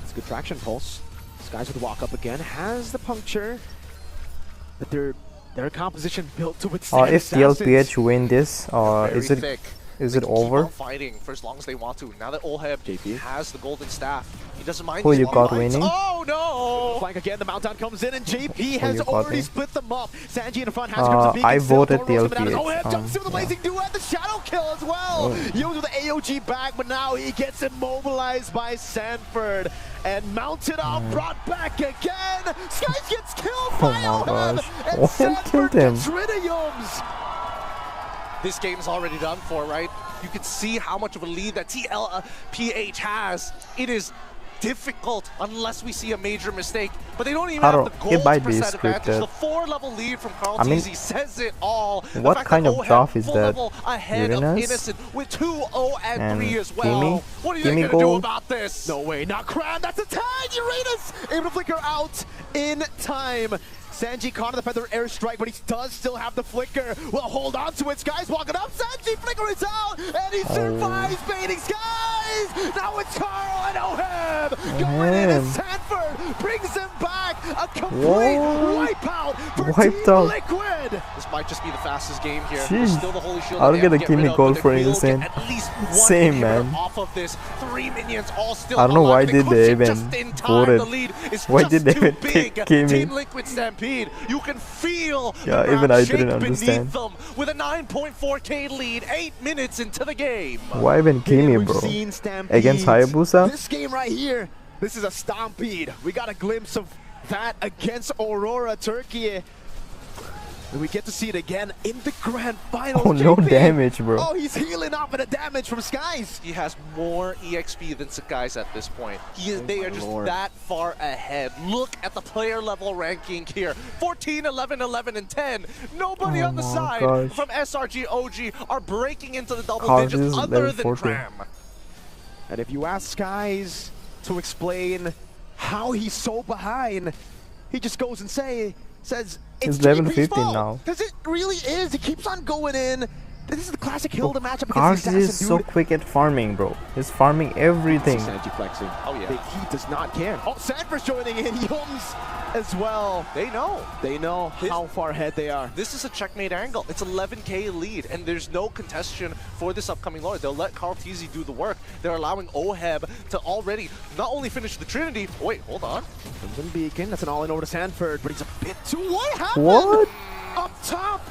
It's a good traction pulse. Skies with the walk up again. Has the puncture. But their composition built to withstand
If
assassins.
TLPH win this,
Very
is it
thick.
Is
They
it
can keep
over?
on fighting for as long as they want to. Now that Olheb
JP.
has the golden staff, he doesn't mind.
Who
these
you
long
got
fights.
winning?
Oh no!
Flank again, the Mountdown comes in, and JP
Who
has
you got
already
me?
split them up. Sanji in the front has comes to
I
Beacon, still
voted
Thor rolls him down.
TLPH,
Oh, jumps in with the
yeah.
blazing duet, the shadow kill as well. Yums with the AOG back, but now he gets immobilized by Sanford. And mounted up, brought back again. Skies gets killed by
my
Oheb,
gosh.
and
Oheb
Sanford
killed him.
gets rid of Yums.
This game's already done for, right? You can see how much of a lead that TLPH has. It is difficult unless we see a major mistake, but they don't even have the
it might
gold
be
percent advantage.
scripted.
The 4-level lead from Carl
I mean,
Teasy says it all. The
what
fact
kind
that
of
Oheb
draft is
full
that?
level ahead of
Uranus?
Innocent with 2-0 and 3 as well.
Gimme?
What are you
Gimme
going to do
gold?
about this?
No way, not Cran, that's a tag! Uranus able to flicker out in time. Sanji caught in the feather airstrike, but he does still have the flicker. Well, hold on to it. Skies walking up. Sanji flicker is out, and he survives baiting Skies. Now it's Carl and Oheb going in, and Sanford brings him back. A complete wipeout for Team Liquid.
This might just be the fastest game here.
Jeez.
There's still the Holy Shield.
I'll
that they
get
have
a
to rid
gimme
of,
gold
but
for
they will
Innocent.
get at least one
Same,
inhibitor
man.
off of this. 3 minions all still
I don't know why
alive.
did they
push it
even
just in time.
vote it.
The lead is
Why
just
did they
too
even
big.
pick Gimme?
Team Liquid Stampede. You can feel
Yeah,
the
even
ground
I
shake
didn't
beneath
understand.
them with a 9.4k lead 8 minutes into the game.
Why even Gimme,
We've
bro?
seen
Against
Stampedes.
Hayabusa?
This game right here, this is a Stampede. We got a glimpse of that against Aurora, Turkey. And we get to see it again in the grand finals.
Oh, no
JP.
damage, bro.
Oh, he's healing up with the damage from Skies.
He has more EXP than Sakai's at this point. They are just that far ahead. Look at the player level ranking here. 14, 11, 11, and 10. Nobody on the side from SRG OG are breaking into the double digits other than
14.
Cram.
And if you ask Skies to explain how he's so behind, he just goes and says it's
level
JP's
15
fault.
now.
Because it really is. He keeps on going in. This is the classic Hilda matchup against
Cars
the assassin
is so
dude.
quick at farming, bro. He's farming everything.
Sanji flexing.
Oh, yeah.
Big Heat does not care. Oh, Sanford's joining in. Yums as well.
They know.
They know how far ahead they are.
This is a checkmate angle. It's 11k lead, and there's no contention for this upcoming Lord. They'll let Carl Teasy do the work. They're allowing Oheb to already not only finish the Trinity. Oh, wait, hold on.
Crimson Beacon. That's an all-in over to Sanford, but he's a bit too. What happened?
What?
Up top.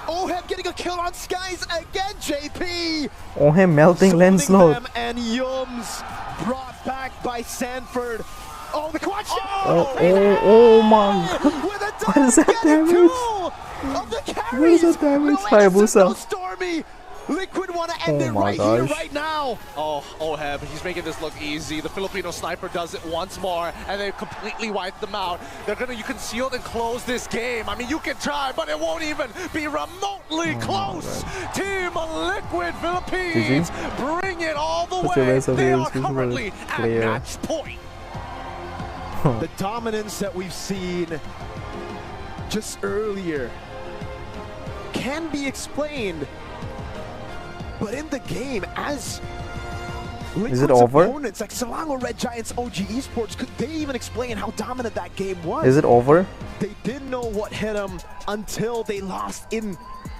Oheb getting a kill on Skies again, JP.
Oh, him melting Lancelot.
Them and Yums brought back by Sanford. Oh, the quad shot!
Oh my god.
With a
What is that damage?
of the carries.
What is that damage,
No Innocent, no
Hayabusa?
Stormy. Liquid want to end
Oh
it
my
right here,
gosh.
right now.
Oh, Oheb, he's making this look easy. The Filipino sniper does it once more, and they completely wipe them out. They're gonna, you can seal and close this game. I mean, you can try, but it won't even be remotely close. Team Liquid Philippines bring it all the way. They are currently at match point.
The dominance that we've seen just earlier can be explained. But in the game, as Liquid's
Is it over?
opponents like Selangor Red Giants OG Esports, could they even explain how dominant that game was?
Is it over?
They didn't know what hit them until they lost in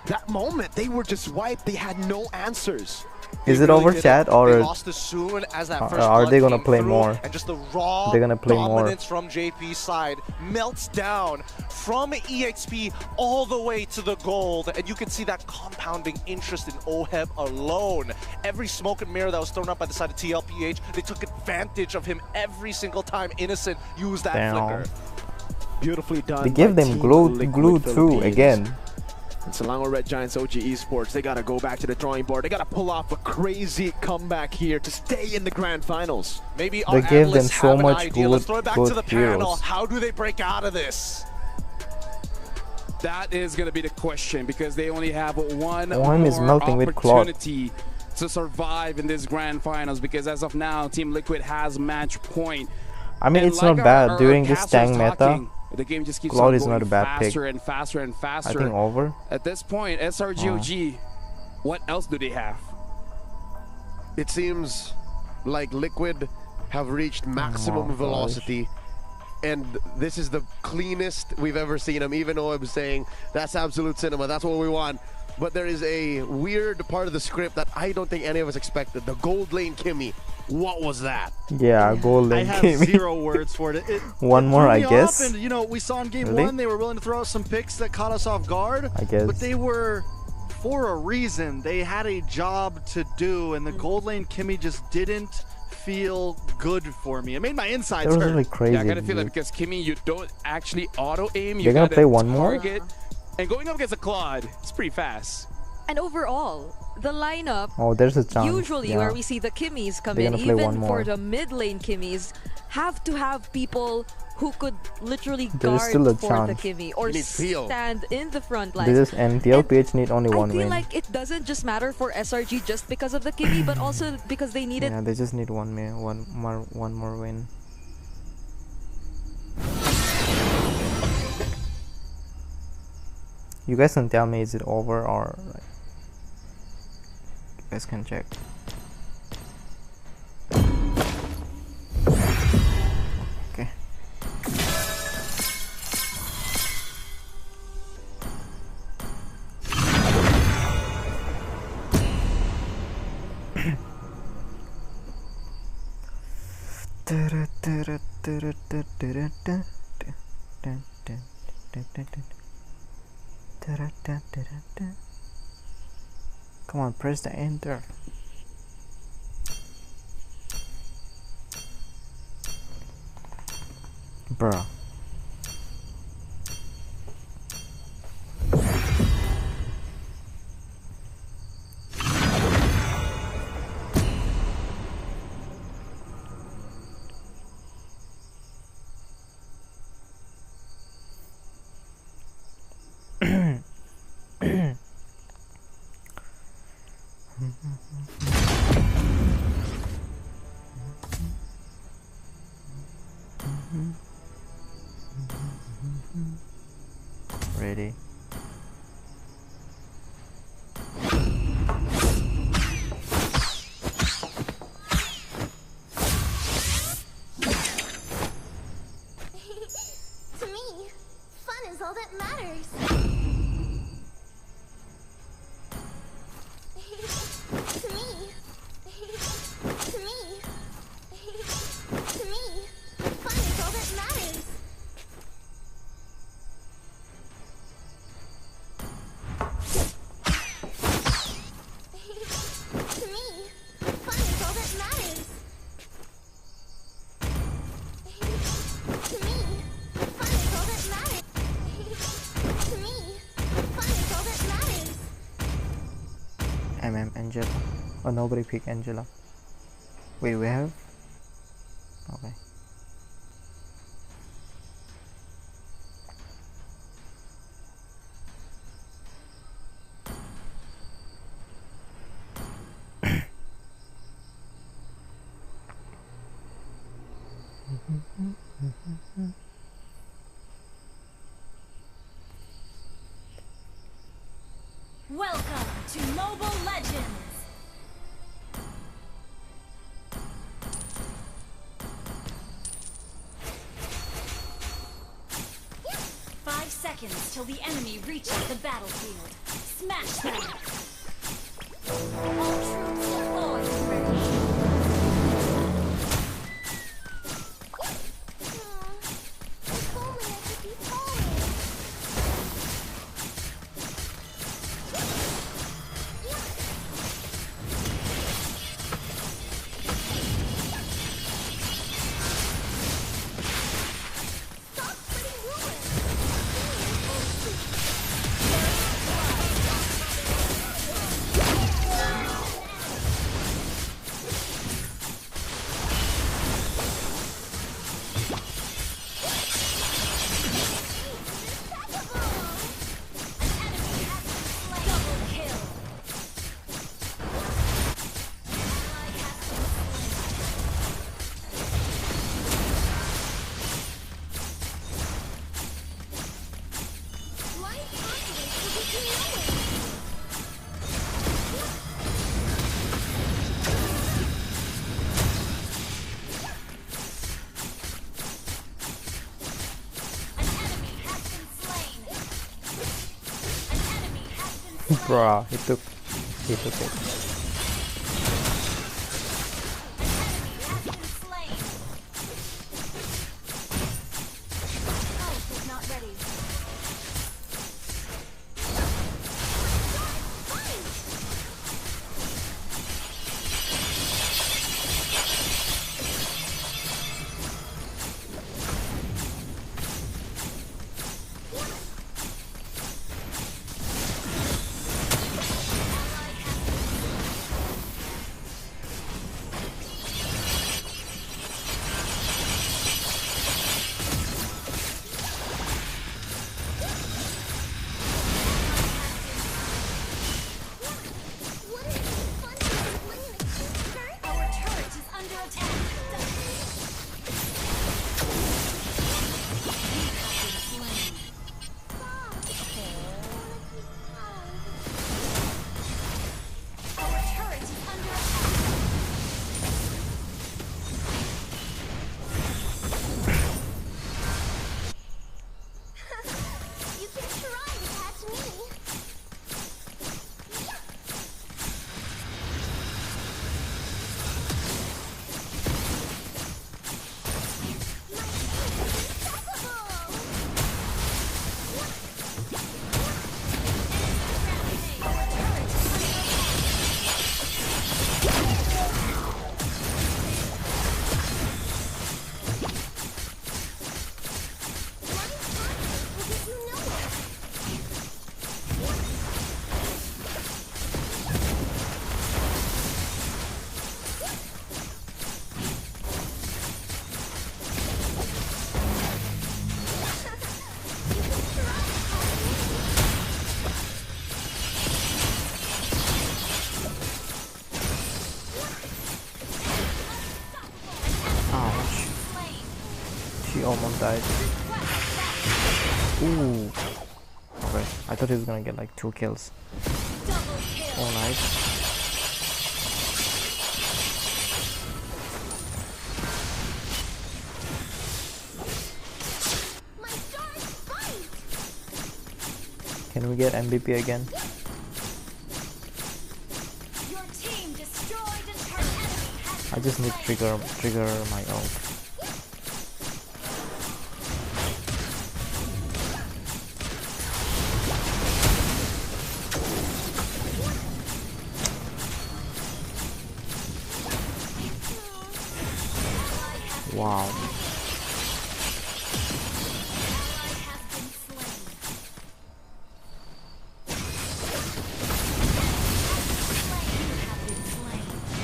that moment. They were just wiped. They had no answers.
Is it over, chat,
They
or
lost as soon as that first
are they
blood
gonna
came
play
through,
more?
And just the raw
They're gonna play more.
dominance from JP's side melts down from EXP all the way to the gold, and you can see that compounding interest in Oheb alone. Every smoke and mirror that was thrown up by the side of TLPH, they took advantage of him every single time Innocent used that flicker.
Beautifully done.
They give
by
them
Team
glue
Liquid
too
Philippines.
again.
And Selangor Red Giants OG Esports, they gotta go back to the drawing board. They gotta pull off a crazy comeback here to stay in the grand finals.
Maybe our
They gave them
analysts
so
have an
much
idea. Let's
good-
throw it back
good
to the panel.
heroes.
How do they break out of this?
That is going to be the question, because they only have one
One is
more
melting with Claude.
opportunity to survive in this grand finals, because as of now, Team Liquid has match point.
I mean,
And
it's
like
not bad
our
during this
casters
Tang meta.
talking, the game just keeps
Claude
on
is
going
not a bad pick.
faster and faster and
I
faster.
think over.
At this point, SRGOG, what else do they have?
It seems like Liquid have reached maximum
gosh.
velocity, and this is the cleanest we've ever seen them. Even Oeb saying that's absolute cinema, that's what we want. but there is a weird part of the script that I don't think any of us expected. The gold lane Kimmy. What was that?
Yeah, golden
I have
Kimmy.
zero words for it.
One
it
more,
threw
I
me
guess.
off, and you know, we saw in game
Really?
1 they were willing to throw out some picks that caught us off guard.
I guess.
But they were for a reason. They had a job to do, and the gold lane Kimmy just didn't feel good for me. It made my
That
insides
was
hurt.
really crazy.
Yeah, I gotta feel that
dude.
because Kimmy, you don't actually auto aim. You
They're gonna
gotta
play one more?
target. And going up against a Claude, it's pretty fast.
And overall, the lineup,
Oh, there's a chance.
usually
yeah.
where we see the Kimmies come
They're
in,
gonna play one
even
more.
for the mid lane Kimmies, have to have people who could literally
There is
guard
still a
for the
chance.
Kimmy or
You need feel.
stand in the front line.
This is and TLPH need only
I
one
feel
win.
like it doesn't just matter for SRG just because of the Kimmy, but also because they needed.
Yeah, they just need one more win. You guys can tell me, is it over or like, you guys can check. Okay. Come on, press the enter. Bruh. Ready.
To me, fun is all that matters. To me, to me, to me, fun is all that matters. To me, fun is all that matters. To me, fun is all that matters. To me, fun is all that matters.
Angela. Oh, nobody picked Angela. Wait, we have? Okay.
Welcome to Mobile Legends! Five seconds till the enemy reaches the battlefield. Smash them! All troops deployed and ready. If only I could be falling. Stop spreading rumors.
Bruh, he took it. She almost died. Ooh. Okay, I thought he was gonna get like 2 kills. Oh, nice. Can we get MVP again? I just need to trigger my ult. Wow.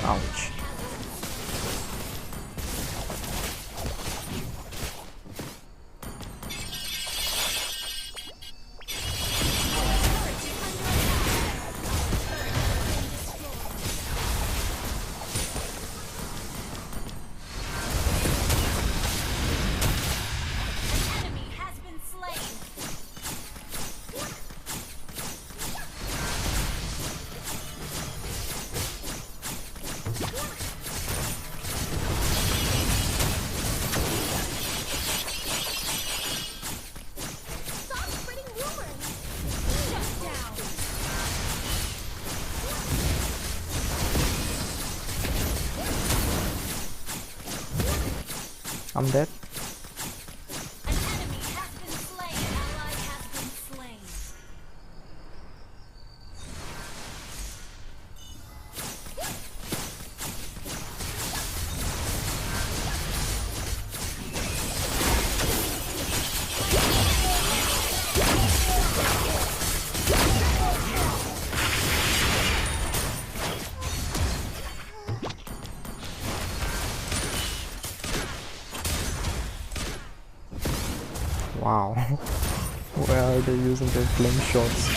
Ouch. I'm dead. Wow. Where are they using their flame shots?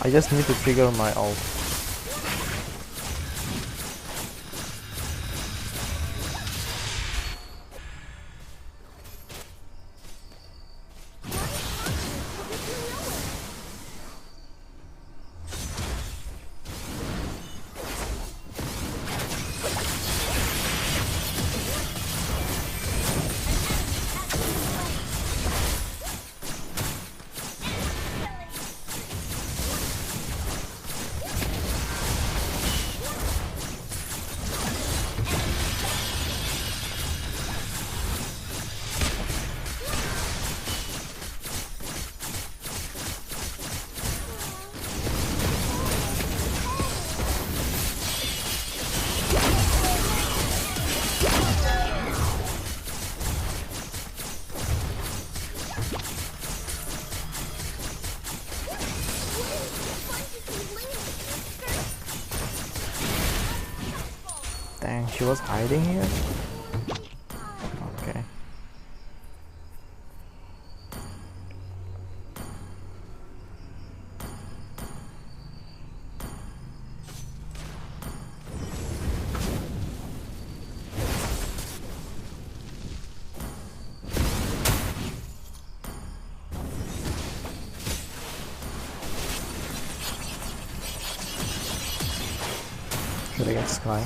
I just need to trigger my ult. Dang, she was hiding here? Okay. Should I get Sky?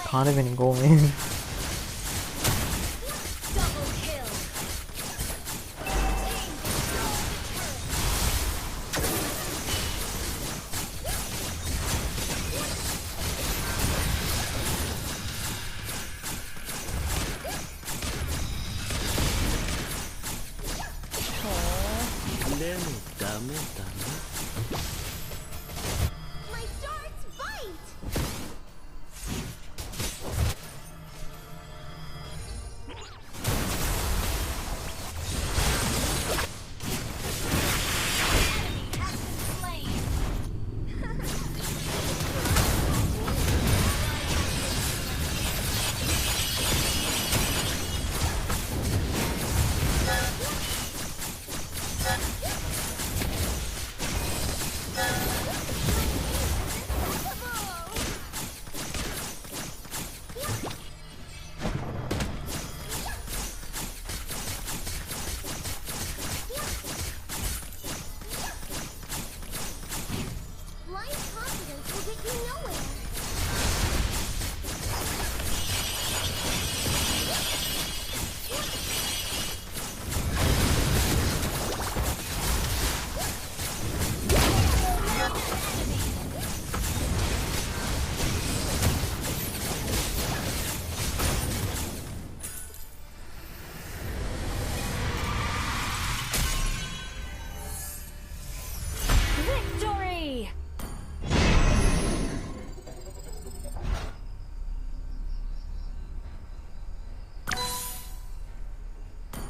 Can't even go in.
Victory!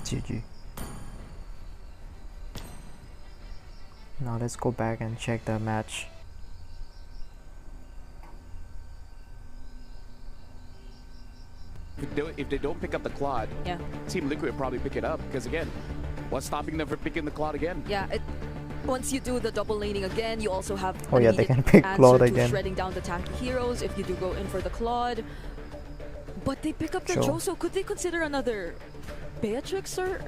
GG. Now let's go back and check the match.
they don't pick up the Claude,
Yeah.
Team Liquid will probably pick it up because again, what's stopping them from picking the Claude again?
Yeah. Once you do the double laning again, you also have
Oh yeah, they
immediate
can pick
answer
Claude
to
again.
shredding down the tanky heroes if you do go in for the Claude. But they pick up the
Sure.
Joe, so could they consider another Beatrix or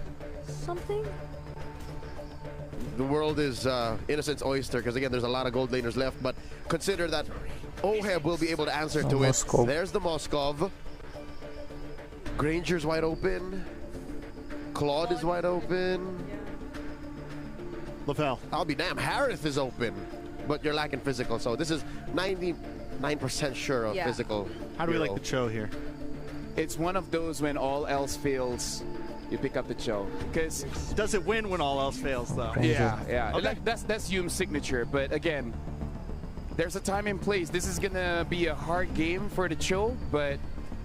something?
The world is Innocent's oyster because again, there's a lot of gold laners left. But consider that Oheb will be able to answer to it.
Moskov.
There's the Moskov. Granger's wide open. Claude is wide open.
Lavelle.
I'll be damned. Harith is open, but you're lacking physical. So this is 99% sure of
Yeah.
physical.
How do we like
hero.
the Cho here?
It's one of those when all else fails, you pick up the Cho. Because
Does it win when all else fails, though?
yeah, yeah,
Okay.
that's Hume's signature. But again, there's a time and place. This is gonna be a hard game for the Cho, but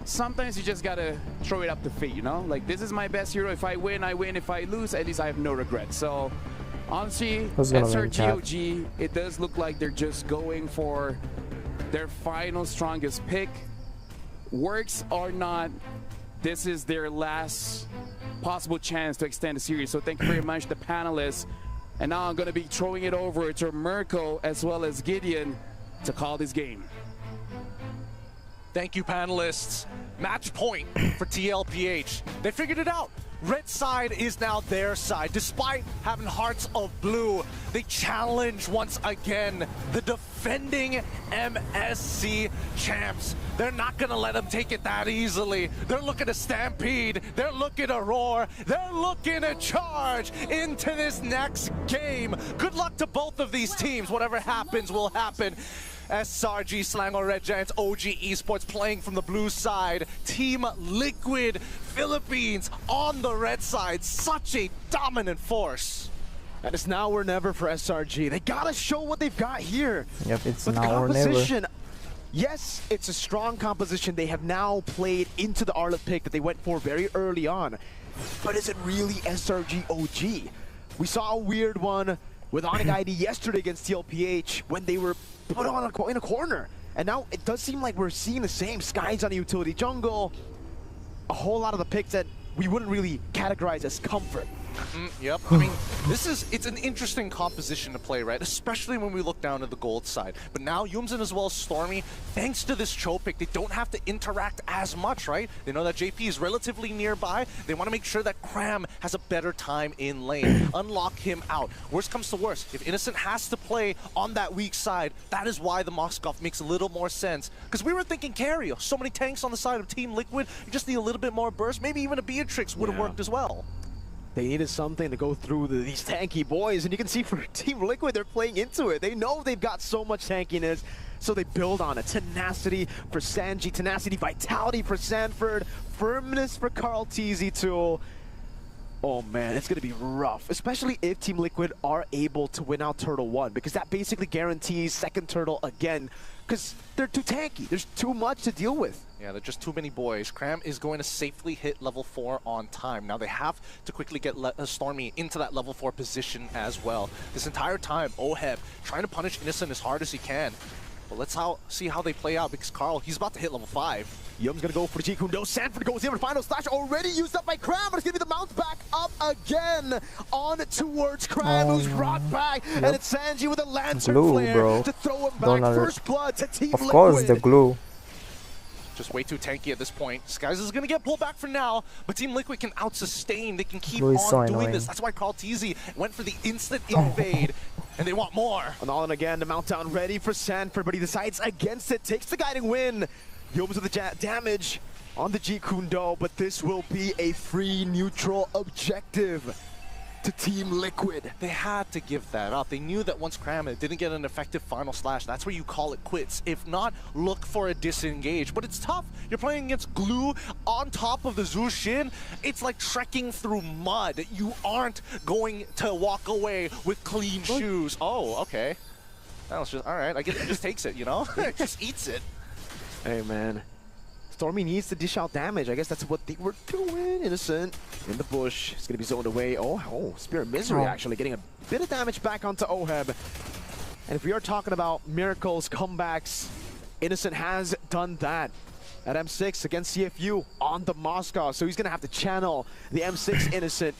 sometimes you just gotta throw it up to fate, you know? Like, this is my best hero. If I win, I win. If I lose, at least I have no regrets. So, honestly,
Who's gonna win, chat?
SRGOG, it does look like they're just going for their final strongest pick. Works or not, this is their last possible chance to extend the series. So thank you very much, the panelists. And now I'm gonna be throwing it over to Mirko as well as Gideon to call this game.
Thank you, panelists. Match point for TLPH. They figured it out. Red side is now their side. Despite having hearts of blue, they challenge once again the defending MSC champs. They're not gonna let them take it that easily. They're looking to stampede. They're looking to roar. They're looking to charge into this next game. Good luck to both of these teams. Whatever happens will happen. SRG, Slang or Red Giants, OG Esports playing from the blue side. Team Liquid Philippines on the red side. Such a dominant force.
And it's now or never for SRG. They gotta show what they've got here.
Yep, it's
But the
now or never.
composition, yes, it's a strong composition. They have now played into the Arlet pick that they went for very early on. But is it really SRG OG? We saw a weird one with Onyx ID yesterday against TLPH when they were put on in a corner. And now it does seem like we're seeing the same. Skies on a utility jungle. A whole lot of the picks that we wouldn't really categorize as comfort.
Yep. I mean, it's an interesting composition to play, right? Especially when we look down at the gold side. But now Yumzin as well as Stormy, thanks to this Cho pick, they don't have to interact as much, right? They know that JP is relatively nearby. They want to make sure that Cram has a better time in lane. Unlock him out. Worst comes to worst, if Innocent has to play on that weak side, that is why the Moskov makes a little more sense. Because we were thinking carry. So many tanks on the side of Team Liquid. You just need a little bit more burst. Maybe even a Beatrix would have worked as well.
They needed something to go through these tanky boys, and you can see for Team Liquid, they're playing into it. They know they've got so much tankiness, so they build on it. Tenacity for Sanji, tenacity, vitality for Sanford, firmness for Carl TZ2. Oh man, it's gonna be rough, especially if Team Liquid are able to win out Turtle 1, because that basically guarantees second Turtle again, because they're too tanky. There's too much to deal with.
Yeah, they're just too many boys. Cram is going to safely hit level 4 on time. Now they have to quickly get Stormy into that level 4 position as well. This entire time, Oheb trying to punish Innocent as hard as he can. But let's see how they play out, because Carl, he's about to hit level 5.
Yum's gonna go for the Jikundo. Sanford goes in for the final slash, already used up by Cram, but it's gonna be the bounce back up again on towards Cram, who's brought back, and it's Sanji with a Lancer
Glue,
flare
bro.
to throw him
Don't
back.
under-
First blood to Team
Of
Liquid.
course, the glue.
Just way too tanky at this point. Skies is going to get pulled back for now, but Team Liquid can out-sustain. They can keep
Glue is
on
so
doing
annoying.
this. That's why Carl TZ went for the instant invade, and they want more.
And all in again, the mount down ready for Sanford, but he decides against it, takes the guiding win. Yums with the damage on the Jikundo, but this will be a free neutral objective to Team Liquid.
They had to give that up. They knew that once Cram didn't get an effective final slash, that's where you call it quits. If not, look for a disengage. But it's tough. You're playing against glue on top of the Zushin. It's like trekking through mud. You aren't going to walk away with clean shoes. Oh, okay. That was just, all right. I guess it just takes it, you know? It just eats it.
Hey, man. Stormy needs to dish out damage. I guess that's what they were doing. Innocent in the bush. It's going to be zoned away. Oh, Spirit Misery actually getting a bit of damage back onto Oheb. And if we are talking about miracles, comebacks, Innocent has done that. at M6 against CFU on the Moscow. So he's going to have to channel the M6 Innocent.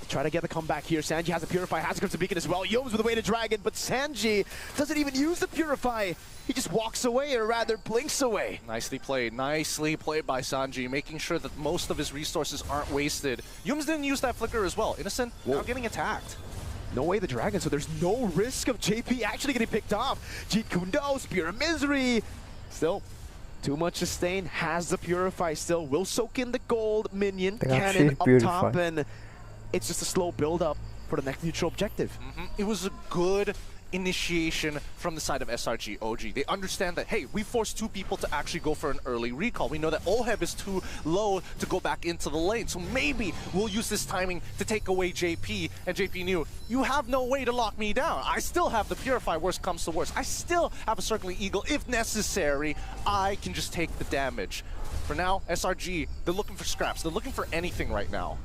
Try to get the comeback here. Sanji has a Purify, has a Beacon as well. Yomes with a Weighted Dragon, but Sanji doesn't even use the Purify. He just walks away, or rather blinks away.
Nicely played by Sanji, making sure that most of his resources aren't wasted. Yomes didn't use that flicker as well. Innocent now getting attacked.
No way the Dragon, so there's no risk of JP actually getting picked off. Jeet Kundo, Spear of Misery. Still, too much sustain, has the Purify still. Will soak in the gold minion, cannon up top, and it's just a slow build-up for the next neutral objective.
It was a good initiation from the side of SRG OG. They understand that, hey, we forced two people to actually go for an early recall. We know that Oheb is too low to go back into the lane, so maybe we'll use this timing to take away JP, and JP knew, you have no way to lock me down. I still have the Purify, worst comes to worst. I still have a Circling Eagle. If necessary, I can just take the damage. For now, SRG, they're looking for scraps. They're looking for anything right now.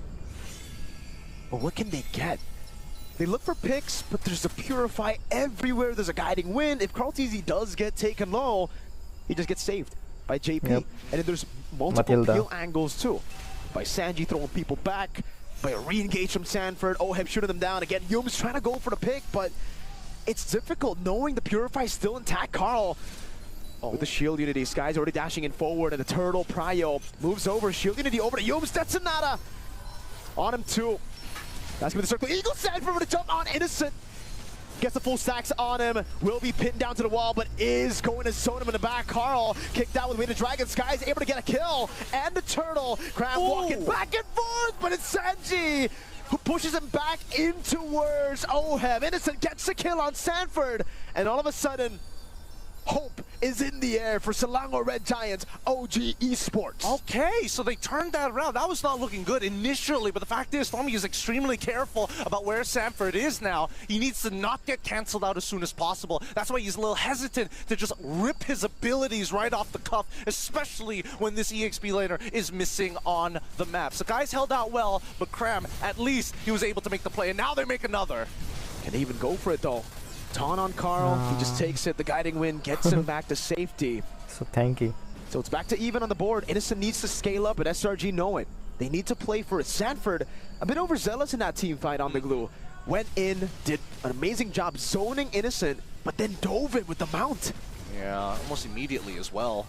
But what can they get? They look for picks, but there's a Purify everywhere. There's a Guiding Wind. If Carl TZ does get taken low, he just gets saved by JP. And then there's multiple peel angles too. By Sanji throwing people back, by a re-engage from Sanford, Oheb shooting them down. Again, Youm's trying to go for the pick, but it's difficult knowing the Purify is still intact. Carl with the Shield Unity. Sky's already dashing in forward, and the Turtle Prio moves over. Shield Unity over to Youm's. That's Sonata on him too. That's with the Circle Eagle. Sanford with a jump on Innocent. Gets the full stacks on him. Will be pinned down to the wall, but is going to zone him in the back. Carl kicked out with Weighted Dragon. Sky's able to get a kill. And the Turtle. Crab walking back and forth, but it's Sanji who pushes him back in towards Oheb. Innocent gets the kill on Sanford. And all of a sudden, hope is in the air for Selangor Red Giants OG Esports.
Okay, so they turned that around. That was not looking good initially, but the fact is, Stormy is extremely careful about where Sanford is now. He needs to not get canceled out as soon as possible. That's why he's a little hesitant to just rip his abilities right off the cuff, especially when this EXP laner is missing on the map. So guys held out well, but Cram, at least he was able to make the play, and now they make another.
Can they even go for it though? Taunt on Carl, he just takes it. The Guiding Wind gets him back to safety.
So tanky.
So it's back to even on the board. Innocent needs to scale up, but SRG know it. They need to play for it. Sanford, a bit overzealous in that team fight on the glue. Went in, did an amazing job zoning Innocent, but then dove it with the mount.
Yeah, almost immediately as well.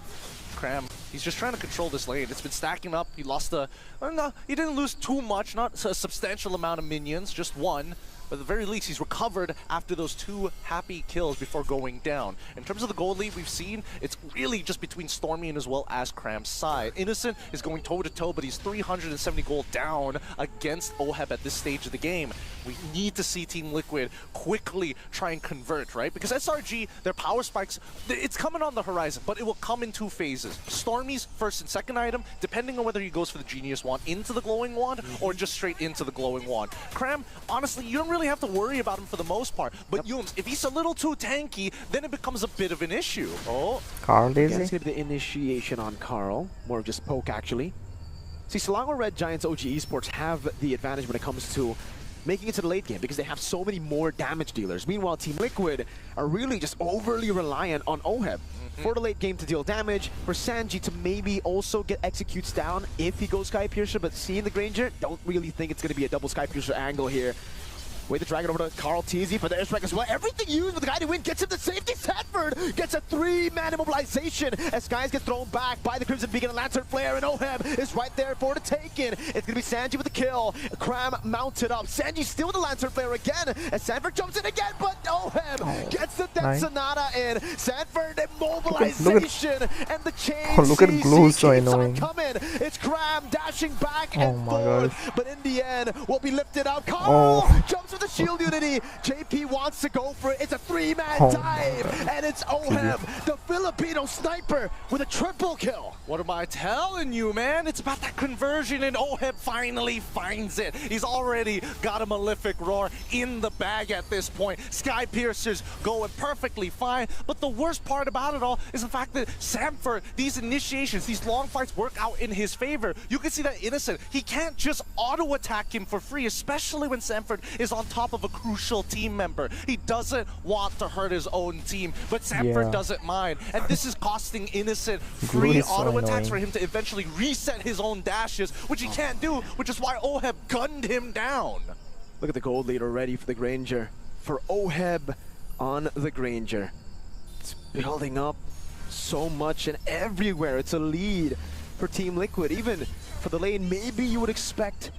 Cram, he's just trying to control this lane. It's been stacking up. He lost the... no, he didn't lose too much, not a substantial amount of minions, just one. But at the very least, he's recovered after those two happy kills before going down. In terms of the gold lead we've seen, it's really just between Stormy and as well as Cram's side. Innocent is going toe-to-toe, but he's 370 gold down against Oheb at this stage of the game. We need to see Team Liquid quickly try and convert, right? Because SRG, their power spikes, it's coming on the horizon, but it will come in two phases. Stormy's first and second item, depending on whether he goes for the Genius Wand into the Glowing Wand or just straight into the Glowing Wand. Cram, honestly, you don't really have to worry about him for the most part, but Youms, if he's a little too tanky, then it becomes a bit of an issue. Oh,
Carl Daisy?
Let's get the initiation on Carl, more of just poke actually. See, Selangor Red Giants OG Esports have the advantage when it comes to making it to the late game because they have so many more damage dealers. Meanwhile, Team Liquid are really just overly reliant on Oheb for the late game to deal damage, for Sanji to maybe also get executes down if he goes Sky Piercer, but seeing the Granger, don't really think it's going to be a double Sky Piercer angle here. Weighted Dragon over to Carl TZ for the airstrike as well. Everything used with the Guiding Wind gets him to safety. Sanford gets a 3-man immobilization as Skies get thrown back by the Crimson Beacon and Lantern Flare, and Oheb is right there for the taking. It's going to be Sanji with the kill. Cram mounted up. Sanji still with the Lantern Flare again as Sanford jumps in again, but Oheb gets the Death Sonata in. Sanford immobilization and the chain.
Look at Glue, so annoying.
Coming. It's Cram dashing back and forth, but in the end will be lifted up. Carl jumps with the Shield Unity. JP wants to go for it. It's a 3-man dive, and it's Oheb, the Filipino sniper, with a triple kill.
What am I telling you, man? It's about that conversion, and Oheb finally finds it. He's already got a Malefic Roar in the bag at this point. Sky Piercers going perfectly fine, but the worst part about it all is the fact that Sanford, these initiations, these long fights work out in his favor. You can see that Innocent, he can't just auto-attack him for free, especially when Sanford is on on top of a crucial team member. He doesn't want to hurt his own team, but Sanford doesn't mind. And this is costing Innocent free auto attacks for him to eventually reset his own dashes, which he can't do, which is why Oheb gunned him down.
Look at the gold lead already for the Granger. For Oheb on the Granger. It's building up so much and everywhere. It's a lead for Team Liquid. Even for the lane, maybe you would expect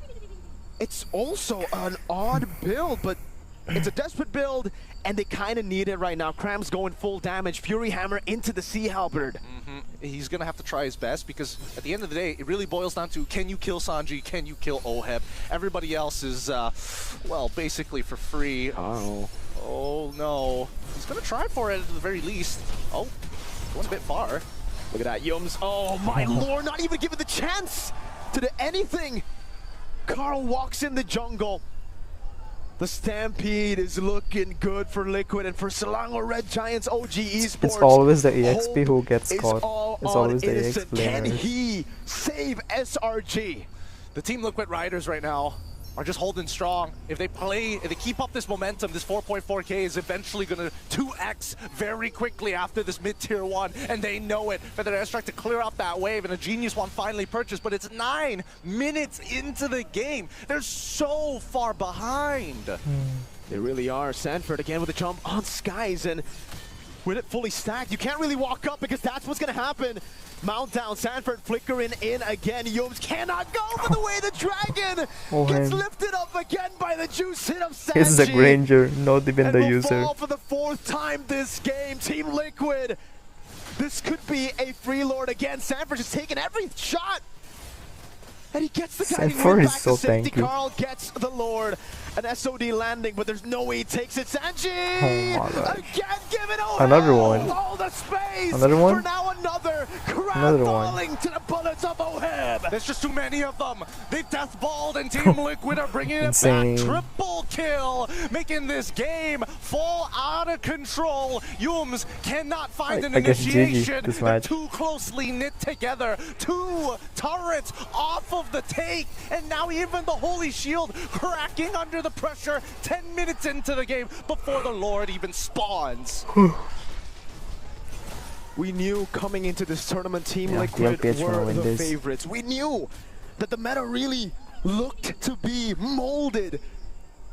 it's also an odd build, but it's a desperate build and they kind of need it right now. Cram's going full damage. Fury Hammer into the Sea Halberd.
He's going to have to try his best because at the end of the day, it really boils down to can you kill Sanji, can you kill Oheb? Everybody else is, well, basically for free. Oh no. He's going to try for it at the very least. Oh, going a bit far.
Look at that, Yums. Oh my lord, not even given the chance to do anything. Carl walks in the jungle. The Stampede is looking good for Liquid and for Selangor Red Giants OG Esports.
It's always the EXP who gets caught. It's always the
Innocent.
EXP
Can
players.
he save SRG?
The Team Liquid Riders right now are just holding strong. If they keep up this momentum, this 4.4k is eventually going to 2x very quickly after this mid-tier 1, and they know it. For their airstrike to clear up that wave, and a genius one finally purchased, but it's 9 minutes into the game. They're so far behind.
They really are. Sanford again with a jump on Skies, and with it fully stacked, you can't really walk up because that's what's going to happen. Mount down, Sanford flickering in again. Yums cannot go for the way the dragon gets lifted up again by the juice hit of Sanji.
It's the Granger, not even the user.
Fall for the 4th time this game. Team Liquid, this could be a free lord again. Sanford just taking every shot. And he gets the guiding
Sanford
win
is
back
so
to safety.
tanky.
Carl gets the lord. An SOD landing, but there's no way he takes it. Sanji!
Oh my god.
Again, give it over.
Another one.
All the space.
Another one?
For now another. Crowd
Another one.
falling to the bullets of Oheb.
There's just too many of them. They deathballed and Team Liquid are bringing it
Insane.
back. Triple kill, making this game fall out of control. Yums cannot find an
I guess GG
initiation.
this
They're
match.
too closely knit together. 2 turrets off of the take, and now even the Holy Shield cracking under the pressure. 10 minutes into the game before the Lord even spawns.
We knew coming into this tournament, Team
Yeah,
Liquid
TLPH will
were
win
the
this.
favorites. We knew that the meta really looked to be molded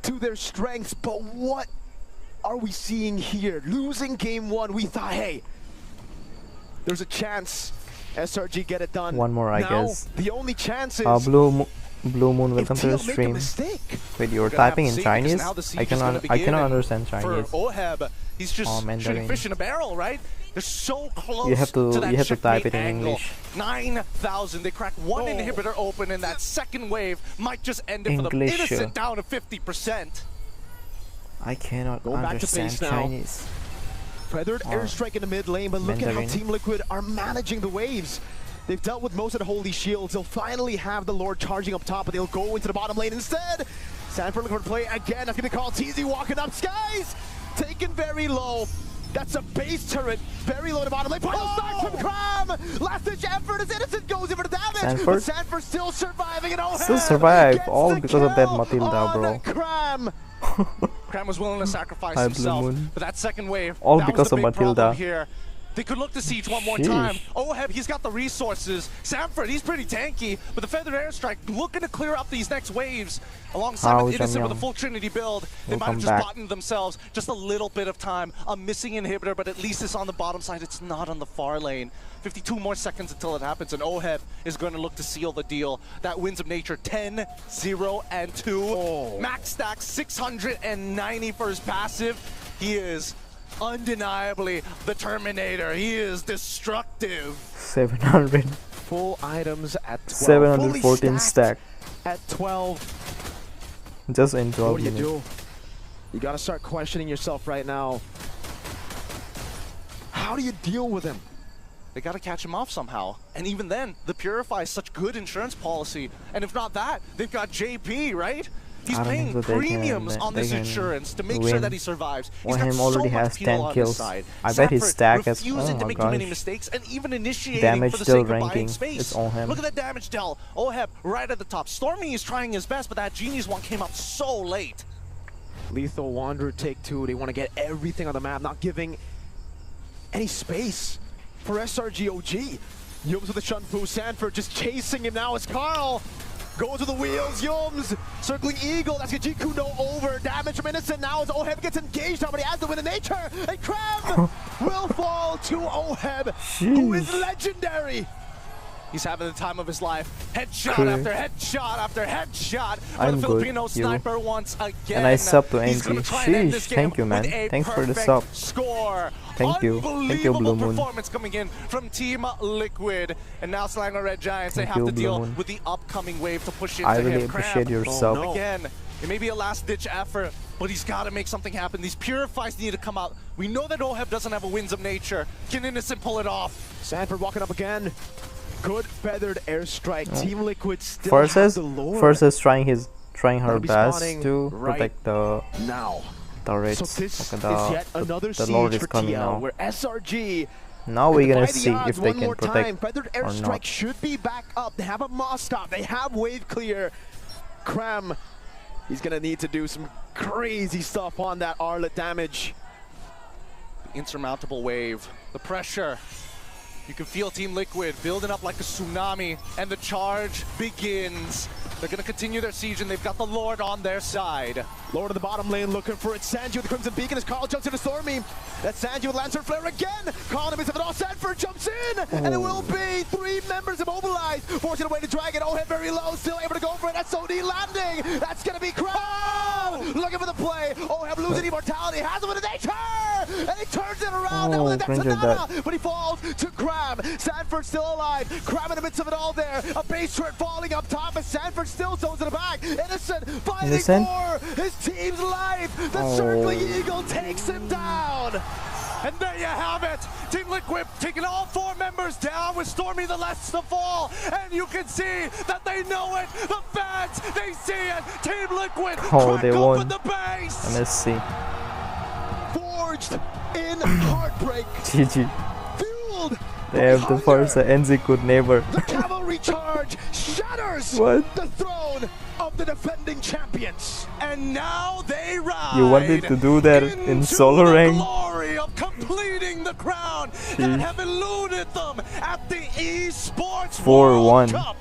to their strengths, but what are we seeing here? Losing game 1, we thought, hey, there's a chance SRG get it done.
One more, I
Now,
guess.
the only chance is
Blue Moon, welcome to the
if TL make a
stream.
mistake.
Wait, you're
We're gonna have
typing
to
in
see, because
Chinese?
now the siege
I
is gonna
cannot
begin,
understand
For
Chinese.
Oheb, he's just shooting
Mandarin.
fish in a barrel, right? They're so close
You have to
that
type it
checkmate
in
angle.
English.
9,000. They crack one inhibitor open, and that second wave might just end it for them.
English.
Innocent down to 50%.
I cannot
Going back to
understand
base now.
Chinese.
Feathered airstrike in the mid lane, but look at how
Mandarin.
Team Liquid are managing the waves. They've dealt with most of the holy shields. They'll finally have the Lord charging up top, but they'll go into the bottom lane instead. Sanford looking for play again. That's going to call TZ walking up. Skies taken very low. That's a base turret. Very low to the bottom lane. Final stack from Cram. Last ditch effort as Innocent goes in for the damage.
Sanford?
But Sanford still surviving. And Oheb
Still survive,
gets
all
the
because of that
kill
Matilda,
on
bro.
Cram.
Cram was willing to sacrifice
Hi, Blue
himself,
Moon.
but that second wave,
All
that
because
was the
of
big problem
Matilda.
here. They could look to siege one more
Sheesh.
time. Oheb, he's got the resources. Sanford, he's pretty tanky, but the Feathered Airstrike looking to clear up these next waves. Alongside with Innocent with a full Trinity build, they
We'll
might have
come
just
back.
bottomed themselves just a little bit of time. A missing inhibitor, but at least it's on the bottom side. It's not on the far lane. 52 more seconds until it happens, and Oheb is going to look to seal the deal. That Winds of Nature 10, 0, and 2. Max stack 690 for his passive. He is undeniably the Terminator. He is destructive.
700.
Full items at 12.
714
Fully
stack.
at 12.
Just in 12
What do you
minutes.
do? You gotta start questioning yourself right now. How do you deal with him?
They got to catch him off somehow. And even then, the Purify is such good insurance policy. And if not that, they've got JP, right? He's
I don't
paying
think so they
premiums
can-
on
they
this
can
insurance to make sure
win.
that he survives. He's
Well,
got
him already
so much
has
fuel
10
on
kills.
his side.
I bet his
Sanford
stack is-
refusing
oh
to
my
make too many
gosh.
mistakes and even initiating
Damage
for the
still
sake of buying
ranking.
space.
It's on him.
Look at that damage dealt. Oheb right at the top. Stormy is trying his best, but that Genius one came up so late.
Lethal Wanderer take 2. They want to get everything on the map, not giving any space for SRG OG. Yums with the Shunfu. Sanford just chasing him now as Carl goes with the wheels. Yums circling Eagle. That's Gajiku no over. Damage from Innocent now as Oheb gets engaged. But he has to win the nature. And Krem will fall to Oheb, who is legendary.
He's having the time of his life. Headshot after headshot after headshot for the Filipino sniper once again.
And I sub to
He's
NG.
gonna try and end this
Sheesh,
game
thank you, man.
with a
Thanks for the
perfect
sub.
Score.
Thank you. Thank you,
Unbelievable
Blue Moon.
performance coming in from Team Liquid. And now Selangor Red Giants, they
Thank
have
you,
to
Blue
deal
Moon.
with the upcoming wave to push into
I really
him.
appreciate your
Cram,
sub.
Again, it may be a last-ditch effort, but he's got to make something happen. These Purifies need to come out. We know that Oheb doesn't have a Winds of Nature. Can Innocent pull it off?
Sanford walking up again. Good feathered airstrike. Team Liquid still has the lore.
First is trying her best
spawning
to
right
protect the
now.
turrets.
So this
Okay,
is yet another
the
siege
Lord is
for
coming
TL,
now.
where SRG
Now we're gonna
defy the
see
odds
if they
one
can
more
protect
time. Feathered
or
airstrike
not.
should be back up. They have a Moss stop. They have wave clear. Cram, he's gonna need to do some crazy stuff on that Arlet damage.
Insurmountable wave. The pressure. You can feel Team Liquid building up like a tsunami, and the charge begins. They're going to continue their siege, and they've got the Lord on their side.
Lord of the bottom lane looking for it. Sanji with the Crimson Beacon as Carl jumps into Stormy. That's Sanji with Lancer Flare again. Colin is of it all. Sanford jumps in, and it will be 3 members immobilized. Forcing away to Dragon. Oheb very low, still able to go for it. SOD landing. That's going to be Crow. Looking for the play. Oheb losing immortality. Has it with a nature, and he turns it around. Now with a Nana, but he falls to Crab. Sanford still alive. Crab in the midst of it all there. A base turret falling up top, as Sanford still zones in the back. Innocent fighting for his team's life. The circling eagle takes him down.
And there you have it. Team Liquid taking all 4 members down with Stormy the last to fall. And you can see that they know it. The fans, they see it. Team Liquid
they won.
the base.
MSC.
Forged in heartbreak.
GG.
Fueled.
They have the first NZ could never.
The cavalry charge shatters the throne of the defending champions.
And now they ride.
You wanted to do that in solo rank?
Glory of completing the crown that have eluded them at the esports
4-1.
Cup.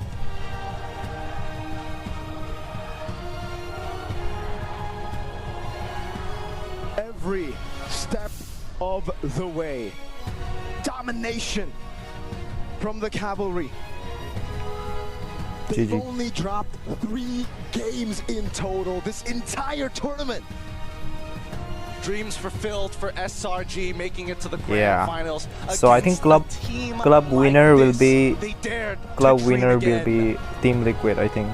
Every step of the way. Domination from the cavalry. They've
GG.
only dropped 3 games in total this entire tournament.
Dreams fulfilled for SRG, making it to the grand finals.
So I think club winner will be Team Liquid, I think.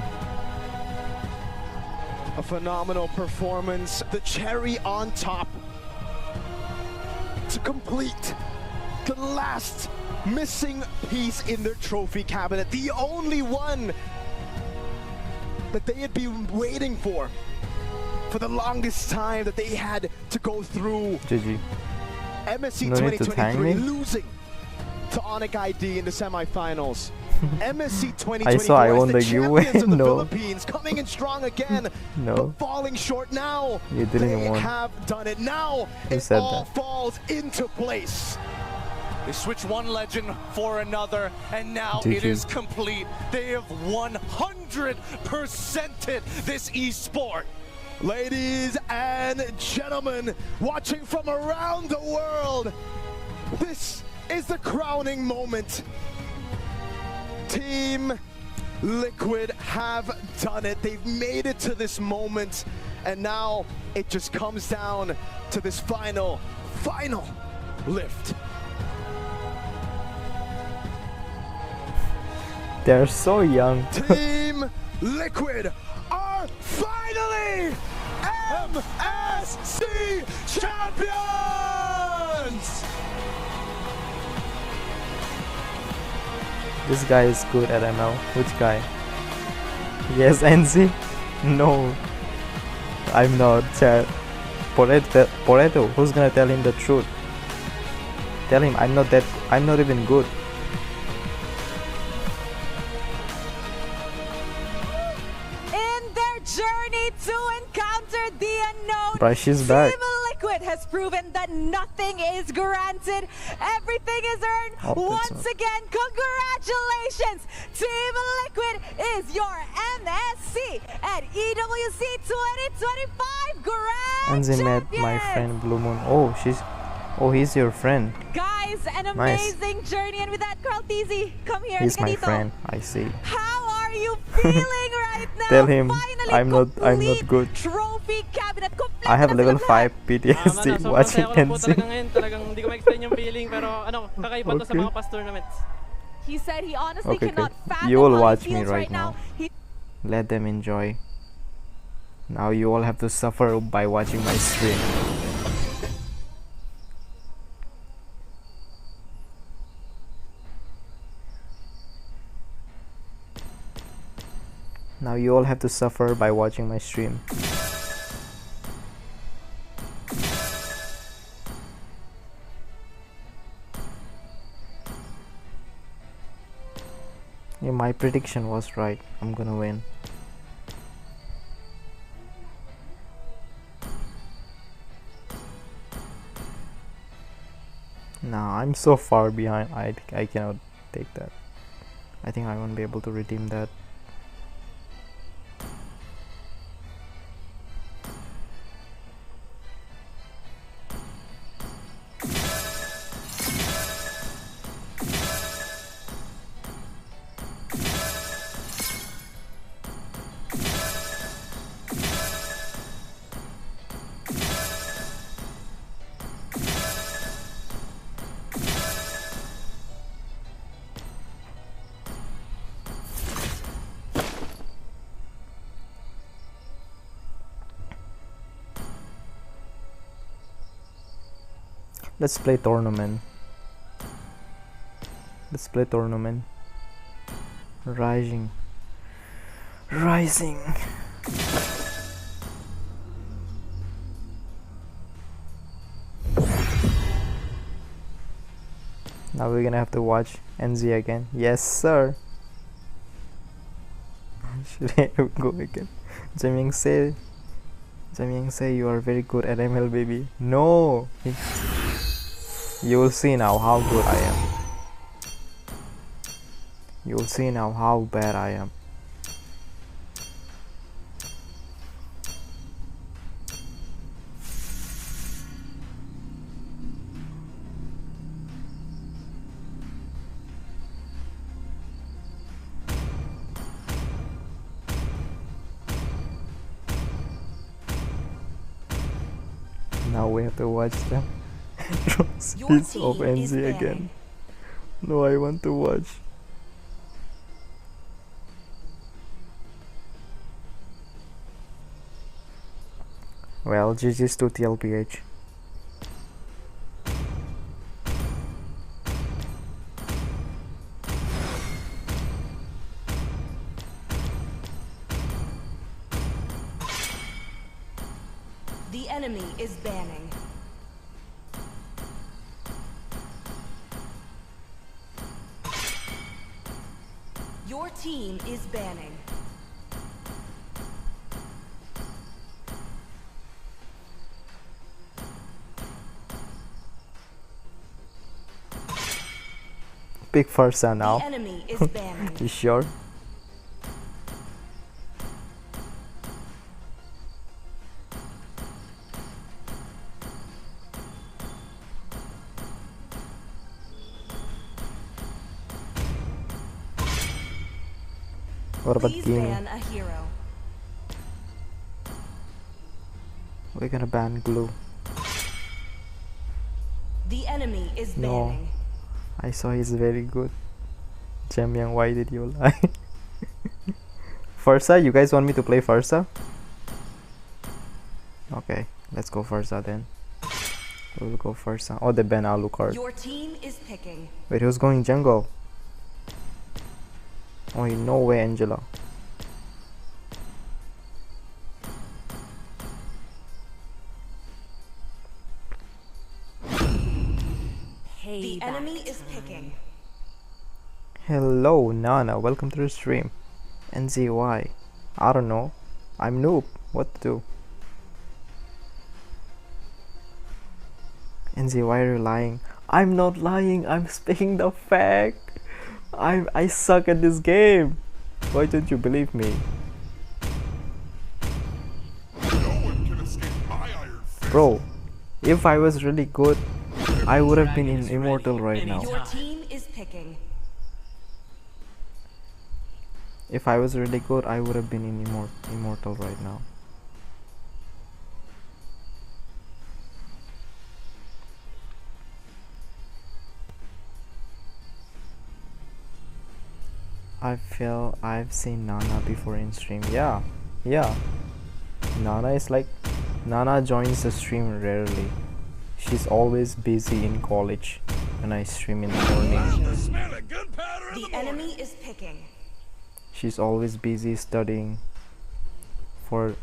A phenomenal performance. The cherry on top to complete the last missing piece in their trophy cabinet. The only one that they had been waiting for the longest time, that they had to go through.
GG.
MSC
No need to thank
2023
me.
losing to Onyx ID in the semifinals. MSC 2024
I saw I won
as
the
the champions of the
no.
Philippines, coming in strong again,
No.
but falling short now.
You didn't
they
win.
have done it. Now
Who
it
said
all
that?
falls into place.
They switch one legend for another, and now
GG.
it is complete. They have 100%ed this esport.
Ladies and gentlemen, watching from around the world, this is the crowning moment. Team Liquid have done it. They've made it to this moment, and now it just comes down to this final lift.
They're so young.
Team Liquid are finally MSC champions!
This guy is good at ML. Which guy? Yes, NZ? No. I'm not. Poreto, who's gonna tell him the truth? Tell him I'm not even good.
In their
journey to encounter the unknown.
Bruh, she's back.
Team Liquid has proven that nothing is granted. Everything is earned.
Oh,
Once again, congratulations. Team Liquid is your MSC at EWC 2025 Grand
Anzi met my
Champions.
friend Blue Moon. Oh, he's your friend.
Guys, an
Nice.
amazing journey, and with that, Carltizi, come here.
He's my
Ganito.
friend. I see.
How are you feeling right now?
Tell him
Finally,
I'm not
complete
good.
Trophy cabinet.
I have level 5 PTSD watching
Sobrang
NC.
ngayon, talagang hindi ko ma-explain yung feeling, pero kakaiba to sa
Okay.
mga past tournaments.
He said he honestly
Okay,
cannot fathom
you will
how
watch
he
me
feels
right now.
He
Let them enjoy. Now you all have to suffer by watching my stream. Now you all have to suffer by watching my stream. Yeah, my prediction was right. I'm gonna win. Nah, I'm so far behind. I cannot take that. I think I won't be able to redeem that. Let's play tournament. Let's play tournament. Rising. Now we're gonna have to watch NZ again. Yes, sir. Should I go again? Jamyang say you are very good at MLBB. No. You will see now how good I am. You will see now how bad I am. Now we have to watch them. Atrocities of NZ again. No, I want to watch. Well, GG's to TLPH.
The enemy is banning. Your team is banning.
Pick Farsa now.
The enemy is banning.
You sure? What about
Please
gaming?
ban a hero.
We're gonna ban Glue.
The enemy is
No.
banning.
I saw he's very good. Jamyang, why did you lie? Farsa, you guys want me to play Farsa? Okay, let's go Farsa then. We'll go Farsa. Oh, the ban Alucard.
Your team is picking.
Wait, who's going jungle? Oh, no way, Angela.
The enemy is picking.
Hello, Nana. Welcome to the stream. NZY. I don't know. I'm noob. What to do? NZ, why are you lying? I'm not lying. I'm speaking the fact. I suck at this game. Why don't you believe me? Bro, if I was really good, I would have been in Immortal right now.
Your team is picking.
If I was really good, I would have been in Immortal right now. I feel I've seen Nana before in stream. Yeah. Nana is like, Nana joins the stream rarely. She's always busy in college when I stream in the morning.
The enemy is picking.
She's always busy studying for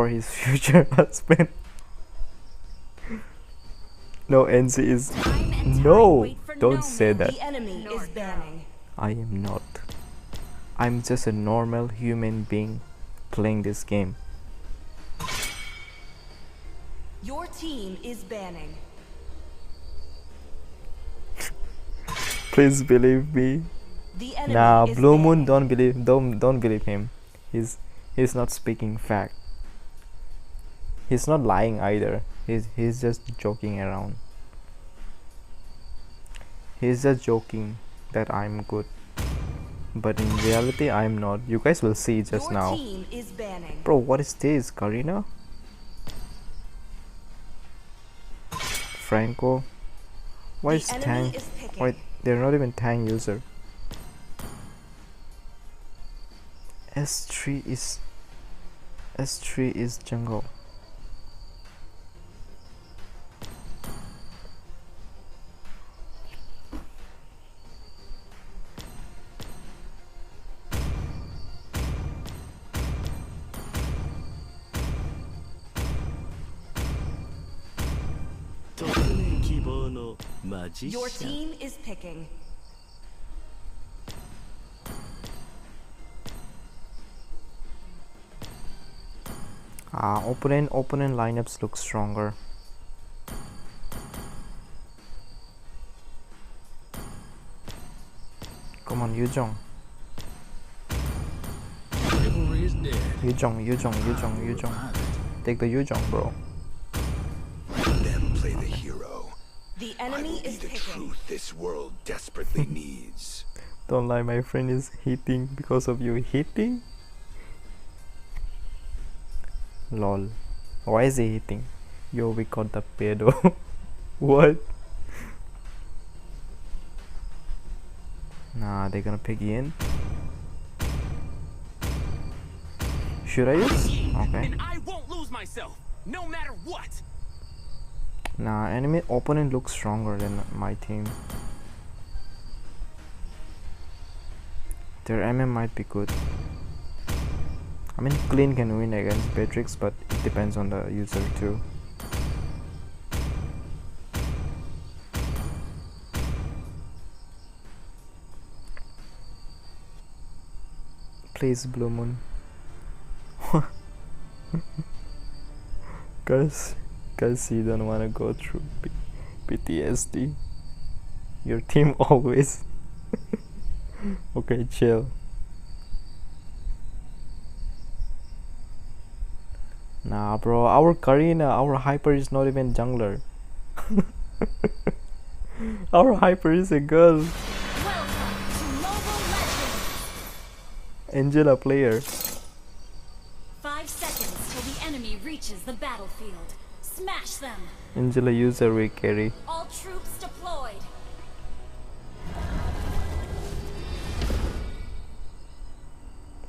his future husband. No, NC is no. Don't say that.
The enemy is banning.
I am not. I'm just a normal human being playing this game.
Your team is banning.
Please believe me. Nah, Blue Moon, don't believe him. He's not speaking fact. He's not lying either. He's just joking around. He's just joking that I'm good, but in reality I'm not. You guys will see just now.
Team is banning.
Bro, what is this? Karina? Franco? Why is Tang? Why they're not even Tang user? S3 is jungle.
Your team is picking.
Opponent lineups look stronger. Come on, Yujong. Yujong. Take the Yujong, bro.
Them play the hero.
The enemy is
the
picking.
truth this world desperately needs.
Don't lie, my friend is hitting because of you hitting. Lol. Why is he hitting? Yo, we got the pedo. What? Nah, they're gonna pick in. Should I use? Okay.
And I won't lose myself, no matter what.
Nah, enemy opponent looks stronger than my team. Their MM might be good. I mean, Clean can win against Beatrix, but it depends on the user too. Please, Blue Moon. Cause you don't wanna go through PTSD. Your team always. Okay, chill. Nah, bro, our Karina, our Hyper is not even jungler. Our Hyper is a girl. Angela player.
5 seconds till the enemy reaches the battlefield. Smash them.
Angela user we carry.
All troops deployed.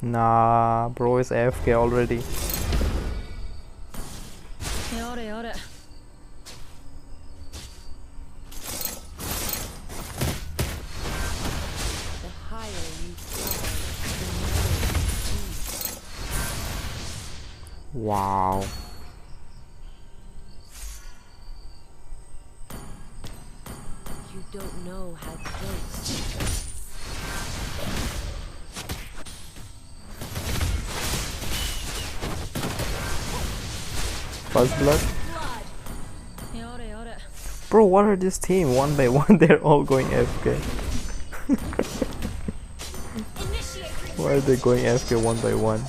Nah, bro is AFK already. Wow.
You don't know how close.
First blood. Bro, what are this team? One by one, they're all going AFK. Why are they going AFK one by one?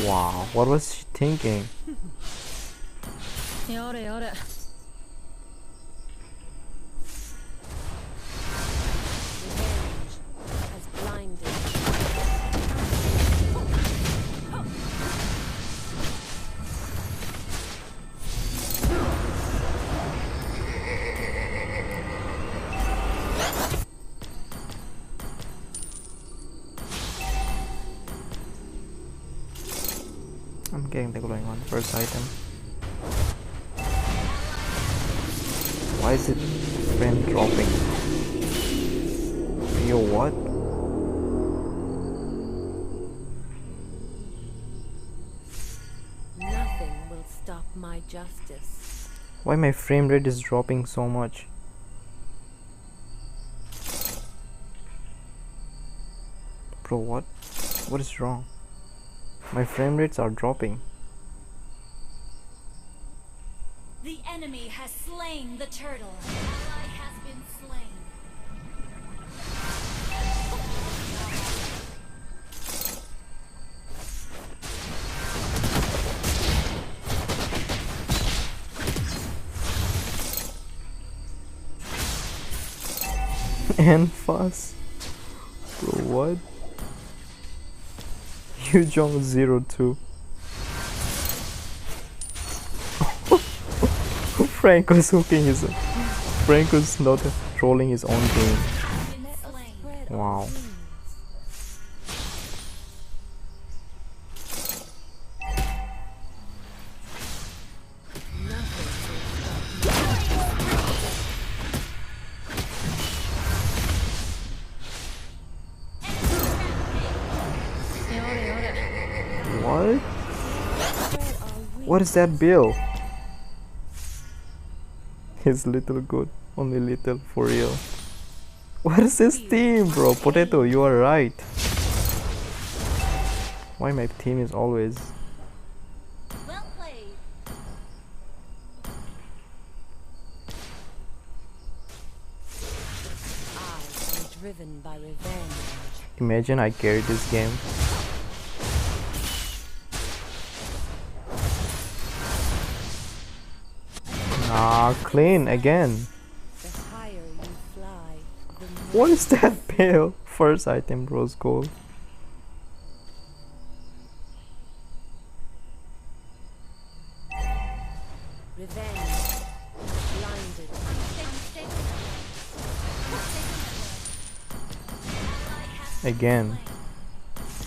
Wow, what was she thinking? I'm getting the glowing one. First item. Why is it frame dropping? Yo, what?
Nothing will stop my justice.
Why my frame rate is dropping so much? Bro, what? What is wrong? My frame rates are dropping.
The enemy has slain the turtle. Ally has been slain.
And fast. Bro, what? You jump 0-2. Franco's hooking his. Franco's not trolling his own game. Wow. What? What is that bill? He's little good, only little for real. What is this team, bro? Potato, you are right. Why my team is always...
Well played.
I am driven by revenge.
Imagine I carried this game. Ah, clean again.
The higher you fly, the more
What is that bill? First item, rose gold.
revenge. Blinded.
Again.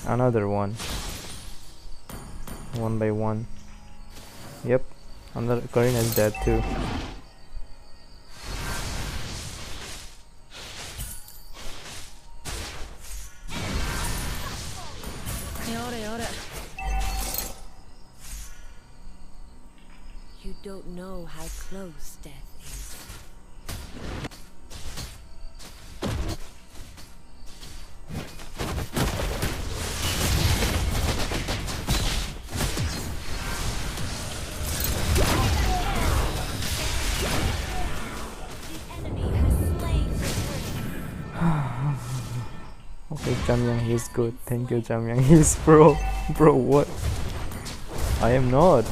Another one. One by one. Yep. Another Karin is dead too.
You don't know how close death is.
Okay, Jamyang, he's good. Thank you, Jamyang. He's pro. Bro, what? I am not.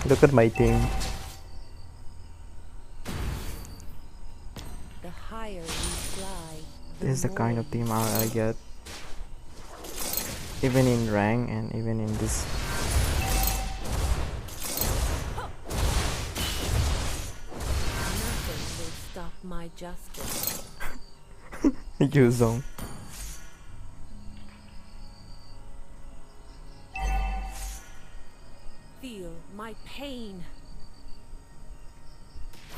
Look at my team.
The higher you fly,
This is the kind of team I get. Even in rank and even in this.
nothing will stop my justice.
Yuzong.
feel my pain.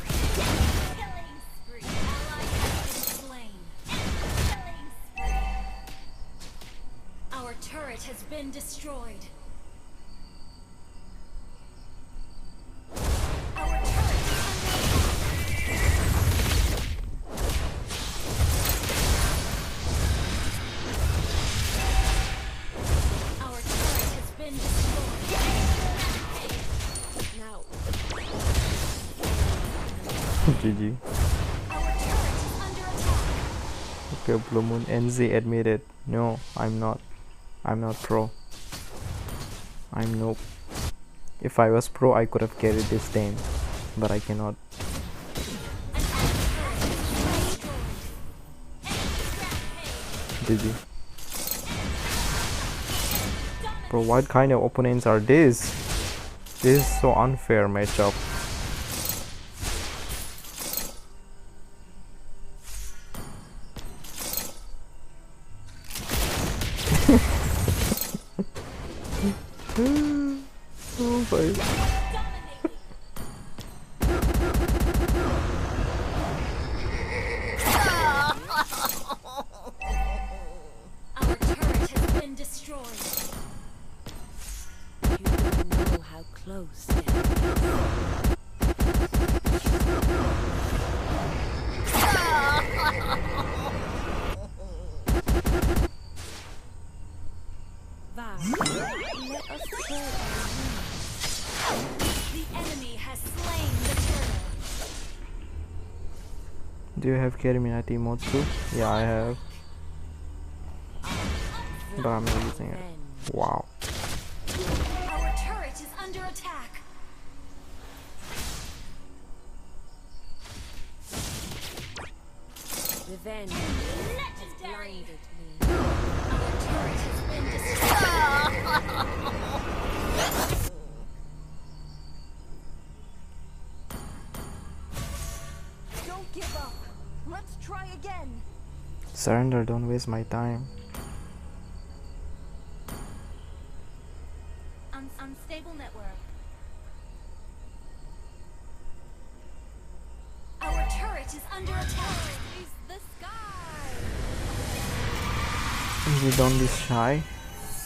Killing spree. Ally has been slain. Killing spree. Our turret has been destroyed. Our turret is under attack. Our turret has been destroyed.
Now,
GG.
Our turret is under attack.
Okay, Blue Moon NZ admitted, no, I'm not pro. I'm noob. If I was pro, I could have carried this game, but I cannot. GG. Bro, what kind of opponents are this? This is so unfair matchup. Oh my.
Our turret has been destroyed.
you don't know how close death
Let us try our
The enemy has slain the turtle.
Do you have Carminati mode too? Yeah, I have. But I'm not using it. Wow.
Our turret is under attack.
revenge
Legendary.
blinded me.
Our turret has been destroyed.
Don't give up. Let's try again.
Surrender, don't waste my time.
Unstable network. Our turret is under attack.
Is the sky.
You don't be shy.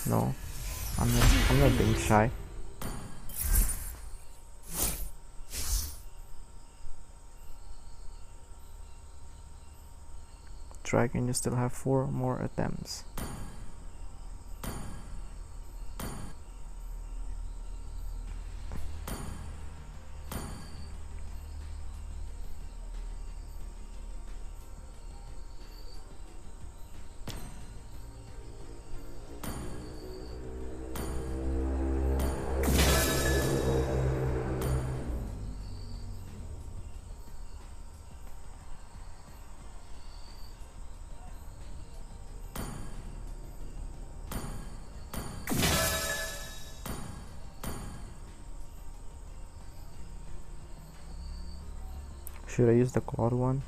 No, I'm not being shy. Dragon, you still have 4 more attempts. Should I use the cloud one?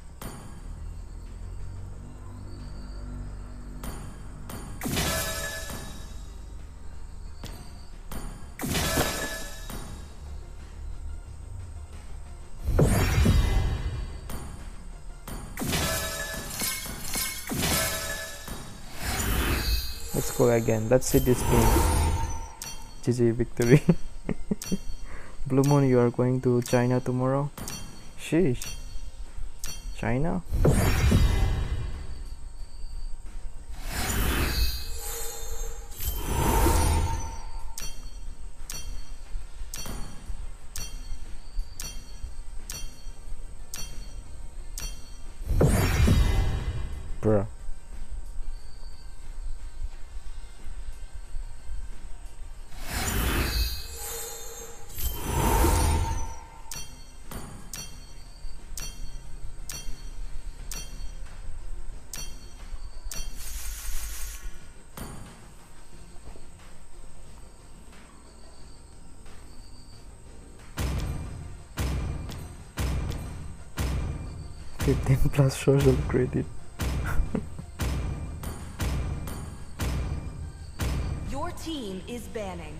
Let's go again. Let's see this game. GG victory. Blue Moon, you are going to China tomorrow? Sheesh. China? Bruh. +15 social credit.
Your team is banning.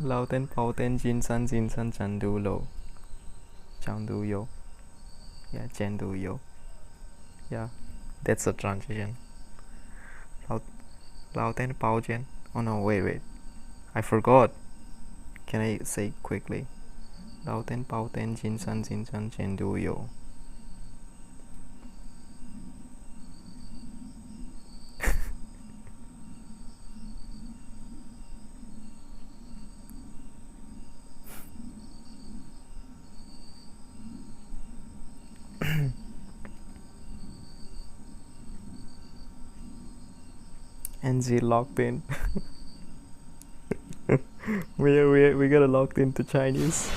Lao ten pao ten jin san chan du lo. Chang du yo. Yeah, chen du yo. Yeah, that's the transition. Lao ten pao chen. Oh no, wait. I forgot. Can I say quickly? Lao ten pao ten jin san chen du yo. NZ locked in. we got locked into Chinese.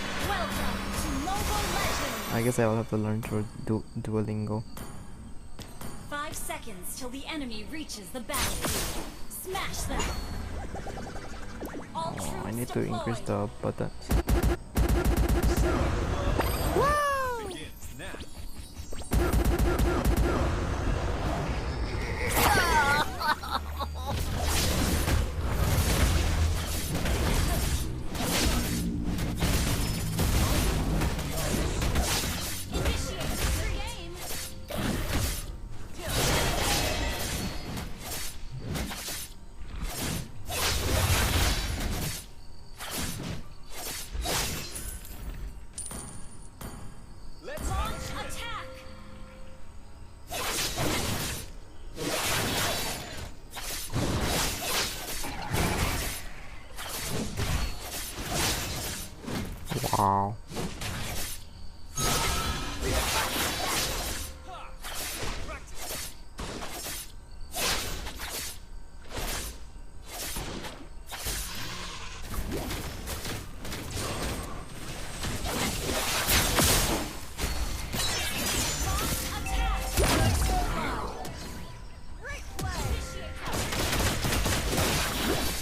I guess I'll have to learn through Duolingo.
5 seconds till the enemy reaches the battlefield. Smash them. All
Oh, I
troops
need to increase the button.
Begins now.
Wow.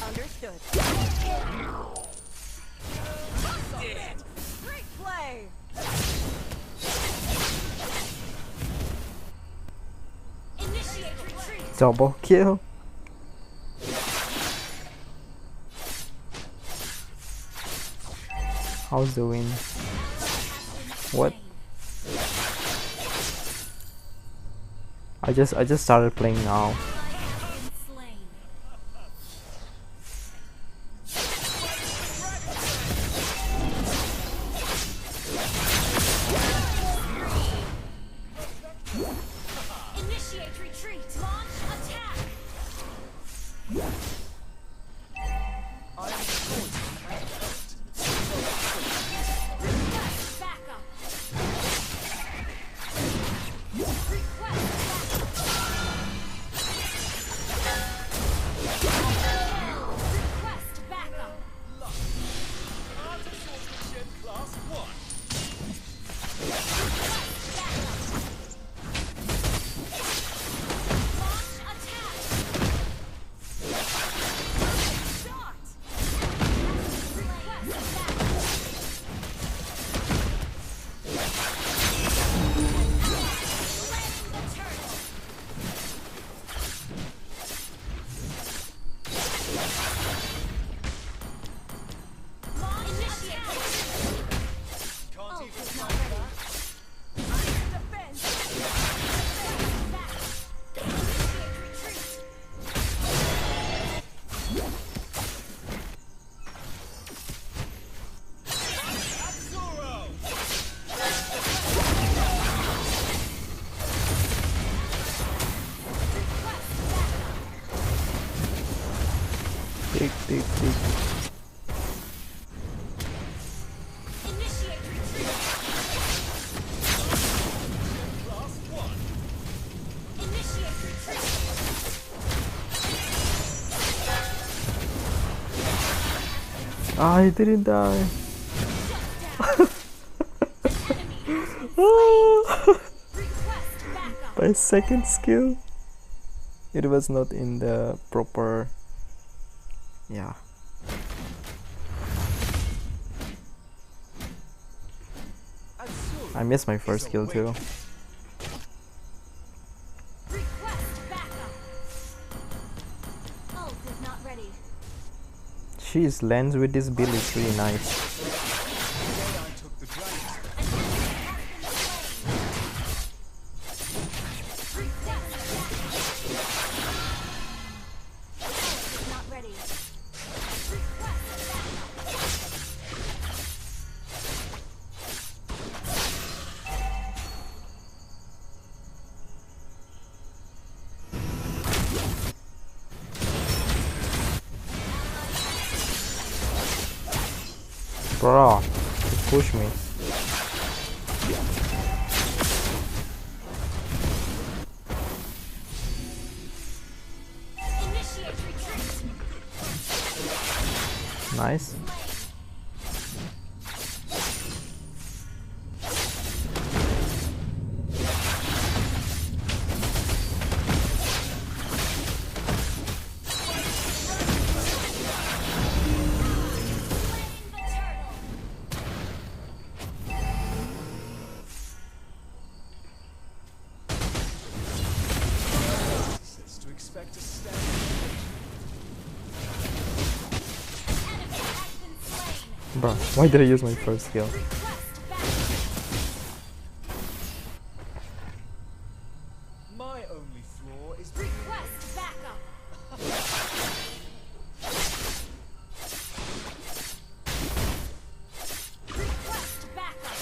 Understood. Great play.
Initiate retreat.
Double kill. How's the win? What? I just started playing now.
Initiate retreat. Launch attack. Request backup. Request backup.
Artificial class 1.
Launch attack. Shot. Request backup. Landing the turtle. Launch attack.
Can't even
Is not ready. Defense. Back. Initiate retreat.
Zoro!
Big.
Initiate retreat.
Class 1.
Initiate retreat.
I didn't die.
Request backup.
My second skill. It was not in the proper. Yeah. I missed my first skill too.
Request backup. Ult is not ready.
Jeez, lens with this build is really nice. Bro, push me. Nice. Bro, why did I use my first skill?
My only flaw is request backup.
Request backup.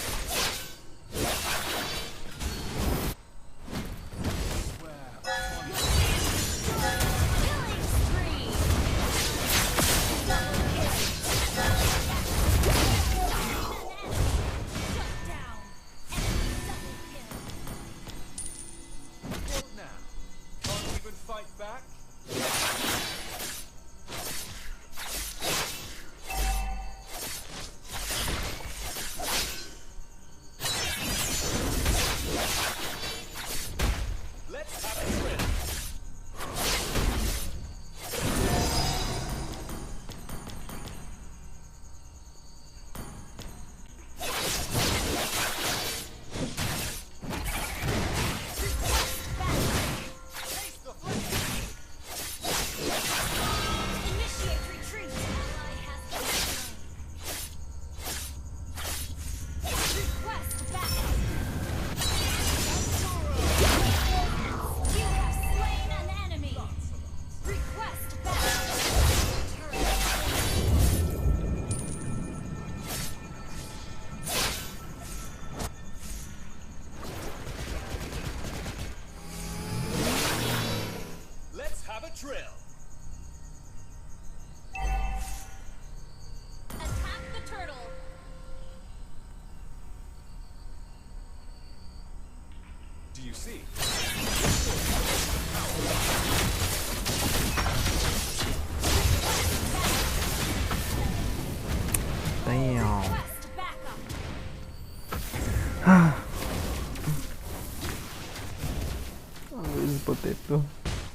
Killing spree. Double kill.
Fight back. Let's have a trip. Drill.
Attack the turtle.
Do you see?
Damn. Oh, this potato.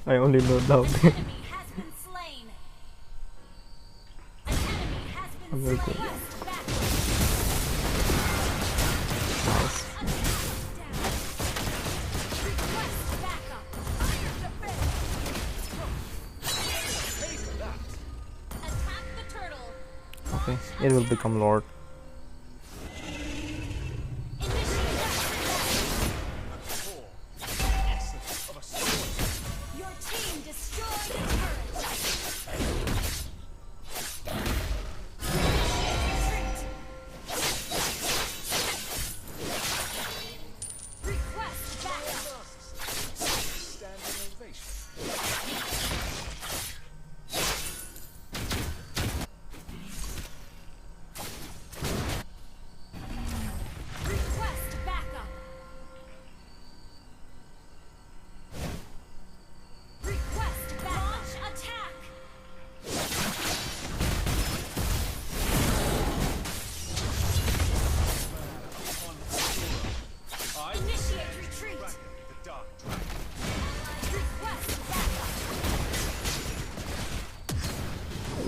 I only know down there. I'm very good. Nice. Okay, it will become Lord.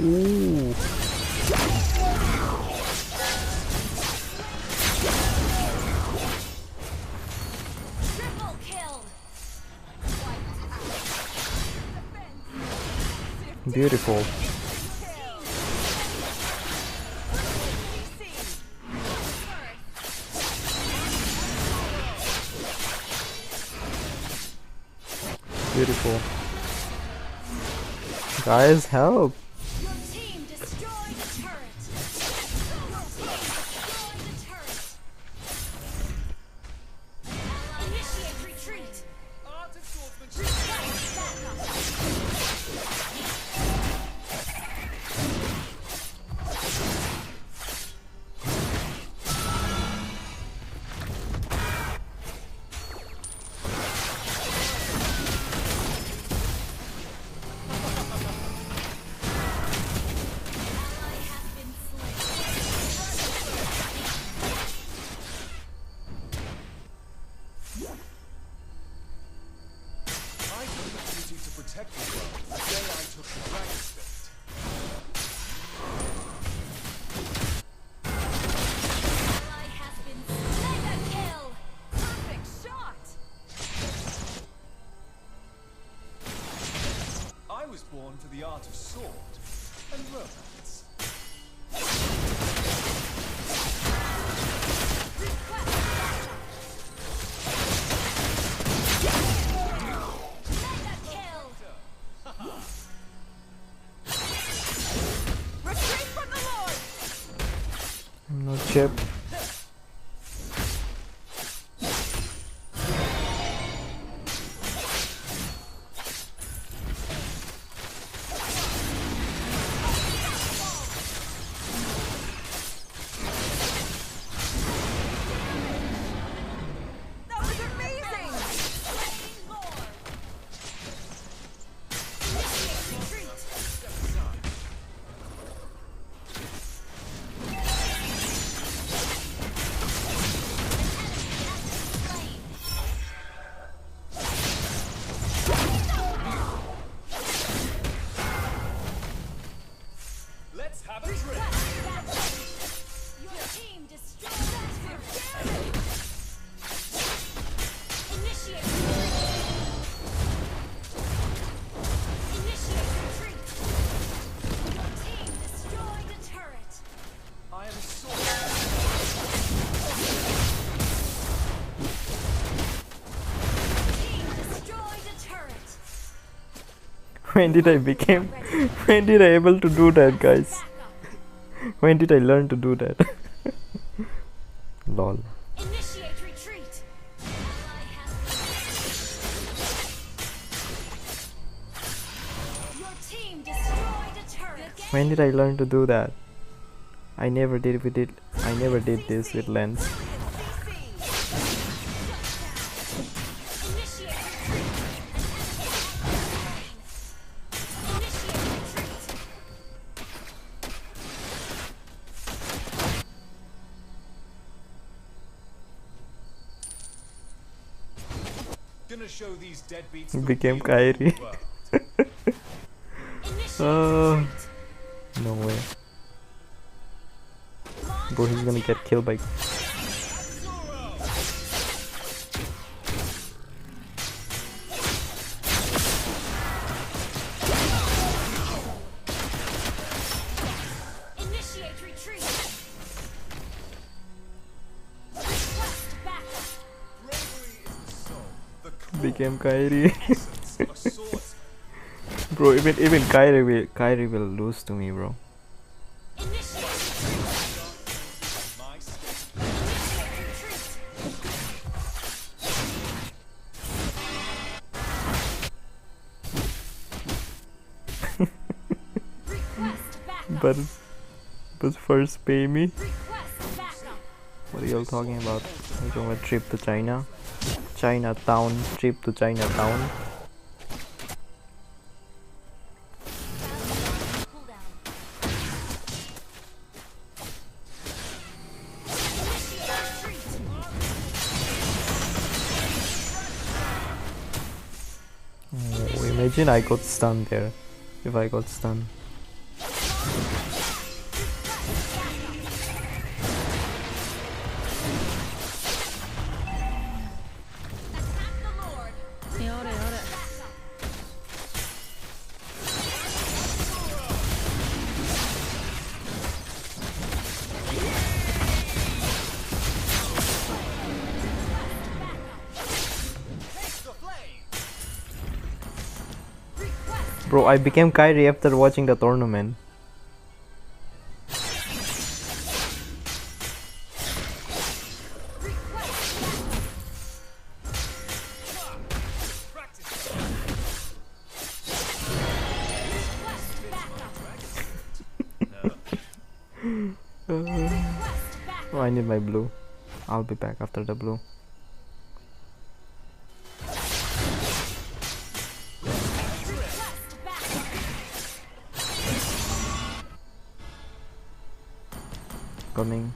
Ooh.
Triple kill.
Beautiful. Beautiful. Guys, help!
Your team destroyed the turret. Your team destroyed the turret. Initiate retreat. Request
I took the duty to protect the world the day I took the dragon state.
ally has been mega kill. Perfect shot.
I was born for the art of sword and romance.
Mega kill.
Retreat from the Lord!
I'm not chip.
That was amazing!
Let's have a drink.
Your team destroyed that turret. Initiate retreat. Your team destroyed the turret.
I am a sword.
Team destroyed the turret.
When did I became? When did I able to do that, guys? When did I learn to do that? Lol.
Initiate retreat. Your team destroyed a turret.
When did I learn to do that? I never did with it. I never did this with lens.
Initiate retreat. Initiate retreat.
Gonna show these deadbeats
It
the
became
real
Kyrie.
world.
Oh, no way. Bro, he's gonna get killed by.
Initiate retreat. Request backup.
Bravery is the soul, the core
Became Kyrie.
essence of a swordsman.
Bro, even Kyrie will lose to me, bro.
Initiate retreat.
My state.
Initiate retreat. Request backup.
But first pay me.
Request backup.
What are y'all talking about? You're talking about trip to China? Chinatown, trip to Chinatown. Oh, imagine I got stunned there. If I got stunned. Bro, I became Kyrie after watching the tournament. Oh, I need my blue. I'll be back after the blue. Coming.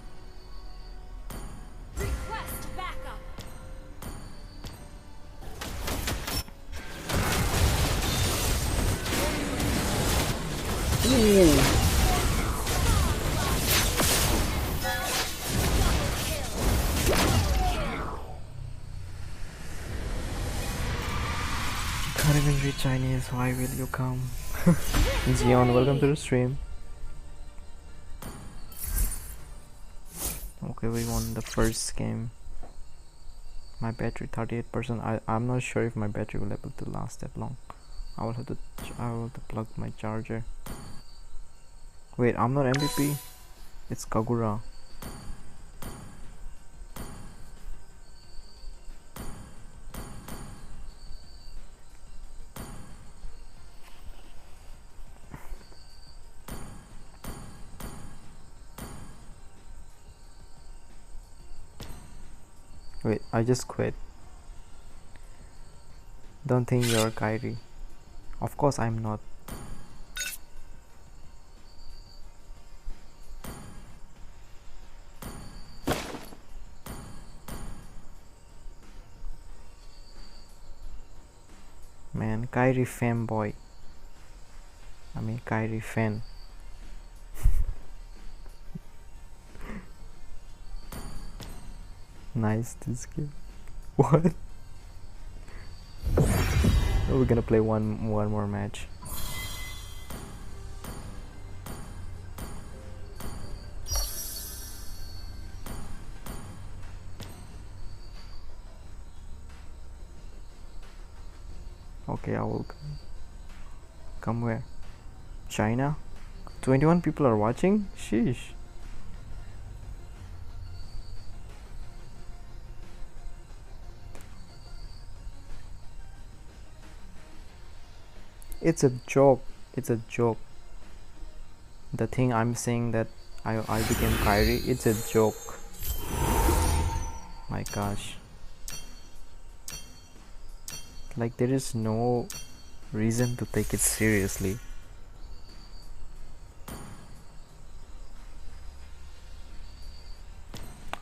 Can't even read Chinese, why will you come? Zion, welcome to the stream. Okay, we won the first game. My battery 38%. I'm not sure if my battery will be able to last that long. I will have to plug my charger. Wait, I'm not MVP. It's Kagura. Wait, I just quit. Don't think you're Kyrie. Of course I'm not. Man, Kyrie fanboy. I mean Kyrie fan. Nice this game. What? We're gonna play one more match. Okay, I will come where? China? 21 people are watching? Sheesh. It's a joke. It's a joke. The thing I'm saying that I became Kyrie, it's a joke. My gosh. Like there is no reason to take it seriously.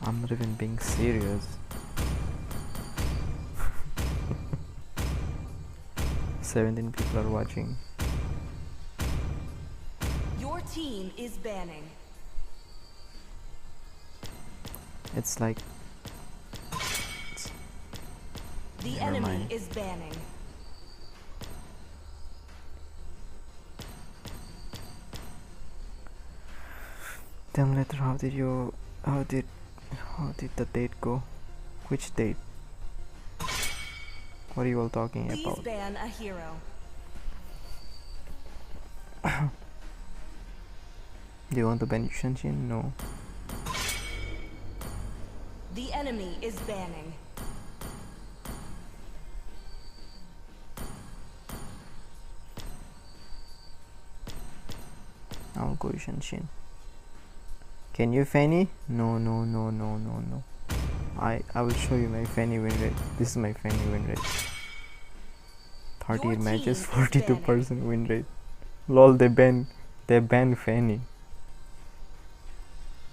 I'm not even being serious. 17 people are watching.
Your team is banning.
It's like
The
never
enemy
mind.
is banning.
Damn letter, how did the date go? Which date? What are you all talking
Please
about?
ban a hero.
Do you want to ban Yushenshin? No.
The enemy is banning.
I'll go Yushenshin. Can you Fanny? No. I will show you my Fanny win rate. This is my Fanny win rate. 38 matches, 42% win rate. Lol, they ban Fanny.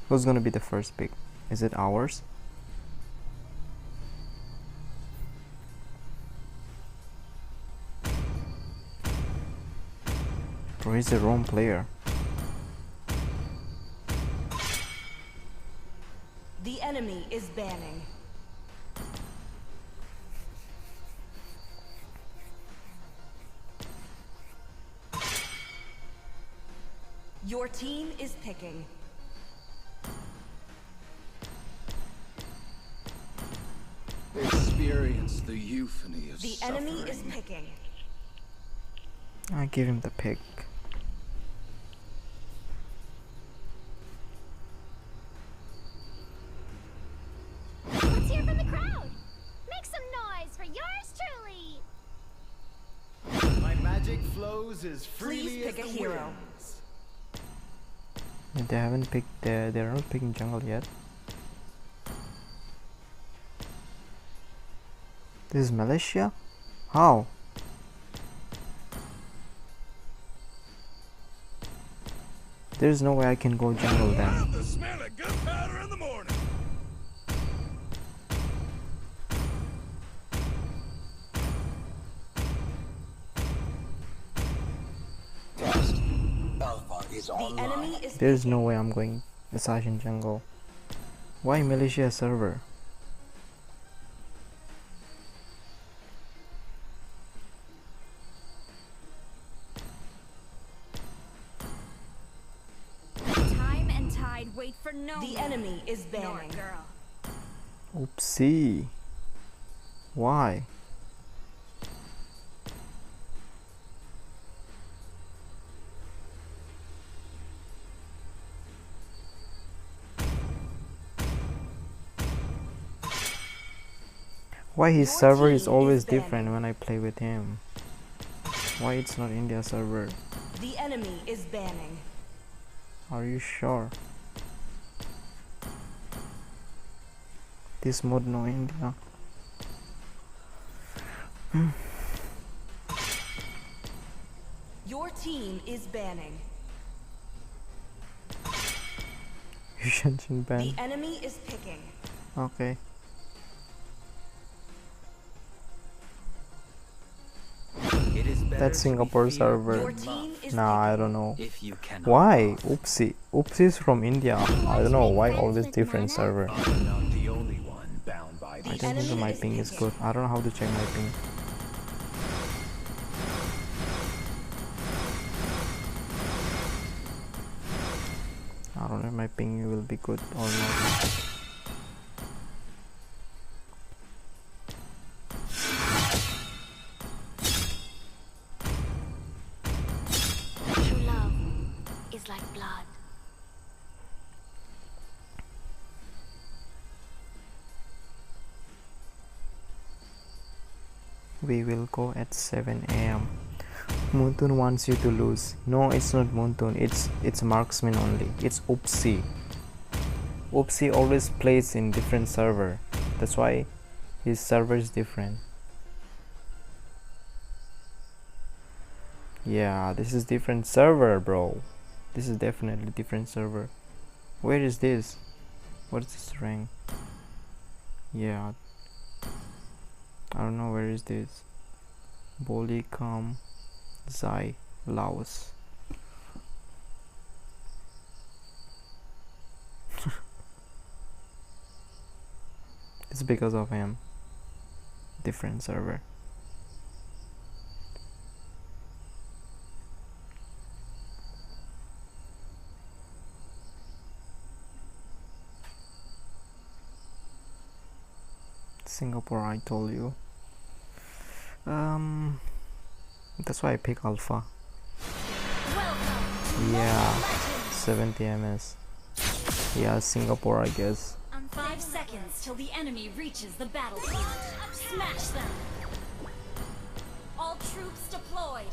Who's gonna be the first pick? Is it ours? Bro, he's a wrong player.
The enemy is banning. Your team is picking.
Experience the euphony of
The
suffering.
enemy is picking.
I give him the pick.
Let's hear from the crowd. Make some noise for yours truly.
My magic flows as freely
Please
as
pick a
the
hero.
winds.
They haven't picked. They're not picking jungle yet. This is Malaysia? How? There's no way I can go jungle then.
The smell of gunpowder in the morning.
The enemy is
There's no way I'm going Assassin jungle. Why Malaysia server?
Time and tide wait for no
the
man.
enemy is
Nor
banning.
girl.
Oopsie. Why? Why his server is always different when I play with him? Why it's not India server?
The enemy is banning.
Are you sure? This mode no India.
Your team is banning.
Yushenshin ban.
The enemy is picking.
Okay. That's Singapore server. Nah, I don't know. Why? Oopsie. Oopsie is from India. I don't know why always different server. I don't think my ping is good. I don't know how to check my ping. I don't know if my ping will be good or not.
True love is like blood.
We will go at 7 AM. Moontun wants you to lose. No, it's not Moontun. It's marksman only. It's Oopsie. Oopsie always plays in different server. That's why his server is different. Yeah, this is different server, bro. This is definitely different server. Where is this? What is this rank? Yeah, I don't know where is this. Bolikam Zai Laos. It's because of him. Different server. Singapore, I told you. That's why I pick Alpha. Yeah, 70 MS. Yeah, Singapore, I guess.
5 seconds till the enemy reaches the battlefield. Smash them. All troops deployed.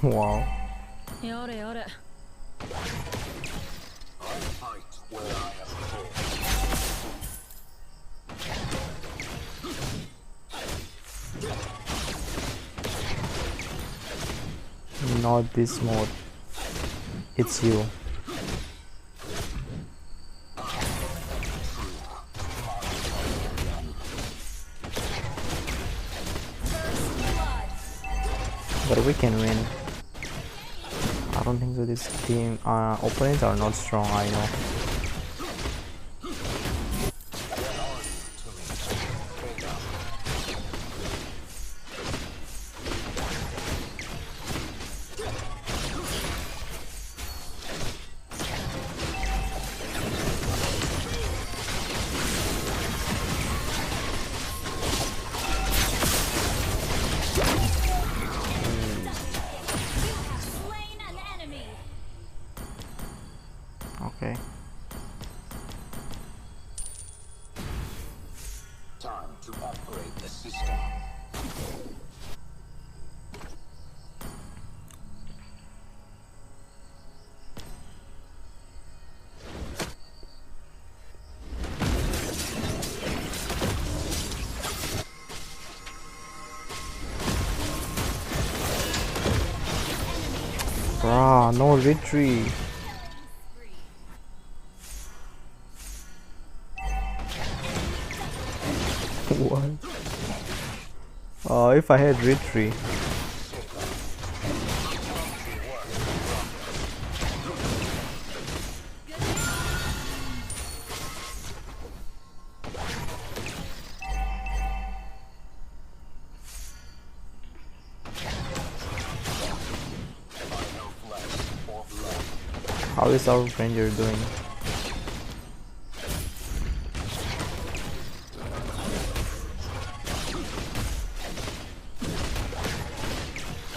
Wow.
Yore, yore.
Not this mode. It's you. So we can win. I don't think so. This team opponents are not strong, I know. Okay.
Time to upgrade the system.
Bruh, no retreat. What? If I had retreat. How is our ranger doing?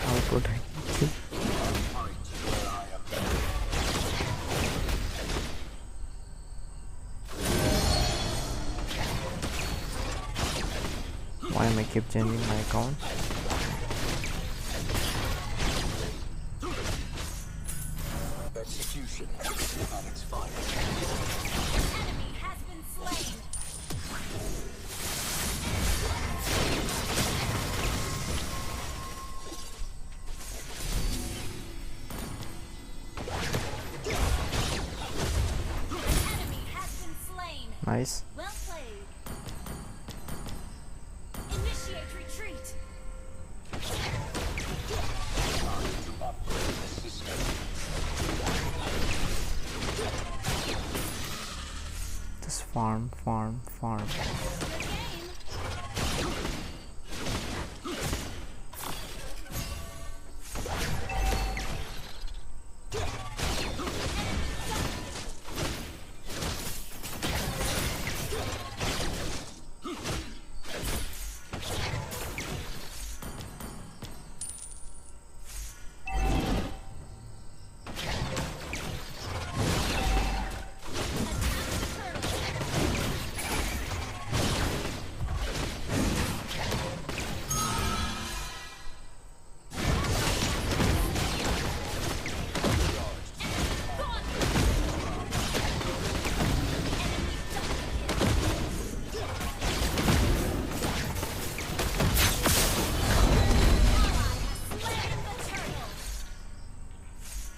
I'll protect you. Why am I keep changing my account?
Execution at its finest.
Enemy has been slain. Enemy has been slain.
Nice.
Well played. Initiate retreat.
Time to upgrade the system.
Just farm.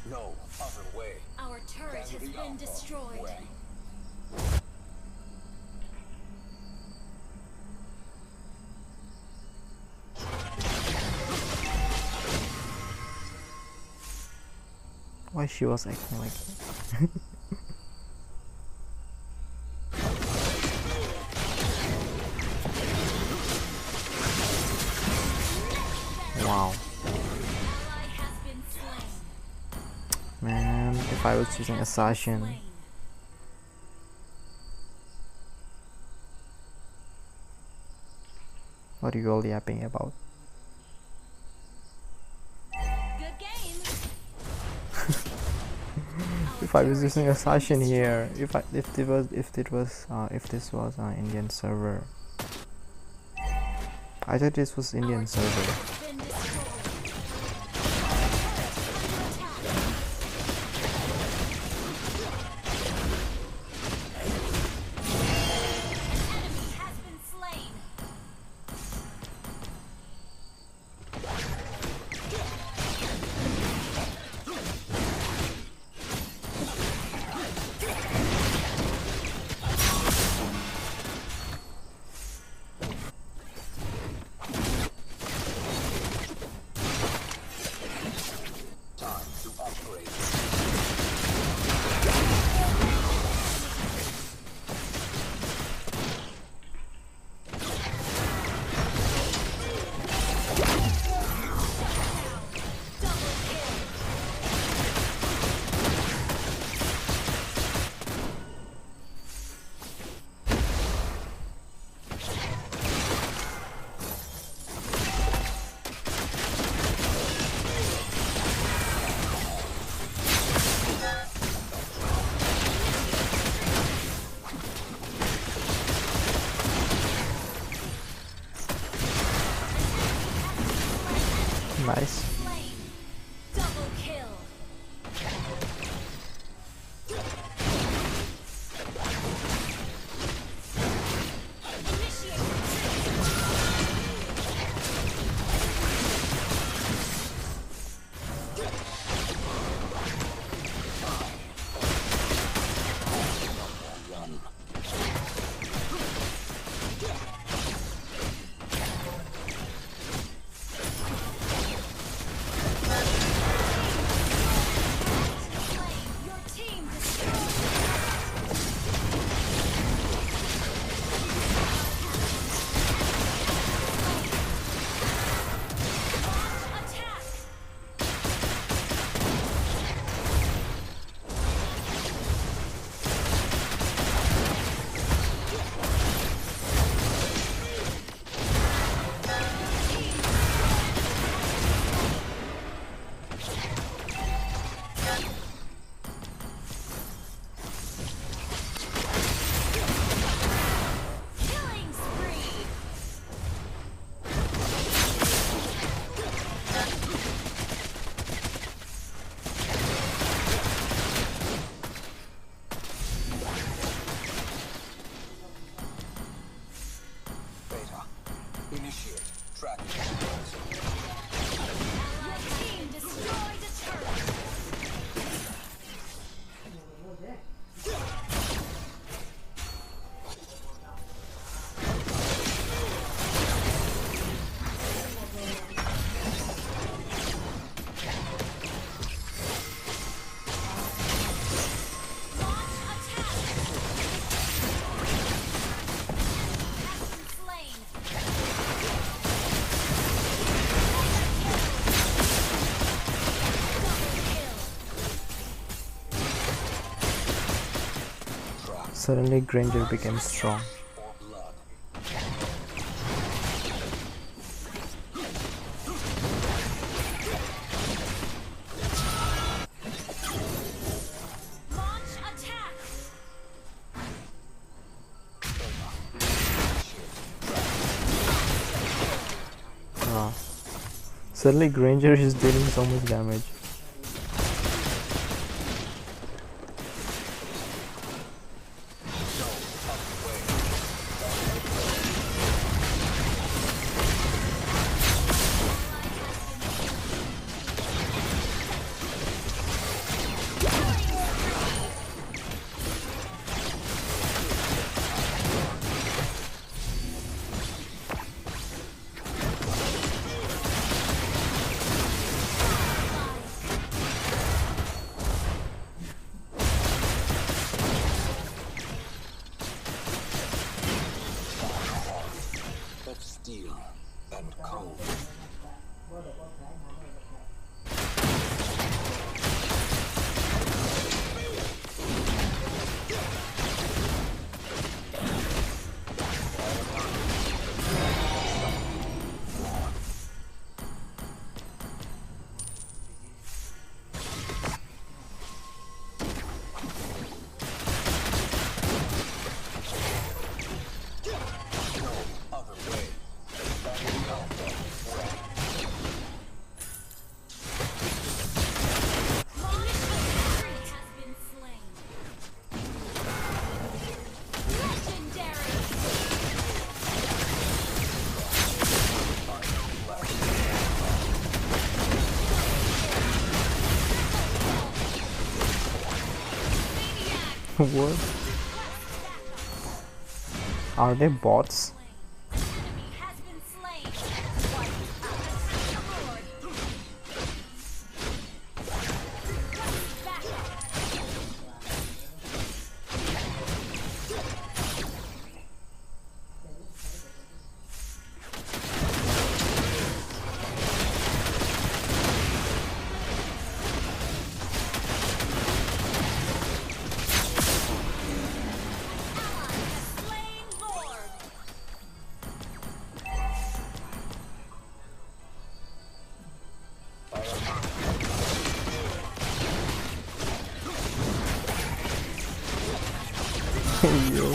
No other way.
Our turret has been destroyed.
Why she was acting like that? Wow. Man, if I was using assassin. What are you all yapping about?
Good game.
If I was using assassin here, if this was an Indian server. I thought this was Indian server. Nice.
Double kill.
Initiate tracking.
Your team destroyed a turret.
Suddenly Granger became strong. Suddenly Granger is dealing so much damage.
Steel and cold.
What? Are they bots? Yo.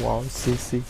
Wow, CC.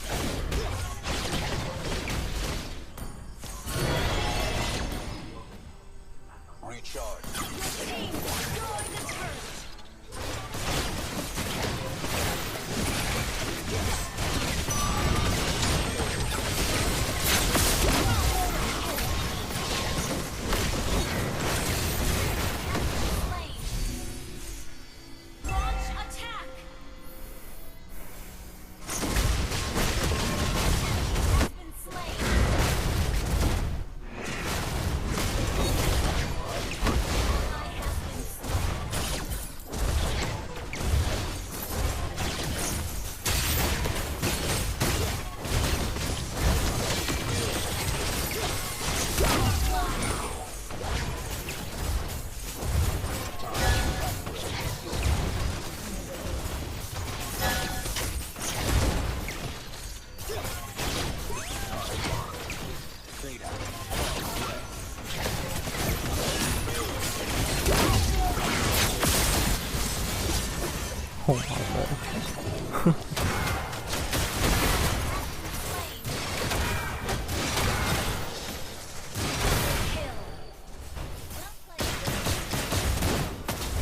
Oh my god.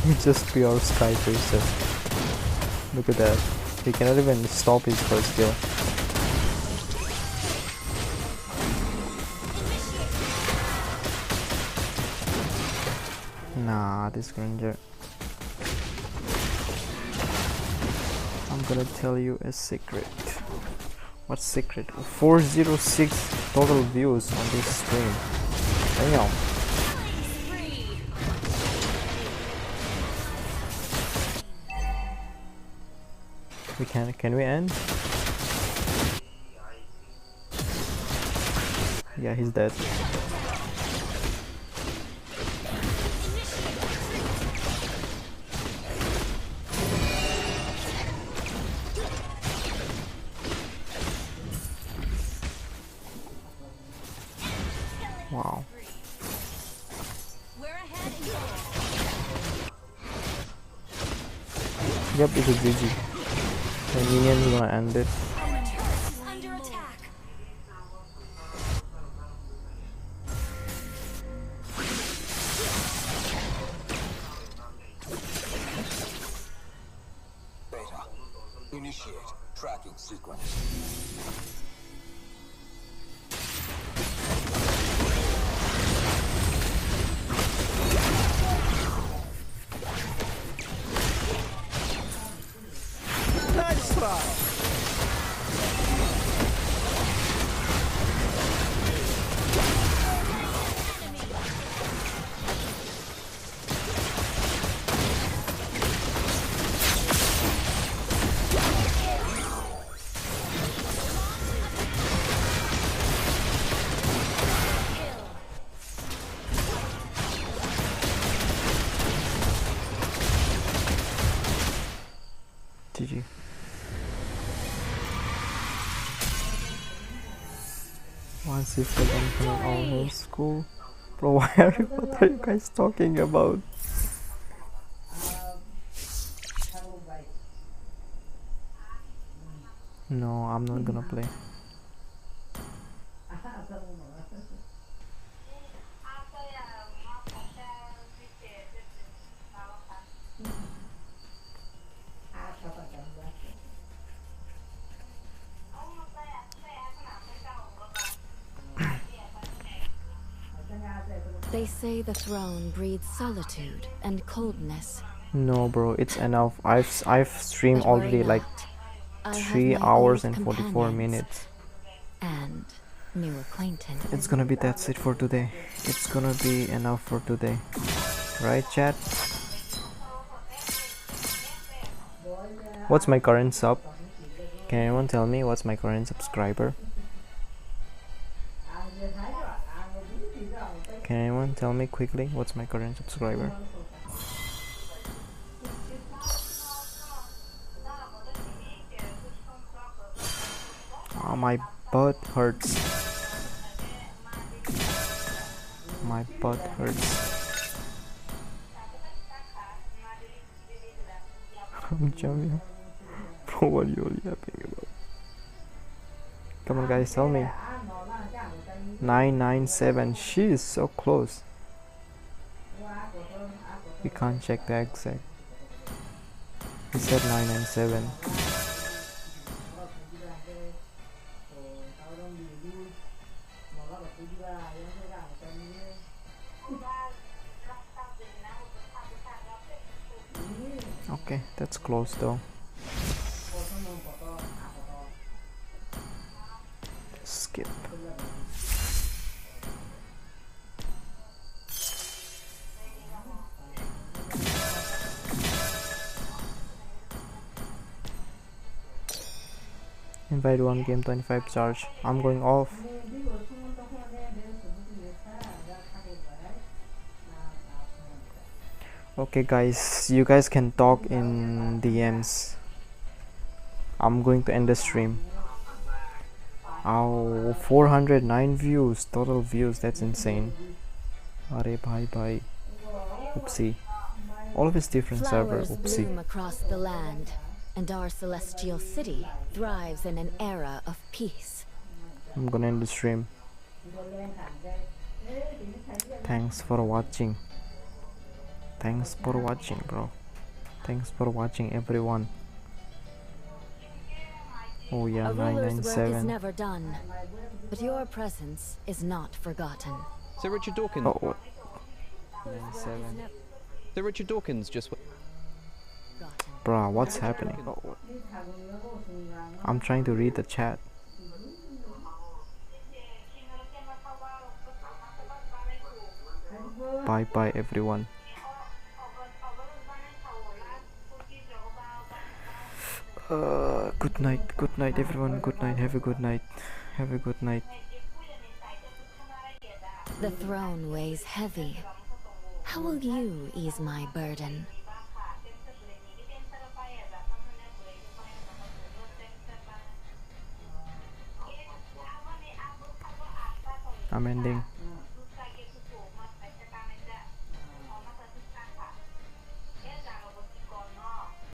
He's just pure sky chaser. Look at that. He cannot even stop his first kill. Nah, this Granger. I'm gonna tell you a secret. What secret? 406 total views on this stream. Damn. Can we end? Yeah, he's dead. Wow. Yep, it's a GG. The minion's gonna end it.
Beta, initiate tracking sequence.
Nice try.
GG. Once if they don't come out of whole school. Bro, what are you guys talking about? No, I'm not gonna play.
They say the throne breeds solitude and coldness,
No, bro, it's enough. I've streamed
But worry
already like
not. I have
3
my
hours
old
and 44
companions
minutes.
and new acquaintance.
It's gonna be that's it for today. It's gonna be enough for today. Right, chat? What's my current sub? Can anyone tell me what's my current subscriber? Can anyone tell me quickly what's my current subscriber? Oh, my butt hurts. My butt hurts. I'm jumping. Bro, what are you all yapping about? Come on, guys, tell me. 997. She is so close. We can't check the exact. He said 997. Okay, that's close though. Skip. Invite one game 25 charge. I'm going off. Okay guys, you guys can talk in DMs. I'm going to end the stream. Oh, 409 views, total views, that's insane. Are bhai bhai. Oopsie. All of it's different server,
Flowers
oopsie.
bloom across the land, and our celestial city thrives in an era of peace.
I'm gonna end the stream. Thanks for watching. Thanks for watching, bro. Thanks for watching, everyone. Oh yeah,
A ruler's work is
997.
never done, but your presence is not forgotten.
So Richard Dawkins.
Oh, 97.
So Richard Dawkins just.
Bruh, what's happening? Oh, I'm trying to read the chat. Bye bye everyone. Good night everyone, good night, have a good night, have a good night.
The throne weighs heavy. How will you ease my burden?
I'm ending.